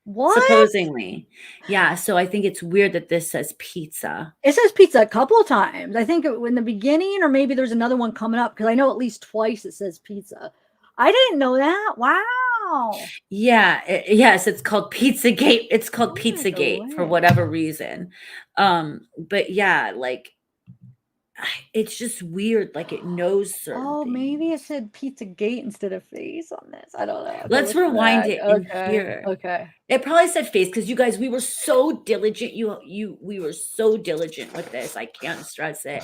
What? Supposedly. Yeah, so I think it's weird that this says pizza. It says pizza a couple of times. I think in the beginning, or maybe there's another one coming up, because I know at least twice it says pizza. I didn't know that. Wow. Yeah, yes, it's called Pizzagate. It's called Oh, Pizzagate for way. whatever reason. But yeah, like it's just weird. Like it knows certain Oh, things. maybe it said Pizzagate instead of face on this. I don't know. Okay, Let's look at rewind that. it in Okay. here. Okay. It probably said face because you guys, we were so diligent. We were so diligent with this. I can't stress it.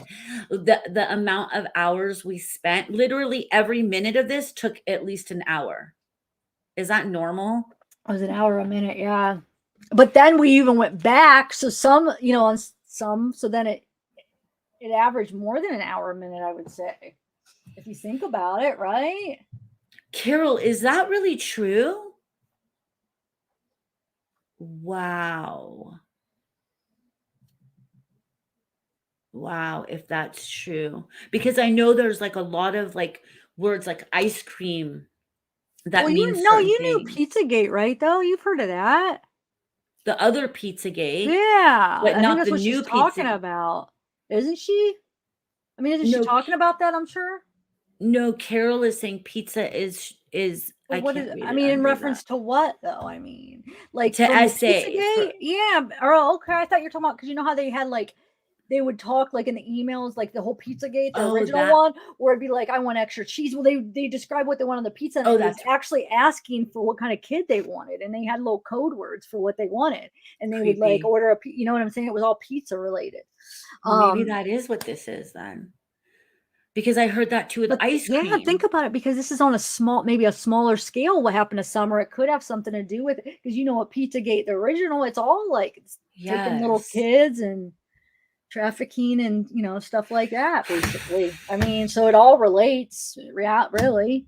The amount of hours we spent, literally every minute of this took at least an hour. Is that normal? It was an hour a minute, yeah. But then we even went back, so some, on some, so then it averaged more than an hour a minute, I would say, if you think about it, right? Carol, is that really true? Wow. Wow, if that's true. Because I know there's like a lot of like words like ice cream that Well, means you knew Pizzagate, right? Though you've heard of that. the other Pizzagate, Yeah, but I think not that's the what new she's talking Pizzagate. about, isn't she? I mean, isn't she No, talking about that? I'm sure. no, Carol is saying pizza is But I what can't is? read I it mean, in under reference that. to what though? I mean, like To from the essay for Pizzagate, yeah. Or okay, I thought you were talking about, because you know how they had like, they would talk like in the emails, like the whole Pizzagate, the original that. one, where it'd be like, I want extra cheese. Well, they describe what they want on the pizza, and Oh, it was that's actually asking for what kind of kid they wanted, and they had little code words for what they wanted, and they would like creepy. order you know what I'm saying? It was all pizza related. Maybe that is what this is then. because I heard that too with But ice cream. yeah, think about it, because this is on maybe a smaller scale. What happened to Summer? It could have something to do with it, because you know what, Pizzagate, the original, it's all like taking little Yes. kids and trafficking and stuff like that, basically. I mean, so it all relates, really.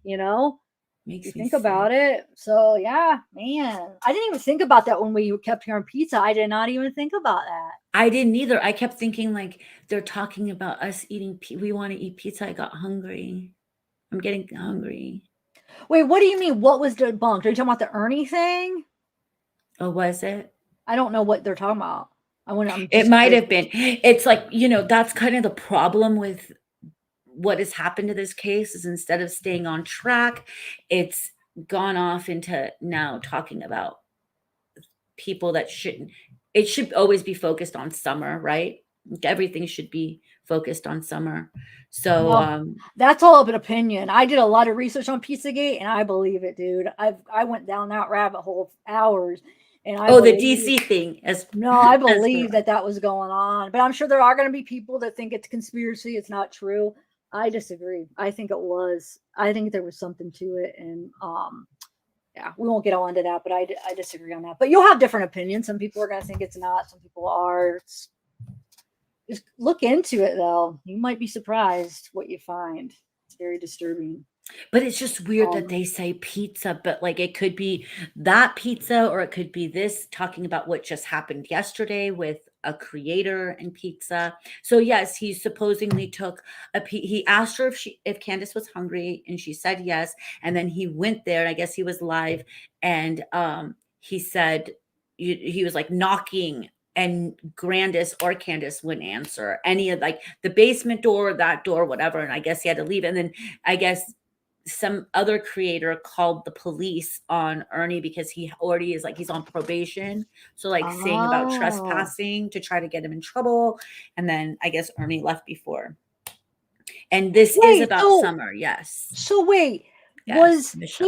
Makes You me think about it. So yeah, man, I didn't even think about that when we kept hearing pizza. I did not even think about that. I didn't either. I kept thinking like they're talking about us eating. We want to eat pizza. I got hungry. I'm getting hungry. Wait, what do you mean? What was debunked? Are you talking about the Ernie thing? Oh, was it? I don't know what they're talking about. It might have been. It's like, that's kind of the problem with what has happened to this case is instead of staying on track, it's gone off into now talking about people that shouldn't. It should always be focused on Summer, right? Everything should be focused on Summer. So well, that's all of an opinion. I did a lot of research on Pizzagate, and I believe it, dude. I went down that rabbit hole for hours. And the DC thing. I believe that was going on, but I'm sure there are going to be people that think it's conspiracy. It's not true. I disagree. I think it was. I think there was something to it, and yeah, we won't get on to that. But I disagree on that. But you'll have different opinions. Some people are going to think it's not. Some people are. Just look into it, though. You might be surprised what you find. It's very disturbing. But it's just weird that they say pizza, but like it could be that pizza, or it could be this, talking about what just happened yesterday with a creator and pizza. So yes, he supposedly took he asked her if Candace was hungry, and she said yes. And then he went there, and I guess he was live, and he said he was like knocking, and Grandis or Candace wouldn't answer any of like the basement door, that door, whatever. And I guess he had to leave. And then I guess some other creator called the police on Ernie because he already is like, he's on probation. So like saying about trespassing to try to get him in trouble. And then I guess Ernie left before. And this is about Summer. Yes. So wait, yes, was Michelle.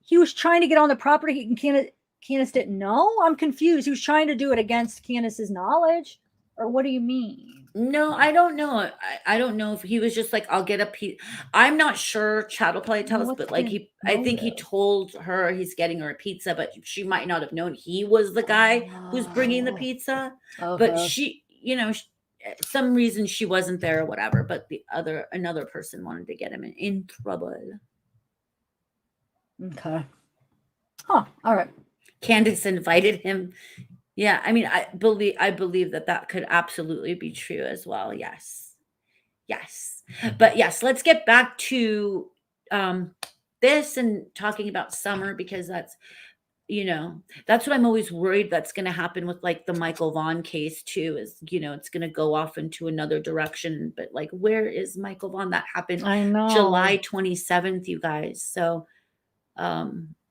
He was trying to get on the property and Candace didn't know? I'm confused. He was trying to do it against Candace's knowledge, or what do you mean? No, I don't know. I don't know if he was just like, I'll get a piece. I'm not sure. Chad will probably tell us, but like I think he told her he's getting her a pizza, but she might not have known he was the guy who's bringing the pizza. Okay. But she, some reason she wasn't there or whatever. But another person wanted to get him in trouble. Okay. Huh. All right. Candace invited him. Yeah, I mean, I believe that could absolutely be true as well. Yes. But yes, let's get back to this and talking about Summer, because that's what I'm always worried that's going to happen with like the Michael Vaughn case too, is it's going to go off into another direction. But like, where is Michael Vaughn? That happened July 27th, you guys. So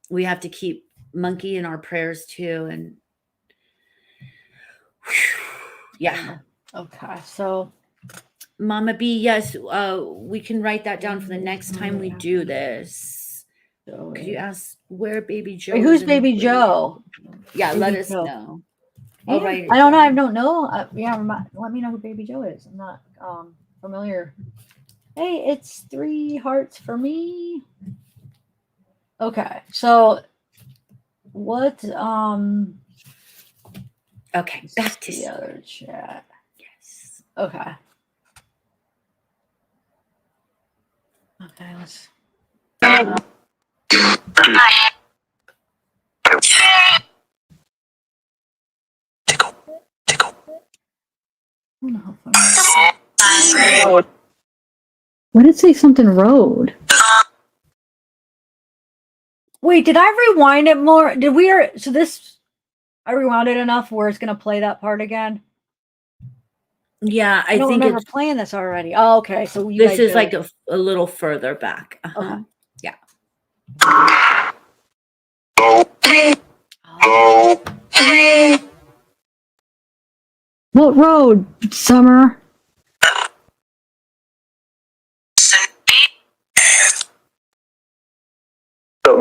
we have to keep Monkey in our prayers too. And yeah. Okay. So Mama B, yes, we can write that down for the next time we do this. Could you ask where Baby Joe is? Who's Baby Joe? Yeah, let us know. Yeah, I don't know. I don't know. Let me know who Baby Joe is. I'm not familiar. Hey, it's 3 hearts for me. Okay. So what okay, back to the other chat. Yes. Okay. Let's what did it say? Something road. Wait, did I rewind it more? I rewound it enough where it's going to play that part again? Yeah, I don't remember playing this already. Oh, okay. So this is like a little further back. Okay. Yeah. What road, Summer? I'm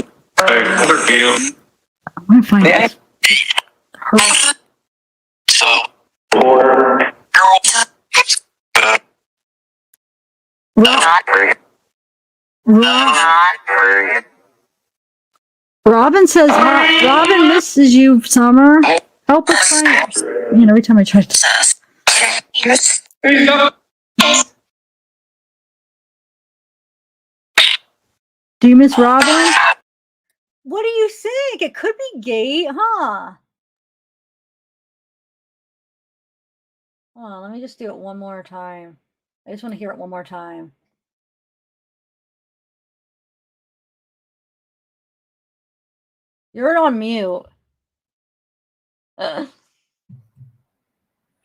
gonna find it. Robin says, hi. Robin misses you, Summer. Help us find. You know, every time I try to. Do you miss Robin? What do you think? It could be Gate, huh? Hold on, let me just do it one more time. I just want to hear it one more time. You're on mute.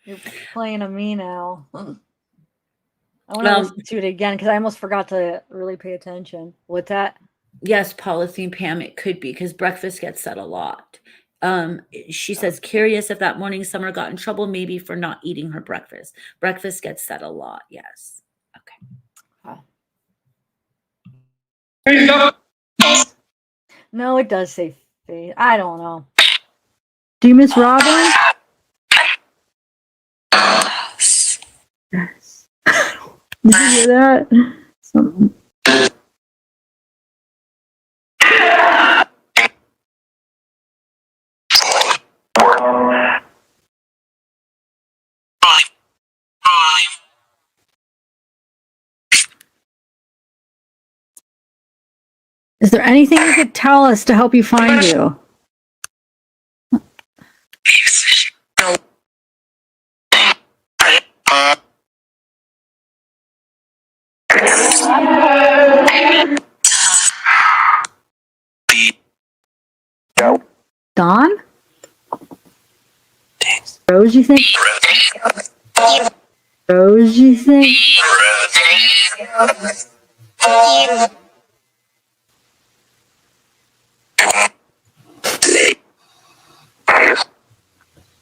You're playing a me now. I want to listen to it again because I almost forgot to really pay attention. What's that? Yes, Polythene Pam, it could be because breakfast gets said a lot. She says, curious if that morning Summer got in trouble, maybe for not eating her breakfast. Breakfast gets said a lot. Yes. Okay. No, it does say face. I don't know. Do you miss Robin? Yes. Did you hear that? Is there anything you could tell us to help you find you? Don? Rose, you think? Rose, you think?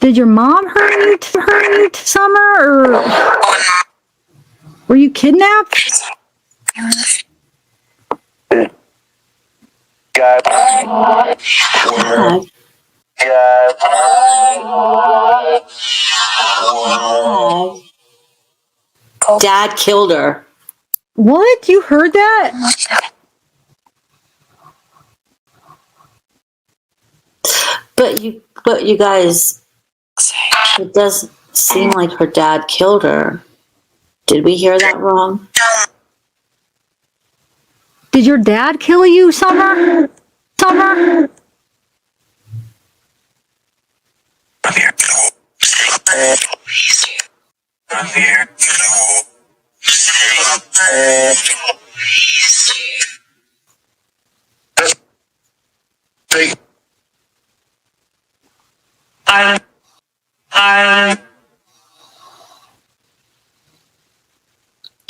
Did your mom hurt you, Summer, or were you kidnapped? Dad killed her. What? You heard that? But you guys, it does seem like her dad killed her. Did we hear that wrong? Did your dad kill you, Summer? Summer?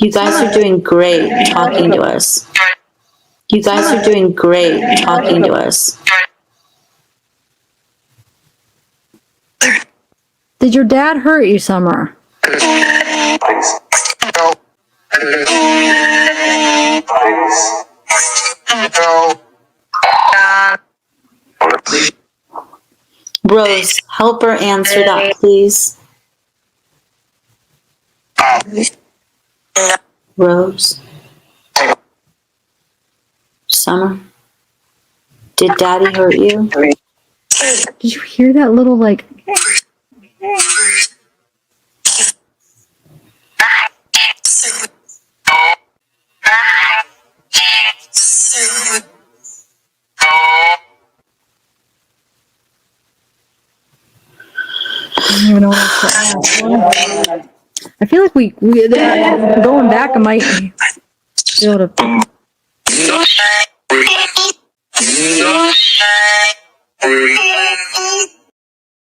You guys are doing great talking to us. You guys are doing great talking to us. Did your dad hurt you, Summer? Rose, help her answer that, please. Rose? Summer? Did Daddy hurt you? Did you hear that little, like... I don't even know what to ask. I feel like we going back, I might be able to...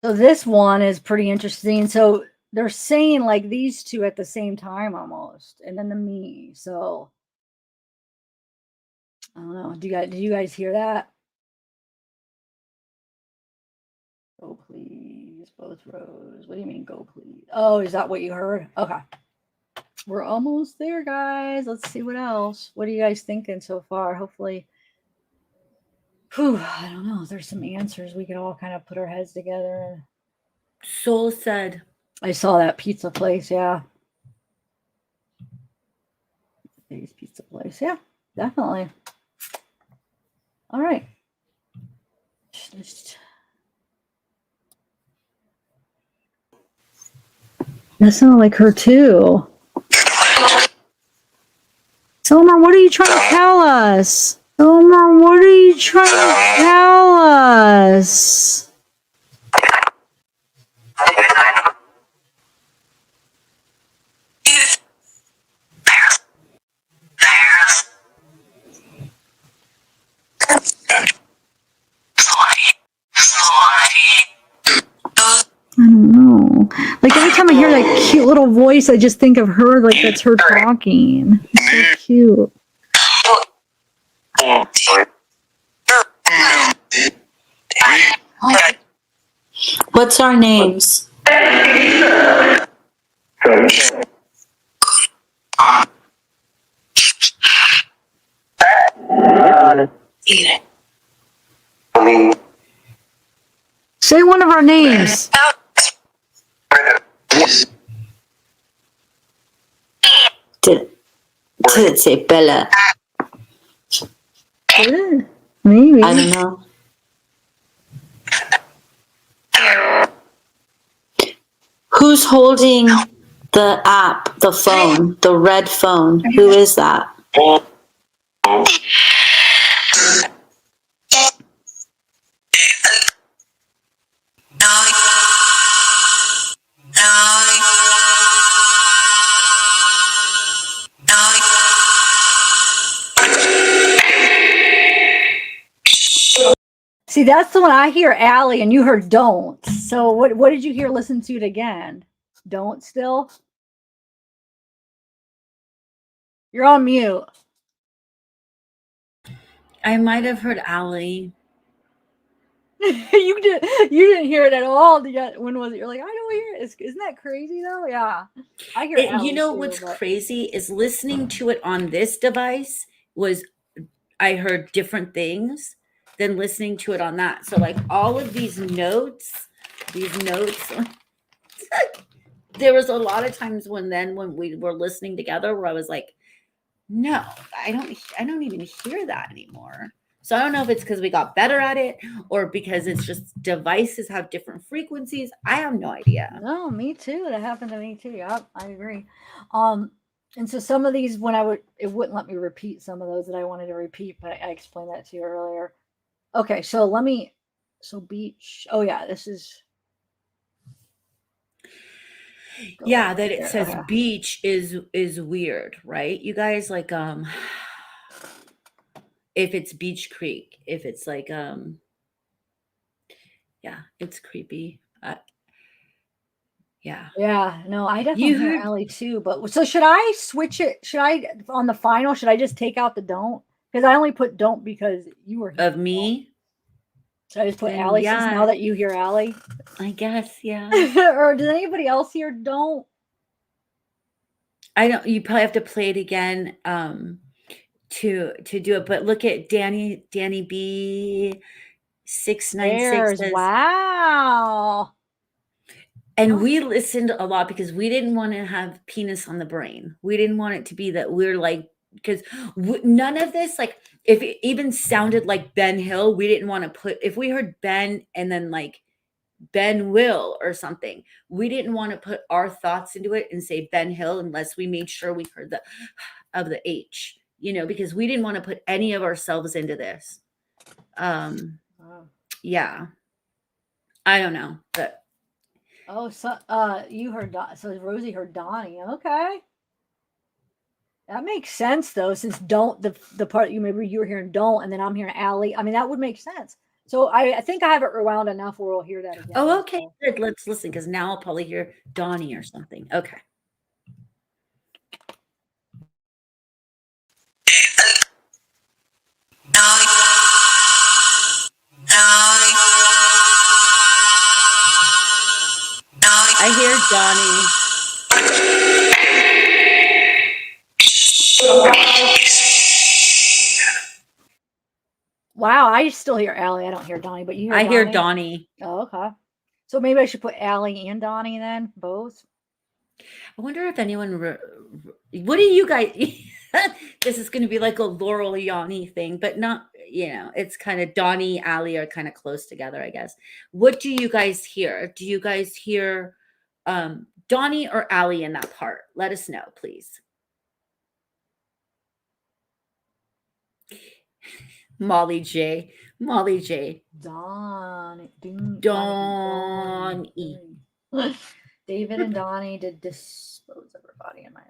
So this one is pretty interesting. So they're saying like these two at the same time almost, and then the me. So I don't know. Did you guys hear that? Go please, both rows. What do you mean go please? Oh, is that what you heard? Okay. We're almost there, guys. Let's see what else. What are you guys thinking so far? Hopefully, I don't know. There's some answers we could all kind of put our heads together. Soul said. I saw that pizza place, yeah. Dave's Pizza Place. Yeah, definitely. All right. That sounded like her too. Summer, what are you trying to tell us? Summer, what are you trying to tell us? I don't know. Like every time I hear that cute little voice, I just think of her. Like that's her talking. It's so cute. What's our names? Say one of our names. Did it say Bella? Maybe. I don't know. Who's holding the app, the phone, the red phone? Who is that? See, that's the one I hear Allie and you heard don't. So what did you hear? Listen to it again. Don't still? You're on mute. I might have heard Allie. you didn't hear it at all. When was it? You're like, I don't hear it. Isn't that crazy though? Yeah. I hear Allie You know too, what's but... crazy is listening to it on this device was I heard different things than listening to it on that. So like all of these notes, there was a lot of times when we were listening together where I was like, no, I don't even hear that anymore. So I don't know if it's because we got better at it or because it's just devices have different frequencies. I have no idea. No, me too. That happened to me too. Yep, I agree. And so some of these, it wouldn't let me repeat some of those that I wanted to repeat, but I explained that to you earlier. Okay, so beach. Oh yeah, this is. Yeah, that it says beach is weird, right? You guys, like if it's Beach Creek, if it's like yeah, it's creepy. Yeah. Yeah, no, I definitely hear Allie too. But so should I switch it? Should I on the final? Should I just take out the don't? Because I only put don't because you were of me. Should I just put Allie since now that you hear Allie? I guess, yeah. Or does anybody else hear don't? I don't. You probably have to play it again to do it. But look at Danny B 696 says, wow. And we listened a lot because we didn't want to have penis on the brain. We didn't want it to be that we're like, because none of this, like if it even sounded like Ben Hill, we didn't want to put, if we heard Ben and then like Ben Will or something, we didn't want to put our thoughts into it and say Ben Hill unless we made sure we heard the H, because we didn't want to put any of ourselves into this. Yeah. I don't know, but. Oh, so you heard so Rosie heard Donnie. Okay, that makes sense though, since don't the part you maybe you were hearing don't, and then I'm hearing Allie. I mean, that would make sense. So I think I have it rewound enough where we'll hear that again. Oh, okay, good. Let's listen because now I'll probably hear Donnie or something. Okay. I hear Donnie. Wow, I still hear Allie. I don't hear Donnie, but you hear I Donnie? hear Donnie. Oh, okay. So maybe I should put Allie and Donnie then, both. I wonder if anyone. What do you guys? This is going to be like a Laurel Yanni thing, but not, it's kind of Donnie, Allie are kind of close together, I guess. What do you guys hear? Do you guys hear Donnie or Allie in that part? Let us know, please. Molly J. Donnie. David and Donnie did dispose of her body in my.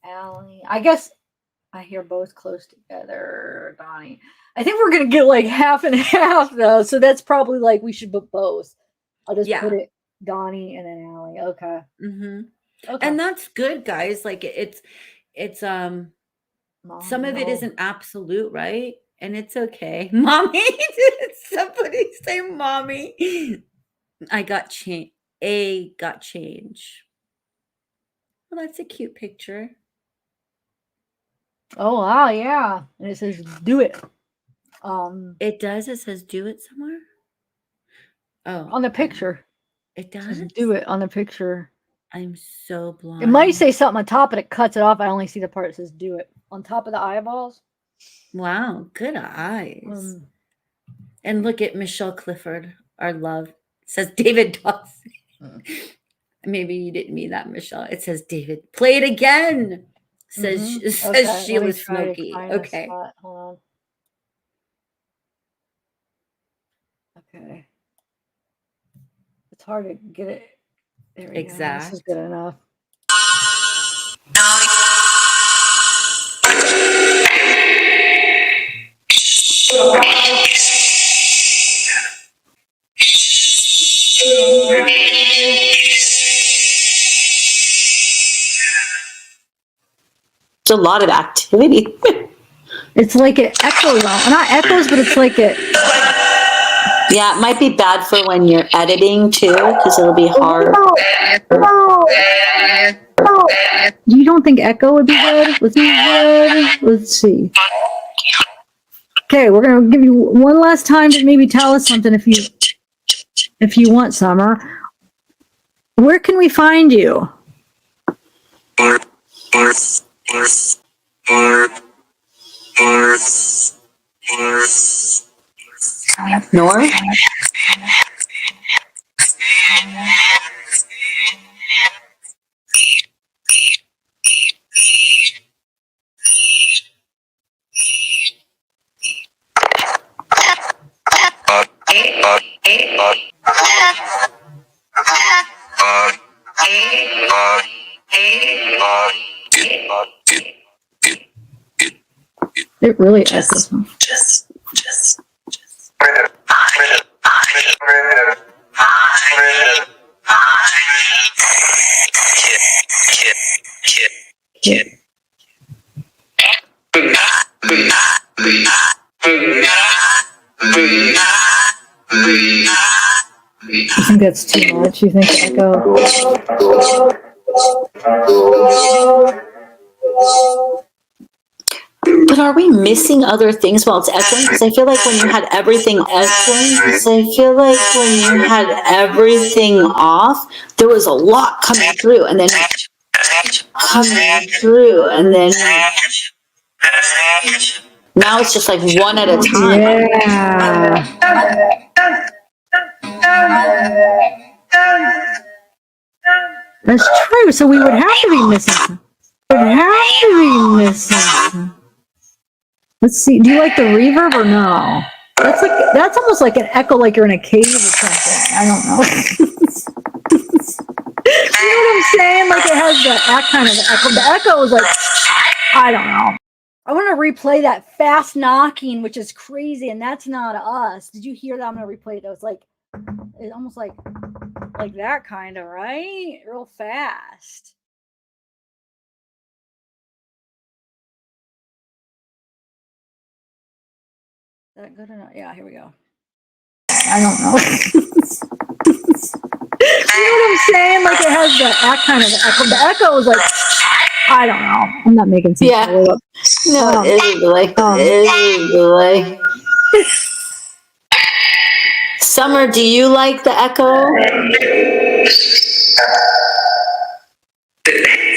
Allie. I guess I hear both close together. Donnie. I think we're gonna get like half and half though, so that's probably like we should put both. I'll just put it Donnie and then Allie. Okay. Okay. And that's good, guys. Like it's some of it isn't absolute, right? And it's okay. Mommy, did somebody say mommy? I got change. Got change. Well, that's a cute picture. Oh wow, yeah. And it says do it. It does. It says do it somewhere. Oh, on the picture. It does. It says do it on the picture. I'm so blind. It might say something on top, but it cuts it off. I only see the part that says do it on top of the eyeballs. Wow, good eyes. And look at Michelle Clifford, our love. It says David Dawson. Maybe you didn't mean that, Michelle. It says David. Play it again. Says Sheila Smokey. Okay. Hold on. Okay. It's hard to get it. There we go. This is good enough. It's a lot of activity. It's like it echoes. Not echoes, but it's like it. Yeah, it might be bad for when you're editing too, because it'll be hard. You don't think echo would be good? Would be good? Let's see. Okay, we're gonna give you one last time to maybe tell us something if you want, Summer. Where can we find you? Nor? It really echoes. I think that's too much. You think echo? But are we missing other things while it's echoing? Because I feel like when you had everything off, there was a lot coming through, and then now it's just like one at a time. Yeah. That's true. So we would have to be missing. Let's see. Do you like the reverb or no? That's almost like an echo, like you're in a cave or something. I don't know. You know what I'm saying? Like it has that kind of echo. The echo is like, I don't know. I want to replay that fast knocking, which is crazy, and that's not us. Did you hear that? I'm gonna replay it. It's almost like that kind of, right? Real fast. Is that good enough? Yeah, here we go. I don't know. You know what I'm saying? Like it has that kind of echo. The echo is like, I don't know. I'm not making sense. Yeah. No, it is a delay. Summer, do you like the echo?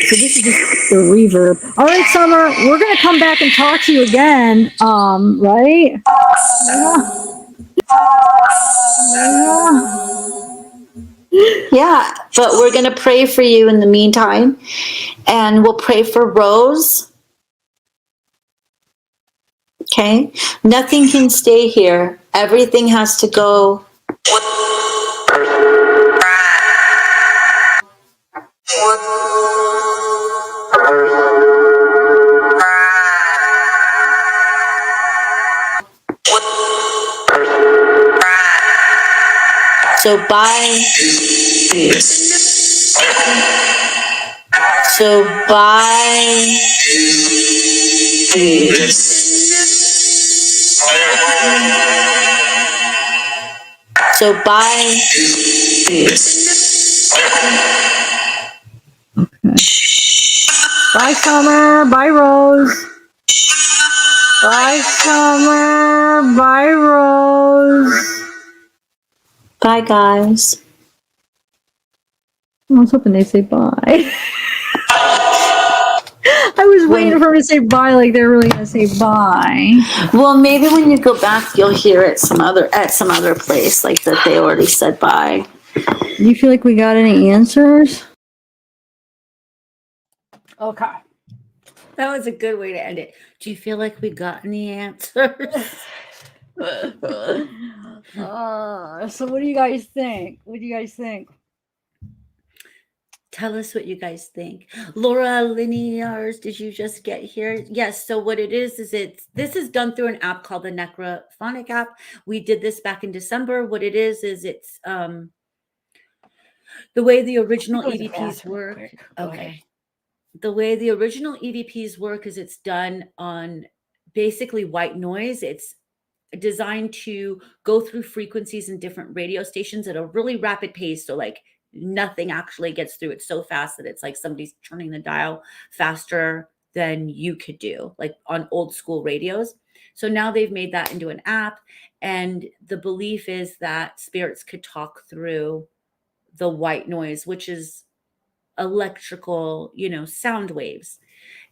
So this is just the reverb. All right, Summer, we're gonna come back and talk to you again. Right? Yeah, but we're going to pray for you in the meantime. And we'll pray for Rose. Okay? Nothing can stay here. Everything has to go. So bye. So bye. So bye. Bye, Summer. Bye, Rose. Bye, Summer. Bye, Rose. Bye, guys. I was hoping they'd say bye. I was waiting for them to say bye, like they're really gonna say bye. Well, maybe when you go back, you'll hear it at some other place, like that they already said bye. Do you feel like we got any answers? Okay. That was a good way to end it. Do you feel like we got any answers? So what do you guys think? What do you guys think? Tell us what you guys think. Laura Linears, did you just get here? Yes. So what it is this is done through an app called the Necrophonic app. We did this back in December. What it is it's the way the original EVPs work. Okay. The way the original EVPs work is it's done on basically white noise. It's designed to go through frequencies in different radio stations at a really rapid pace. So like nothing actually gets through it so fast that it's like somebody's turning the dial faster than you could do, like on old school radios. So now they've made that into an app, and the belief is that spirits could talk through the white noise, which is electrical, sound waves.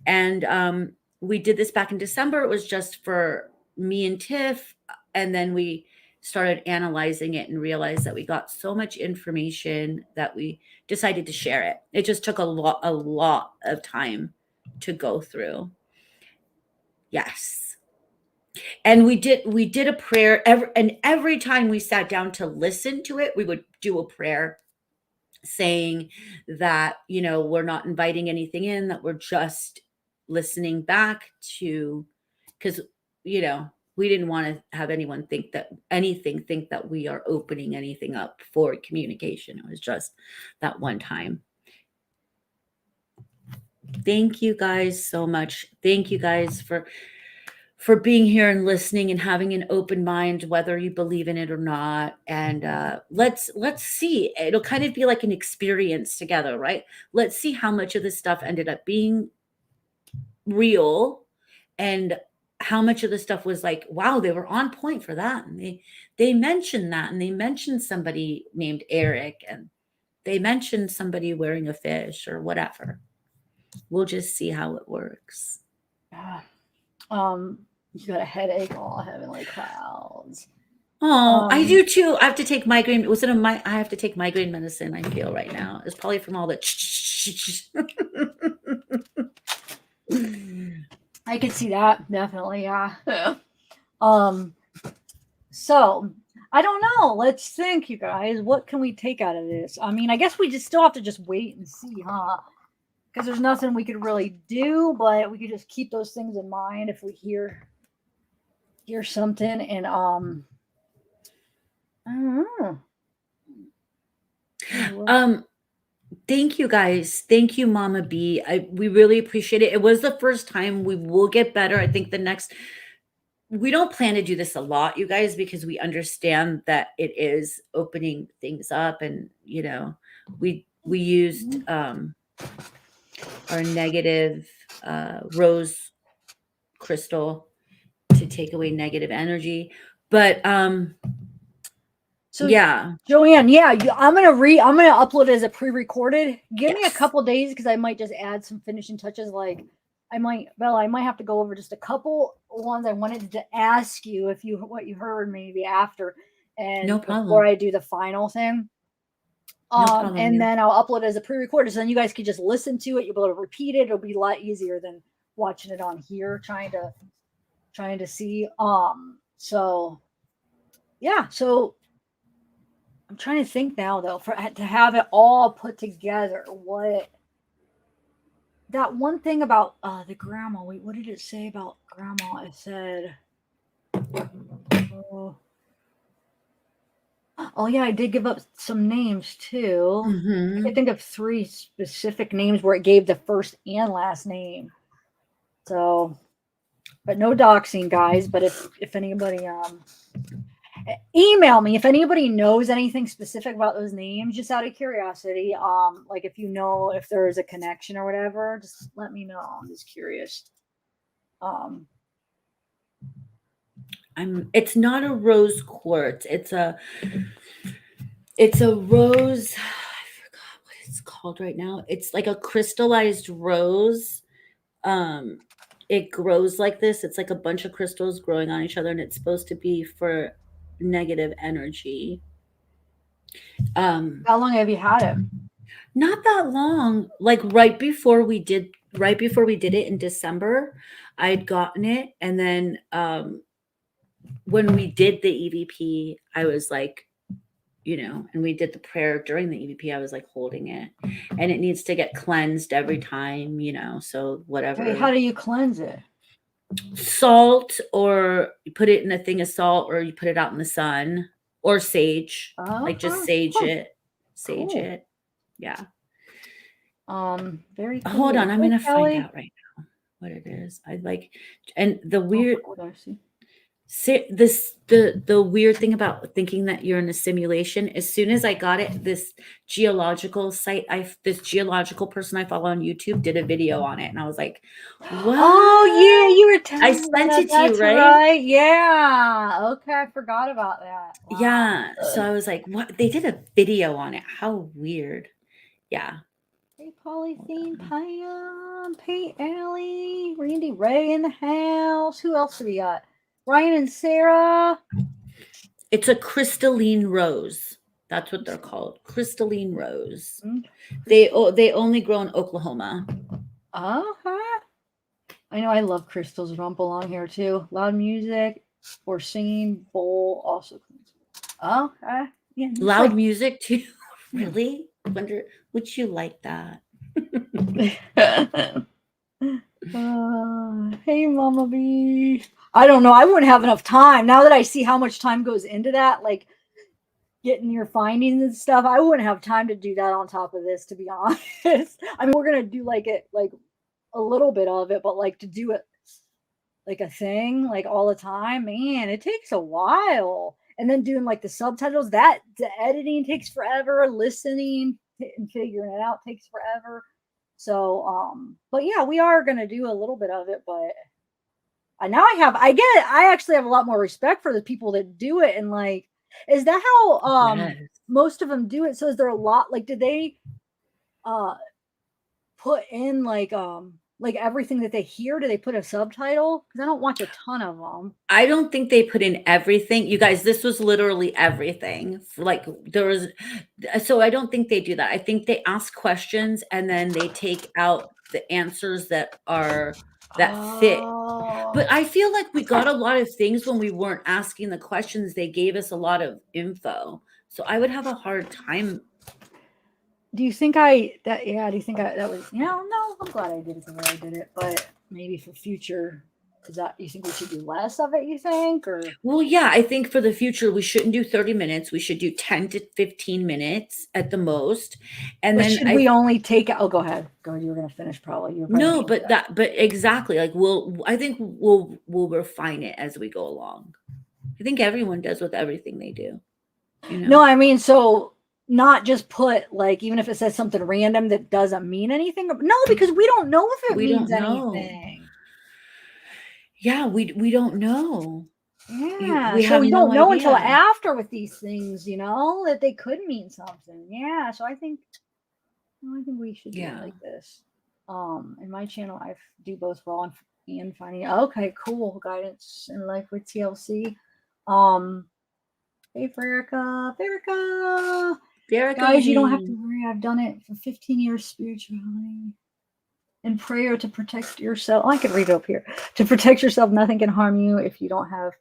And we did this back in December. It was just for me and Tiff, and then we started analyzing it and realized that we got so much information that we decided to share it. It just took a lot of time to go through. Yes. And we did a prayer every time we sat down to listen to it, we would do a prayer saying that, we're not inviting anything in, that we're just listening back to, because, we didn't want to have anyone think that we are opening anything up for communication. It was just that one time. Thank you guys so much. Thank you guys for being here and listening and having an open mind, whether you believe in it or not. And let's see. It'll kind of be like an experience together, right? Let's see how much of this stuff ended up being real, and how much of the stuff was like, wow, they were on point for that. And they mentioned that, and they mentioned somebody named Eric, and they mentioned somebody wearing a fish or whatever. We'll just see how it works. You got a headache, all heavenly clouds. Oh, I do too. I have to take migraine. I have to take migraine medicine, I feel right now. It's probably from all the I could see that, definitely, yeah. So I don't know. Let's think, you guys. What can we take out of this? I mean, I guess we still have to just wait and see, huh? Because there's nothing we could really do, but we could just keep those things in mind if we hear something. And I don't know. Thank you guys. Thank you, Mama B. We really appreciate it. It was the first time. We will get better. I think we don't plan to do this a lot, you guys, because we understand that it is opening things up. And, we used our negative rose crystal to take away negative energy. But So Yeah. Joanne, I'm gonna upload it as a pre-recorded. Give me a couple days because I might just add some finishing touches. Like I might have to go over just a couple ones I wanted to ask you what you heard maybe after and No problem. before I do the final thing. No problem. And then I'll upload it as a pre-recorded, so then you guys can just listen to it. You'll be able to repeat it. It'll be a lot easier than watching it on here, trying to see. So yeah, so I'm trying to think now though, to have it all put together. What that one thing about the grandma? Wait, what did it say about grandma? It said, oh yeah, I did give up some names too. I could think of 3 specific names where it gave the first and last name. So, but no doxing, guys. But if anybody email me if anybody knows anything specific about those names, just out of curiosity. Like if you know if there is a connection or whatever, just let me know. I'm just curious. It's not a rose quartz. It's a rose. I forgot what it's called right now. It's like a crystallized rose. It grows like this. It's like a bunch of crystals growing on each other, and it's supposed to be for negative energy. How long have you had it? Not that long. Like right before we did it in December, I'd gotten it, and then when we did the EVP, I was like, and we did the prayer during the EVP, I was like holding it, and it needs to get cleansed every time, so whatever. Wait, how do you cleanse it? Salt, or you put it in a thing of salt, or you put it out in the sun, or sage, like just sage it. Yeah. Very cool. Hold on, I'm gonna find out right now what it is. And the weird the weird thing about thinking that you're in a simulation, as soon as I got it, this geological person I follow on YouTube did a video on it, and I was like, what? Oh yeah, you were telling I me sent that. it to you, That's right? Yeah. Okay, I forgot about that. Wow. Yeah. So I was like, what? They did a video on it. How weird. Yeah. Hey, Polythene, Pam, Pete, Allie, Randy Ray in the house. Who else do we got? Ryan and Sarah. It's a crystalline rose. That's what they're called. Crystalline rose. They only grow in Oklahoma. Okay. I know I love crystals. Rump along here too. Loud music or singing bowl also. Okay. Yeah. Loud music too. Really? Wonder, would you like that? Hey, Mama B. I don't know. I wouldn't have enough time now that I see how much time goes into that, like getting your findings and stuff. I wouldn't have time to do that on top of this, to be honest. I mean, we're gonna do like a little bit of it, but like to do it like a thing, like all the time, man, it takes a while. And then doing like the subtitles, the editing takes forever, listening and figuring it out takes forever. So, but yeah, we are going to do a little bit of it, but I actually have a lot more respect for the people that do it. And like, is that how, most of them do it? So is there a lot, like, did they, put in like everything that they hear? Do they put a subtitle? Because I don't watch a ton of them. I don't think they put in everything. You guys, this was literally everything. Like so I don't think they do that. I think they ask questions and then they take out the answers that fit. But I feel like we got a lot of things when we weren't asking the questions. They gave us a lot of info. So I would have a hard time. Do you think that was, no, I'm glad I did it the way I did it, but maybe for future, you think we should do less of it, you think? Or well, yeah, I think for the future we shouldn't do 30 minutes. We should do 10 to 15 minutes at the most. And then should we only take go ahead. Go ahead, you were gonna finish probably. But exactly. Like I think we'll refine it as we go along. I think everyone does with everything they do. No, I mean, so not just put like, even if it says something random that doesn't mean anything. No, because we don't know if it means anything. Yeah, we don't know. Yeah. we So have you no don't know until idea. after with these things, you know, that they could mean something. Yeah. So I think we should do it Yeah. like this. In my channel, I do both raw and finding. Okay, cool. Guidance in life with TLC. Hey, Erica. Guys, you don't have to worry. I've done it for 15 years spirituality. In prayer to protect yourself. I can read it up here. To protect yourself, nothing can harm you if you don't have.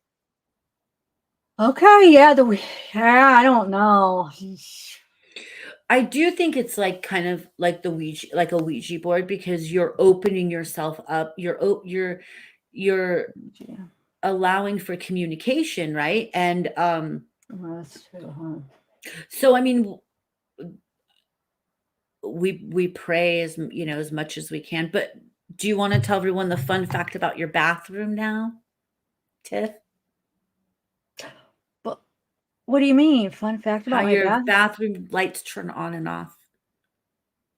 Okay, yeah, I don't know. I do think it's like kind of like a Ouija board, because you're opening yourself up. You're Yeah, allowing for communication, right? And that's true, huh? so I mean, we pray as much as we can. But do you want to tell everyone the fun fact about your bathroom now, Tiff? But what do you mean? Fun fact How about my your bath? bathroom lights turn on and off.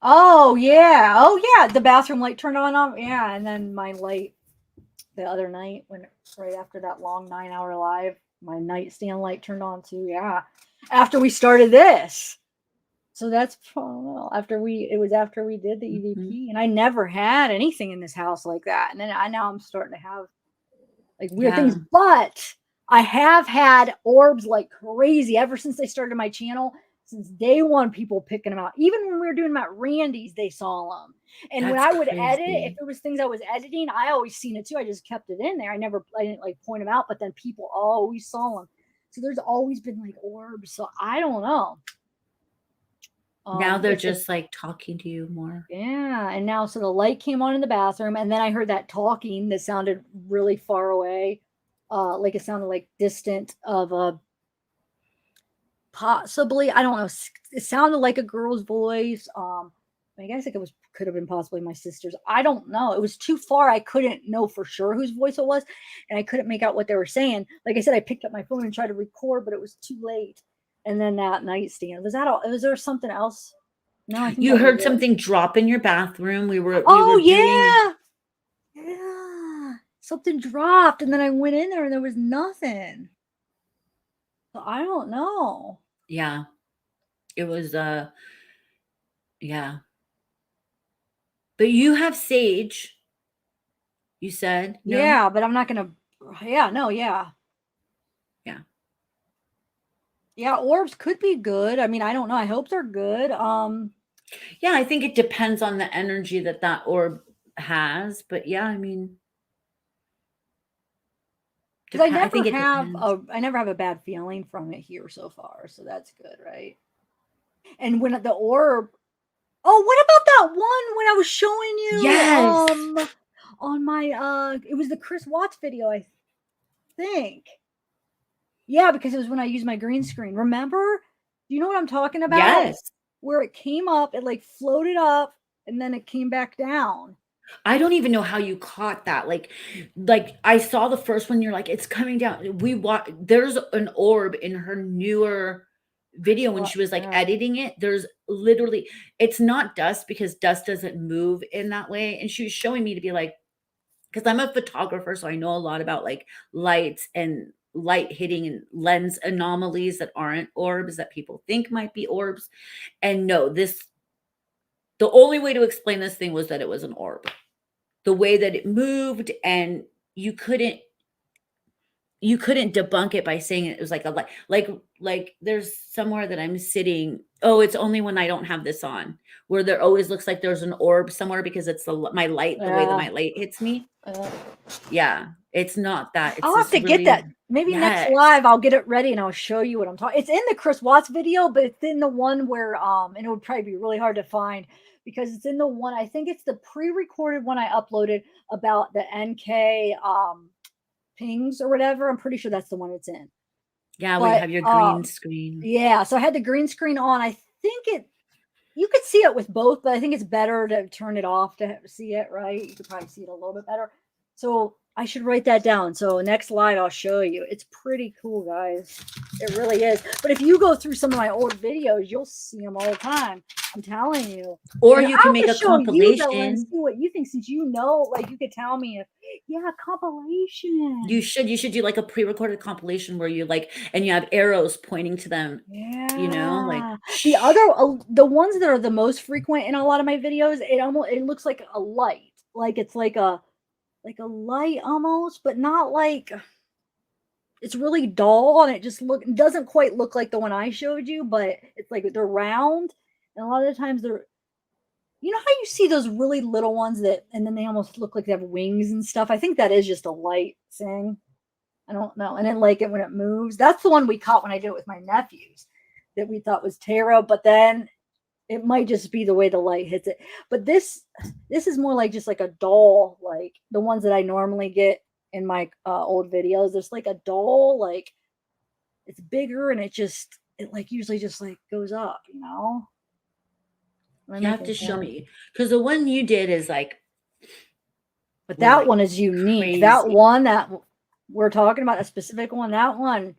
Oh yeah, the bathroom light turned on off. Yeah, and then my light the other night right after that long 9-hour live, my nightstand light turned on too. Yeah, after we started this. So that's after we did the EVP, and I never had anything in this house like that. And then now I'm starting to have like weird things, but I have had orbs like crazy ever since they started my channel. Since day one, people picking them out. Even when we were doing them at Randy's, they saw them. And when I would edit, if it was things I was editing, I always seen it too. I just kept it in there. I didn't like point them out, but then people always saw them. So there's always been like orbs. So I don't know. Now they're just like talking to you more. Yeah. And now, so the light came on in the bathroom, and then I heard that talking that sounded really far away. Like it sounded like distant of a possibly, I don't know. It sounded like a girl's voice. I guess it could have been possibly my sister's. I don't know. It was too far. I couldn't know for sure whose voice it was, and I couldn't make out what they were saying. Like I said, I picked up my phone and tried to record, but it was too late. And then that nightstand, was that all? Was there something else? No, I think you heard something drop in your bathroom. We were yeah, something dropped, and then I went in there and there was nothing. So I don't know. Yeah, it was yeah. But you have sage, you said. No? Yeah, but I'm not gonna. Yeah, no, yeah. Yeah, orbs could be good. I mean, I don't know. I hope they're good. Yeah, I think it depends on the energy that orb has. But yeah, I mean, because I never have a bad feeling from it here so far, so that's good, right? And when the orb, what about that one when I was showing you? Yes. On my it was the Chris Watts video, I think. Yeah, because it was when I used my green screen. Remember? Do you know what I'm talking about? Yes. Where it came up, it like floated up, and then it came back down. I don't even know how you caught that. Like I saw the first one. You're like, it's coming down. There's an orb in her newer video when she was like editing it. There's literally, it's not dust, because dust doesn't move in that way. And she was showing me to be like, because I'm a photographer, so I know a lot about like lights and light hitting and lens anomalies that aren't orbs that people think might be orbs. And no, the only way to explain this thing was that it was an orb. The way that it moved, and you couldn't debunk it by saying it was like a light. Like there's somewhere that I'm sitting. Oh, it's only when I don't have this on, where there always looks like there's an orb somewhere, because it's my light, the way that my light hits me. Yeah, it's not that. I'll have to get that. Maybe next live I'll get it ready and I'll show you what I'm talking. It's in the Chris Watts video, but it's in the one where and it would probably be really hard to find, because it's in the one, I think it's the pre-recorded one I uploaded about the NK pings or whatever. I'm pretty sure that's the one it's in. Yeah, we have your green screen. Yeah, so I had the green screen on. I think you could see it with both, but I think it's better to turn it off to see it, right? You could probably see it a little bit better. So I should write that down. So next slide, I'll show you. It's pretty cool, guys. It really is. But if you go through some of my old videos, you'll see them all the time. I'm telling you. Or And you can I'll make a just show you, Bella, and compilation. see what you think, since you know, like you could tell me if, yeah, compilation. You should do like a pre-recorded compilation where you like, and you have arrows pointing to them. Yeah. You know, like the other, the ones that are the most frequent in a lot of my videos, it looks like a light, like it's like a light almost, but not like, it's really dull, and it doesn't quite look like the one I showed you, but it's like they're round, and a lot of the times they're, you know how you see those really little ones and then they almost look like they have wings and stuff. I think that is just a light thing. I don't know. And then like it when it moves. That's the one we caught when I did it with my nephews that we thought was tarot, but then it might just be the way the light hits it. But this is more like just like a doll, like the ones that I normally get in my old videos. There's like a doll, like it's bigger, and it like usually just like goes up, you know. you have to show me, because the one you did is like, but that like one is unique. crazy. That one that we're talking about, a specific one, that one,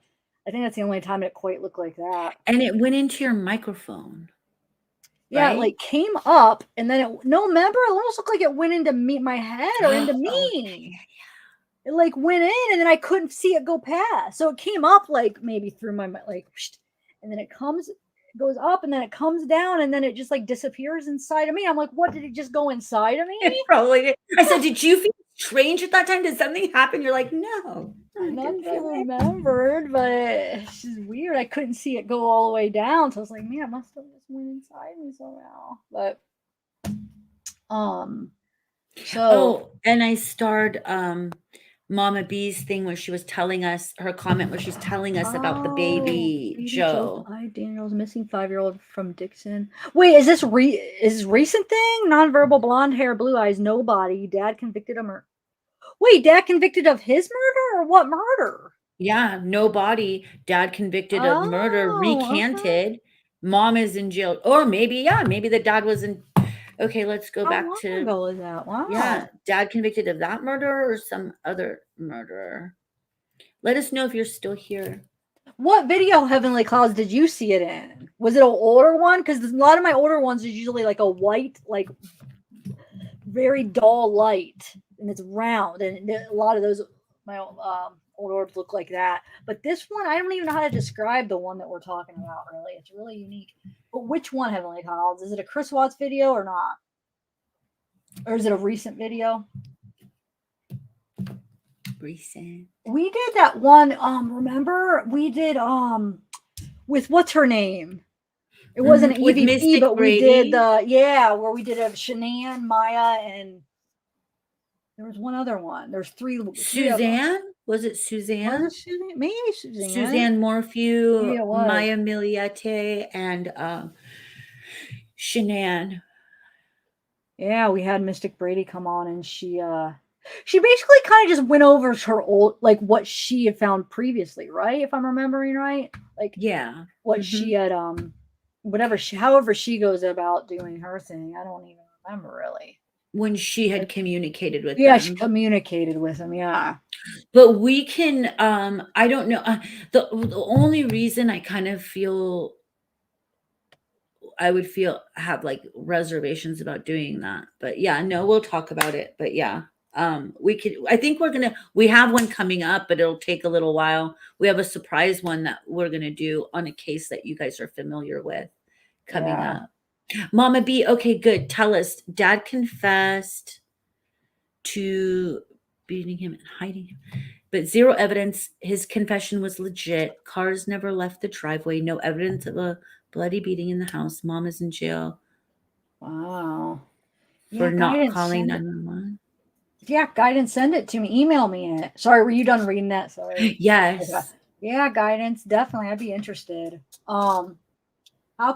I think that's the only time it quite looked like that. And it went into your microphone. Yeah, right? it like came up, and then remember, it almost looked like it went into my head or into me. It like went in, and then I couldn't see it go past. So it came up like maybe through my, like, and then it goes up, and then it comes down, and then it just like disappears inside of me. I'm like, what, did it just go inside of me? It probably did. I said, did you feel strange at that time? Did something happen? You're like, no. Not that I remembered, but it's just weird. I couldn't see it go all the way down. So I was like, man, it must have just went inside me somehow. But so and I starred Mama B's thing where she was telling us her comment where she's telling us about the baby Joe. Hi, Daniel's missing 5-year-old from Dixon. Wait, is this recent thing? Nonverbal, blonde hair, blue eyes, no body. Dad convicted of murder. Wait, dad convicted of his murder, or what murder? Yeah, no body. Dad convicted of murder, recanted. Mom is in jail. Or maybe the dad was in. Okay, let's go back to. How long ago was that? Wow. Yeah, dad convicted of that murder or some other murderer. Let us know if you're still here. What video, Heavenly Clouds, did you see it in? Was it an older one? Because a lot of my older ones is usually like a white, like very dull light, and it's round, and a lot of those my old orbs look like that. But this one, I don't even know how to describe the one that we're talking about. Really, it's really unique. But which one, Heavenly Clouds? Is it a Chris Watts video or not, or is it a recent video? Recent. We did that one. Remember we did with what's her name? It wasn't an EVP, but we did where we did a Shanann, Maya, and there was one other one. There's three. Suzanne? Was it Suzanne? Was it Suzanne? Maybe Suzanne. Suzanne Morphew, Maya Miliete, and Shanann. Yeah, we had Mystic Brady come on, and she basically kind of just went over her old, like what she had found previously, right? If I'm remembering right, like what she had however she goes about doing her thing. I don't even remember really. When she had communicated with them. She communicated with them, But we can, I don't know. The only reason I kind of feel, have like reservations about doing that. But we'll talk about it. But we have one coming up, but it'll take a little while. We have a surprise one that we're going to do on a case that you guys are familiar with coming up. Mama B, okay, good. Tell us, Dad confessed to beating him and hiding him, but zero evidence. His confession was legit. Cars never left the driveway. No evidence of a bloody beating in the house. Mom is in jail. Wow. For not calling 911. Yeah, Guidance, send it to me. Email me it. Sorry, were you done reading that? Sorry. Yes. Okay. Yeah, Guidance, definitely. I'd be interested. How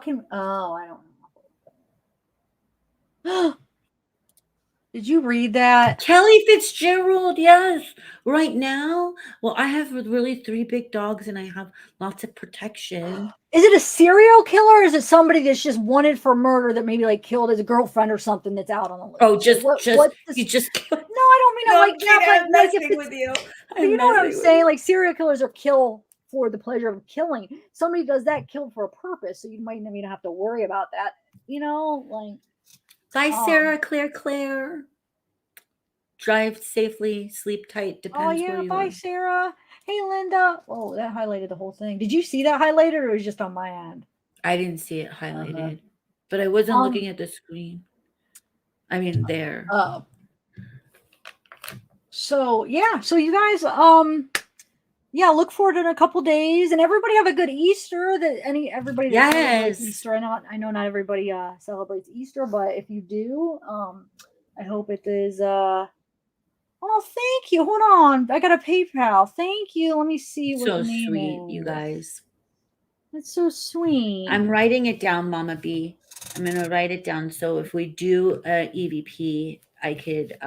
can? Oh, I don't know. Did you read that? Kelly Fitzgerald, yes. Right now, well, I have really 3 big dogs and I have lots of protection. Is it a serial killer or is it somebody that's just wanted for murder that maybe like killed his girlfriend or something that's out on the list? Oh, Like, just what's you this? just killed. No, I don't mean it No, like that, I'm but like if messing it's, with you. but you know what I'm messing with saying? you. Like serial killers are kill for the pleasure of killing. Somebody does that kill for a purpose, so you might not even have to worry about that. You know, like Bye, Sarah, Claire. Drive safely, sleep tight. oh Depends where yeah, you bye are. Sarah. Hey Linda. Oh, that highlighted the whole thing. Did you see that highlighted or it was just on my end? I didn't see it Uh-huh. highlighted, but I wasn't looking at the screen. I mean, there. Oh. So yeah, so you guys, yeah, look forward in a couple days, and everybody have a good Easter. Everybody that celebrates Yes. Easter, I know not everybody celebrates Easter, but if you do, I hope it is. Oh, thank you. Hold on, I got a PayPal. Thank you. Let me see what So the name sweet, you is. guys. That's so sweet. I'm writing it down, Mama B. I'm gonna write it down. So if we do a EVP, I could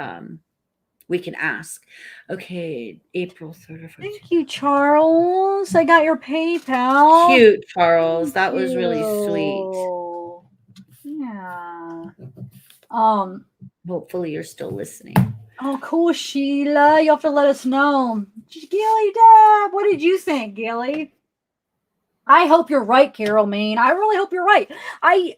we can ask. Okay, April 3rd or 4th. Thank you, Charles. I got your PayPal. Cute, Charles. Thank That was really sweet. you. Yeah. Hopefully you're still listening. Oh, cool, Sheila. You have to let us know. Gilly Dab, what did you think, Gilly? I hope you're right, Carol Maine. I really hope you're right. I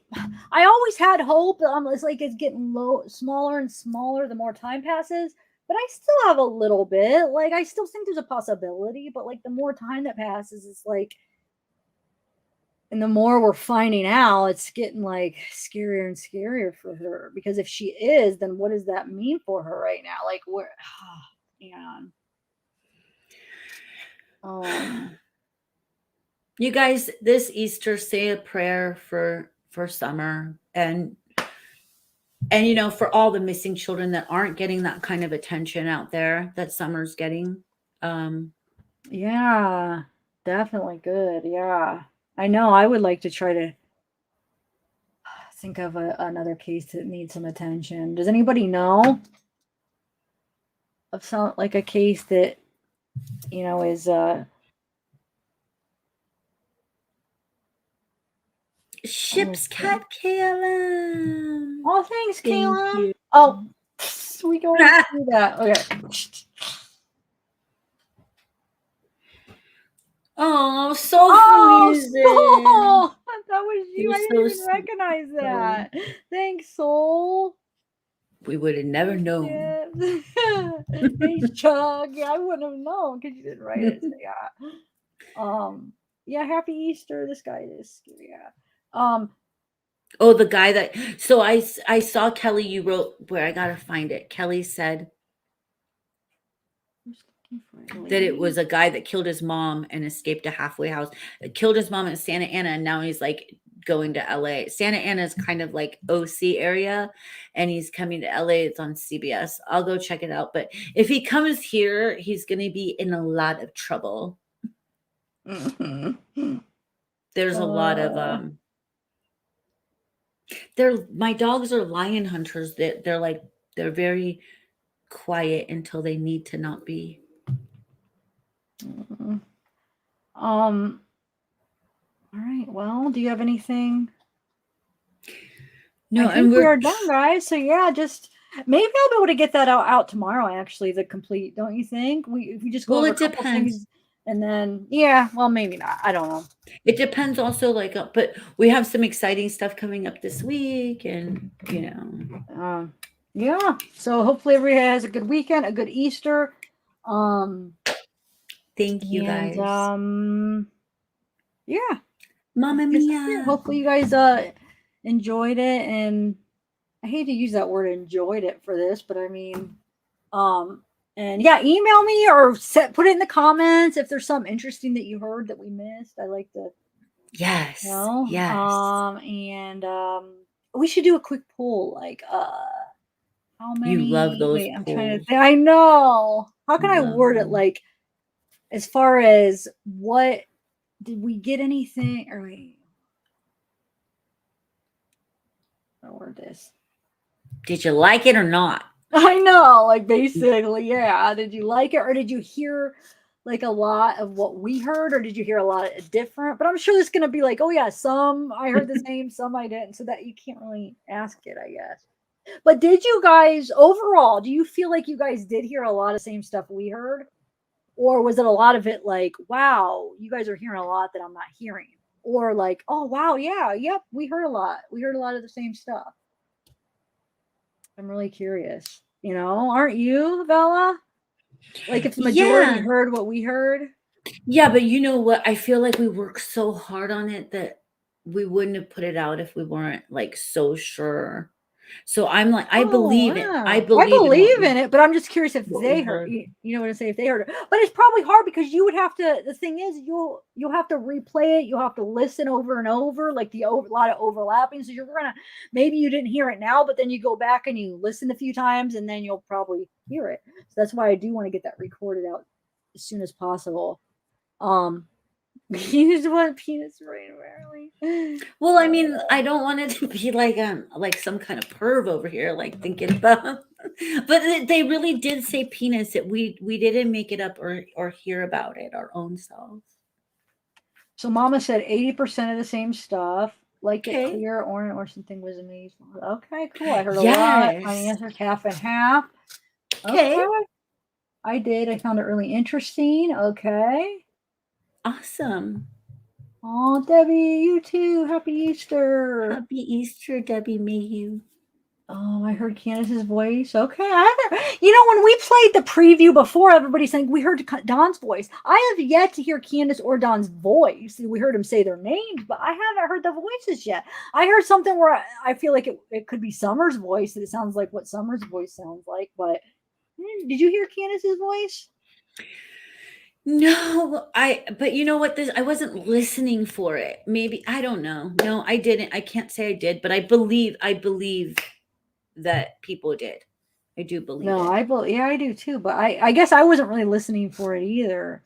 always had hope. It's like it's getting smaller and smaller the more time passes. But I still have a little bit. Like I still think there's a possibility. But like the more time that passes, it's like, and the more we're finding out, it's getting like scarier and scarier for her. Because if she is, then what does that mean for her right now? Like where, You guys, this Easter, say a prayer for summer and you know, for all the missing children that aren't getting that kind of attention out there that Summer's getting. Yeah, definitely good. Yeah, I know. I would like to try to think of another case that needs some attention. Does anybody know of some like a case that is Ship's Cat KLM. Oh, thanks, Thank Kayla. you. Oh, we go through that. Okay. Oh, so freezing. Soul! That was you. You're I didn't so even sweet, recognize that. Thanks, Soul. We would have never known. Thanks, Chuck. Yeah, I wouldn't have known because you didn't write it. So, yeah. Yeah. Happy Easter. This guy is. Yeah. Oh, the guy that. So I saw Kelly. You wrote where I gotta find it. Kelly said that it was a guy that killed his mom and escaped a halfway house. Killed his mom in Santa Ana, and now he's like going to LA. Santa Ana is kind of like OC area, and he's coming to LA. It's on CBS. I'll go check it out. But if he comes here, he's gonna be in a lot of trouble. Mm-hmm. There's a lot of my dogs are lion hunters. They're very quiet until they need to not be. All right. Well, do you have anything? No, I think we are done, guys. So yeah, just maybe I'll be able to get that out tomorrow. Actually, the complete. Don't you think? If we just go over it a couple depends. things, and then yeah, well, maybe not. I don't know. It depends also, but we have some exciting stuff coming up this week, and yeah. So hopefully everybody has a good weekend, a good Easter. Thank you, guys. Yeah. Mamma mia. Hopefully you guys enjoyed it, and I hate to use that word enjoyed it for this, but I mean, and yeah, email me or put it in the comments if there's something interesting that you heard that we missed. I like to. Yes. Yes. And we should do a quick poll, like how many? You love those wait, I'm polls. trying to think. I know. How can I word it? Like, as far as what did we get anything? Or wait, I'll word this. Did you like it or not? I know, like basically, yeah. Did you like it, or did you hear like a lot of what we heard, or did you hear a lot of different? But I'm sure there's gonna be like, oh yeah, some I heard the same, some I didn't, so that you can't really ask it, I guess. But did you guys overall? Do you feel like you guys did hear a lot of same stuff we heard, or was it a lot of it like, wow, you guys are hearing a lot that I'm not hearing, or like, oh wow, yeah, yep, we heard a lot. We heard a lot of the same stuff. I'm really curious. Aren't you, Bella? Like if the majority Yeah. heard what we heard. Yeah, but you know what? I feel like we worked so hard on it that we wouldn't have put it out if we weren't like so sure. So I'm like, I Oh believe it. I wow. I believe in believe in it, but I'm just curious if what they we heard. heard. You know what I say? If they heard it, but it's probably hard because you would have to. The thing is, you'll have to replay it. You'll have to listen over and over, like a lot of overlapping. So you're gonna maybe you didn't hear it now, but then you go back and you listen a few times, and then you'll probably hear it. So that's why I do want to get that recorded out as soon as possible. You just want penis rain, apparently. Well, I mean, I don't want it to be like some kind of perv over here, like thinking about. But they really did say penis. We didn't make it up or hear about it our own selves. So Mama said 80% of the same stuff. Like it Okay. clear, or something was amazing. Okay, cool. I heard a lot. Yes. My answer's half and half. Okay. I did. I found it really interesting. Okay. Awesome. Oh, Debbie, you too. Happy Easter. Happy Easter, Debbie Mayhew. Oh, I heard Candace's voice. Okay. When we played the preview before, everybody's saying we heard Don's voice. I have yet to hear Candace or Don's voice. We heard them say their names, but I haven't heard the voices yet. I heard something where I feel like it could be Summer's voice, and it sounds like what Summer's voice sounds like. But did you hear Candace's voice? No, but you know what? I wasn't listening for it. Maybe, I don't know. No, I didn't. I can't say I did, but I believe that people did. I do believe No, it. I do too. But I guess I wasn't really listening for it either.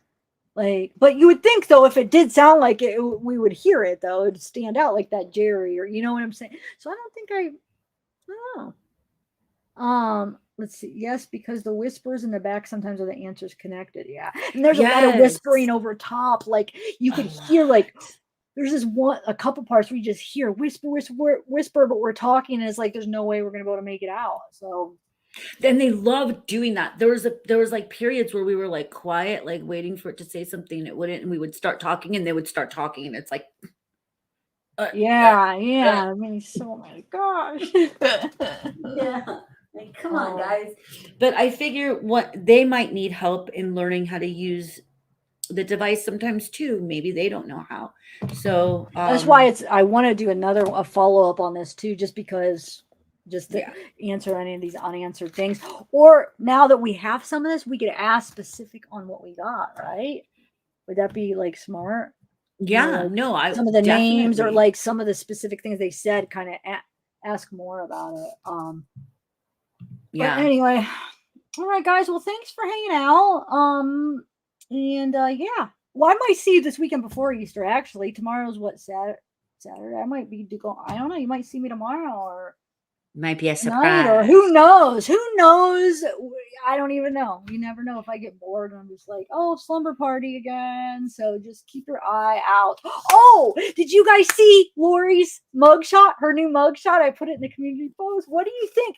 Like, but you would think though, if it did sound like it, we would hear it though. It'd stand out like that Jerry, or you know what I'm saying. So I don't think I don't know. Let's see. Yes, because the whispers in the back sometimes are the answers connected. Yeah, and there's a lot of whispering over top. Like you could hear like. There's a couple parts where you just hear whisper, but we're talking, and it's like there's no way we're gonna be able to make it out. So Then they love doing that. There was like periods where we were like quiet, like waiting for it to say something. It wouldn't, and we would start talking, and they would start talking, and it's like, yeah. I mean, so my gosh. yeah. Like, come on, guys. But I figure what they might need help in learning how to use the device sometimes too. Maybe they don't know how. So that's why I want to do a follow-up on this too, just because to answer any of these unanswered things. Or now that we have some of this, we could ask specific on what we got, right? Would that be like smart? Yeah, no, I some of the names or like some of the specific things they said, kind of ask more about it. Yeah. But anyway, all right, guys. Well, thanks for hanging out. And yeah, well, I might see you this weekend before Easter. Actually, tomorrow's what, Saturday. I might be go. I don't know. You might see me tomorrow, or might be a surprise, or who knows? Who knows? I don't even know. You never know. If I get bored, I'm just like, oh, slumber party again. So just keep your eye out. Oh, did you guys see Lori's mugshot? Her new mugshot. I put it in the community post. What do you think?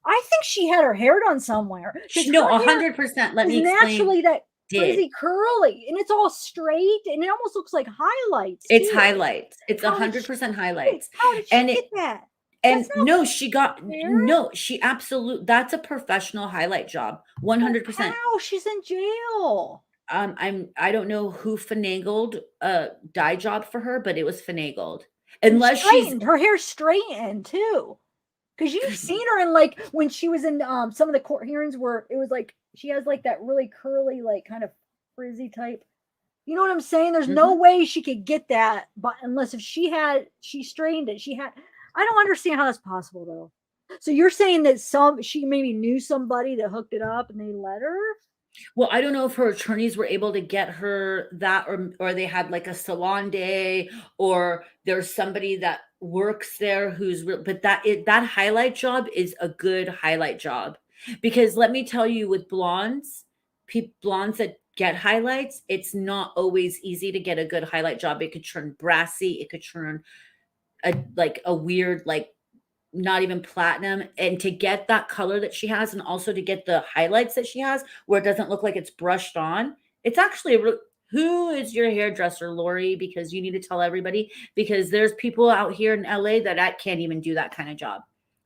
I think she had her hair done somewhere. No, 100%. Let me explain. Naturally, that crazy curly, and it's all straight, and it almost looks like highlights. It's highlights. It's 100% highlights. How did she get that? And no, she absolutely, that's a professional highlight job. 100%. How? She's in jail. I don't know who finagled a dye job for her, but it was finagled. Unless her hair's straightened too. Because you've seen her in like when she was in some of the court hearings where it was like she has like that really curly, like kind of frizzy type. You know what I'm saying? There's no way she could get that, but unless if she straightened it. I don't understand how that's possible though. So you're saying that she maybe knew somebody that hooked it up and they let her? Well, I don't know if her attorneys were able to get her that, or they had like a salon day, or there's somebody that works there who's real, but that highlight job is a good highlight job. Because let me tell you, with blondes, blondes that get highlights, it's not always easy to get a good highlight job. It could turn brassy. It could turn a weird, like not even platinum. And to get that color that she has, and also to get the highlights that she has, where it doesn't look like it's brushed on, it's actually who is your hairdresser, Lori? Because you need to tell everybody, because there's people out here in LA that can't even do that kind of job.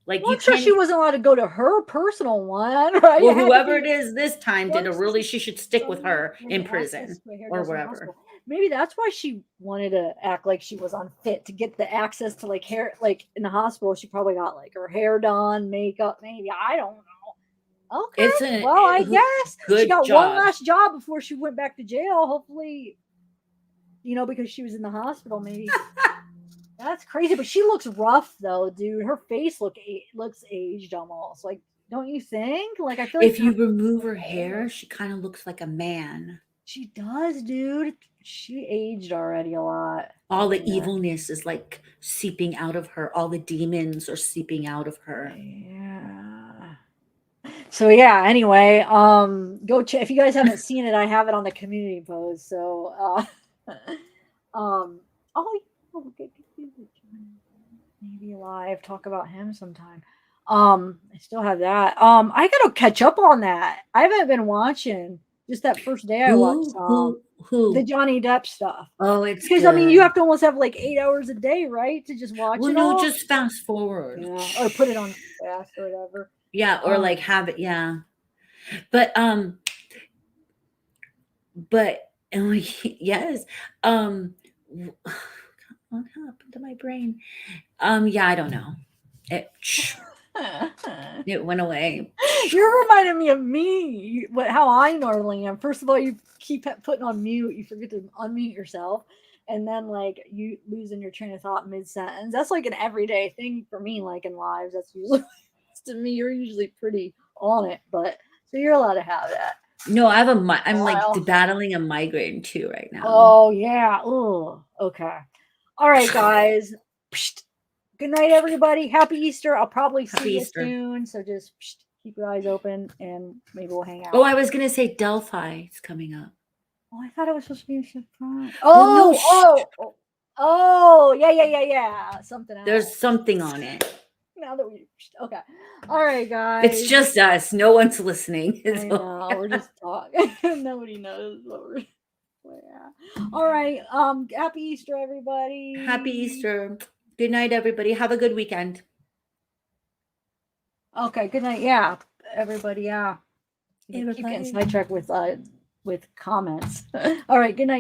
Like, Well, you I'm sure can't. she wasn't allowed to go to her personal one, right? Well, It had to whoever be it is this time did a really, she should stick with her someone in with prison access to a or hairdresser in the wherever. hospital. Maybe that's why she wanted to act like she was unfit, to get the access to like hair, like in the hospital. She probably got like her hair done, makeup, maybe. I don't know. Okay. It's a Well, I guess she good got job. one last job before she went back to jail. Hopefully, because she was in the hospital, maybe. That's crazy, but she looks rough though, dude. Her face looks aged almost. Like, don't you think? Like, I feel like If you remove her hair, she kind of looks like a man. she does, dude. She aged already a lot. All the Yeah. evilness is like seeping out of her. All the demons are seeping out of her. Yeah. So yeah, anyway, go check if you guys haven't seen it, I have it on the community post. So maybe live talk about him sometime. I still have that. I gotta catch up on that. I haven't been watching. Just that first day I watched Who? the Johnny Depp stuff. Oh, it's Because good. I mean, you have to almost have like 8 hours a day, right, to just watch Well, it no, all. just fast forward. Yeah, or put it on fast or whatever. Yeah, or like have it. Yeah, but yes. What happened to my brain? Yeah, I don't know. It went away. You're reminding me of me. How I normally am. First of all, you keep putting on mute. You forget to unmute yourself, and then like you losing your train of thought mid sentence. That's like an everyday thing for me. Like in lives, that's usually to me. You're usually pretty on it, but so you're allowed to have that. No, I'm like battling a migraine too right now. Oh yeah. Oh, okay. All right, guys. Good night, everybody. Happy Easter. I'll probably see you soon. So just keep your eyes open and maybe we'll hang out. Oh, I was going to say Delphi is coming up. Oh, I thought it was supposed to be a surprise. Yeah. Something else. There's something on it. Now that okay. All right, guys. It's just us. No one's listening. I know. We're just talking. Nobody knows what we're. Yeah. All right. Happy Easter, everybody. Happy Easter. Good night, everybody. Have a good weekend. Okay. Good night. Yeah, everybody. Yeah. You keep getting sidetracked with comments. All right. Good night.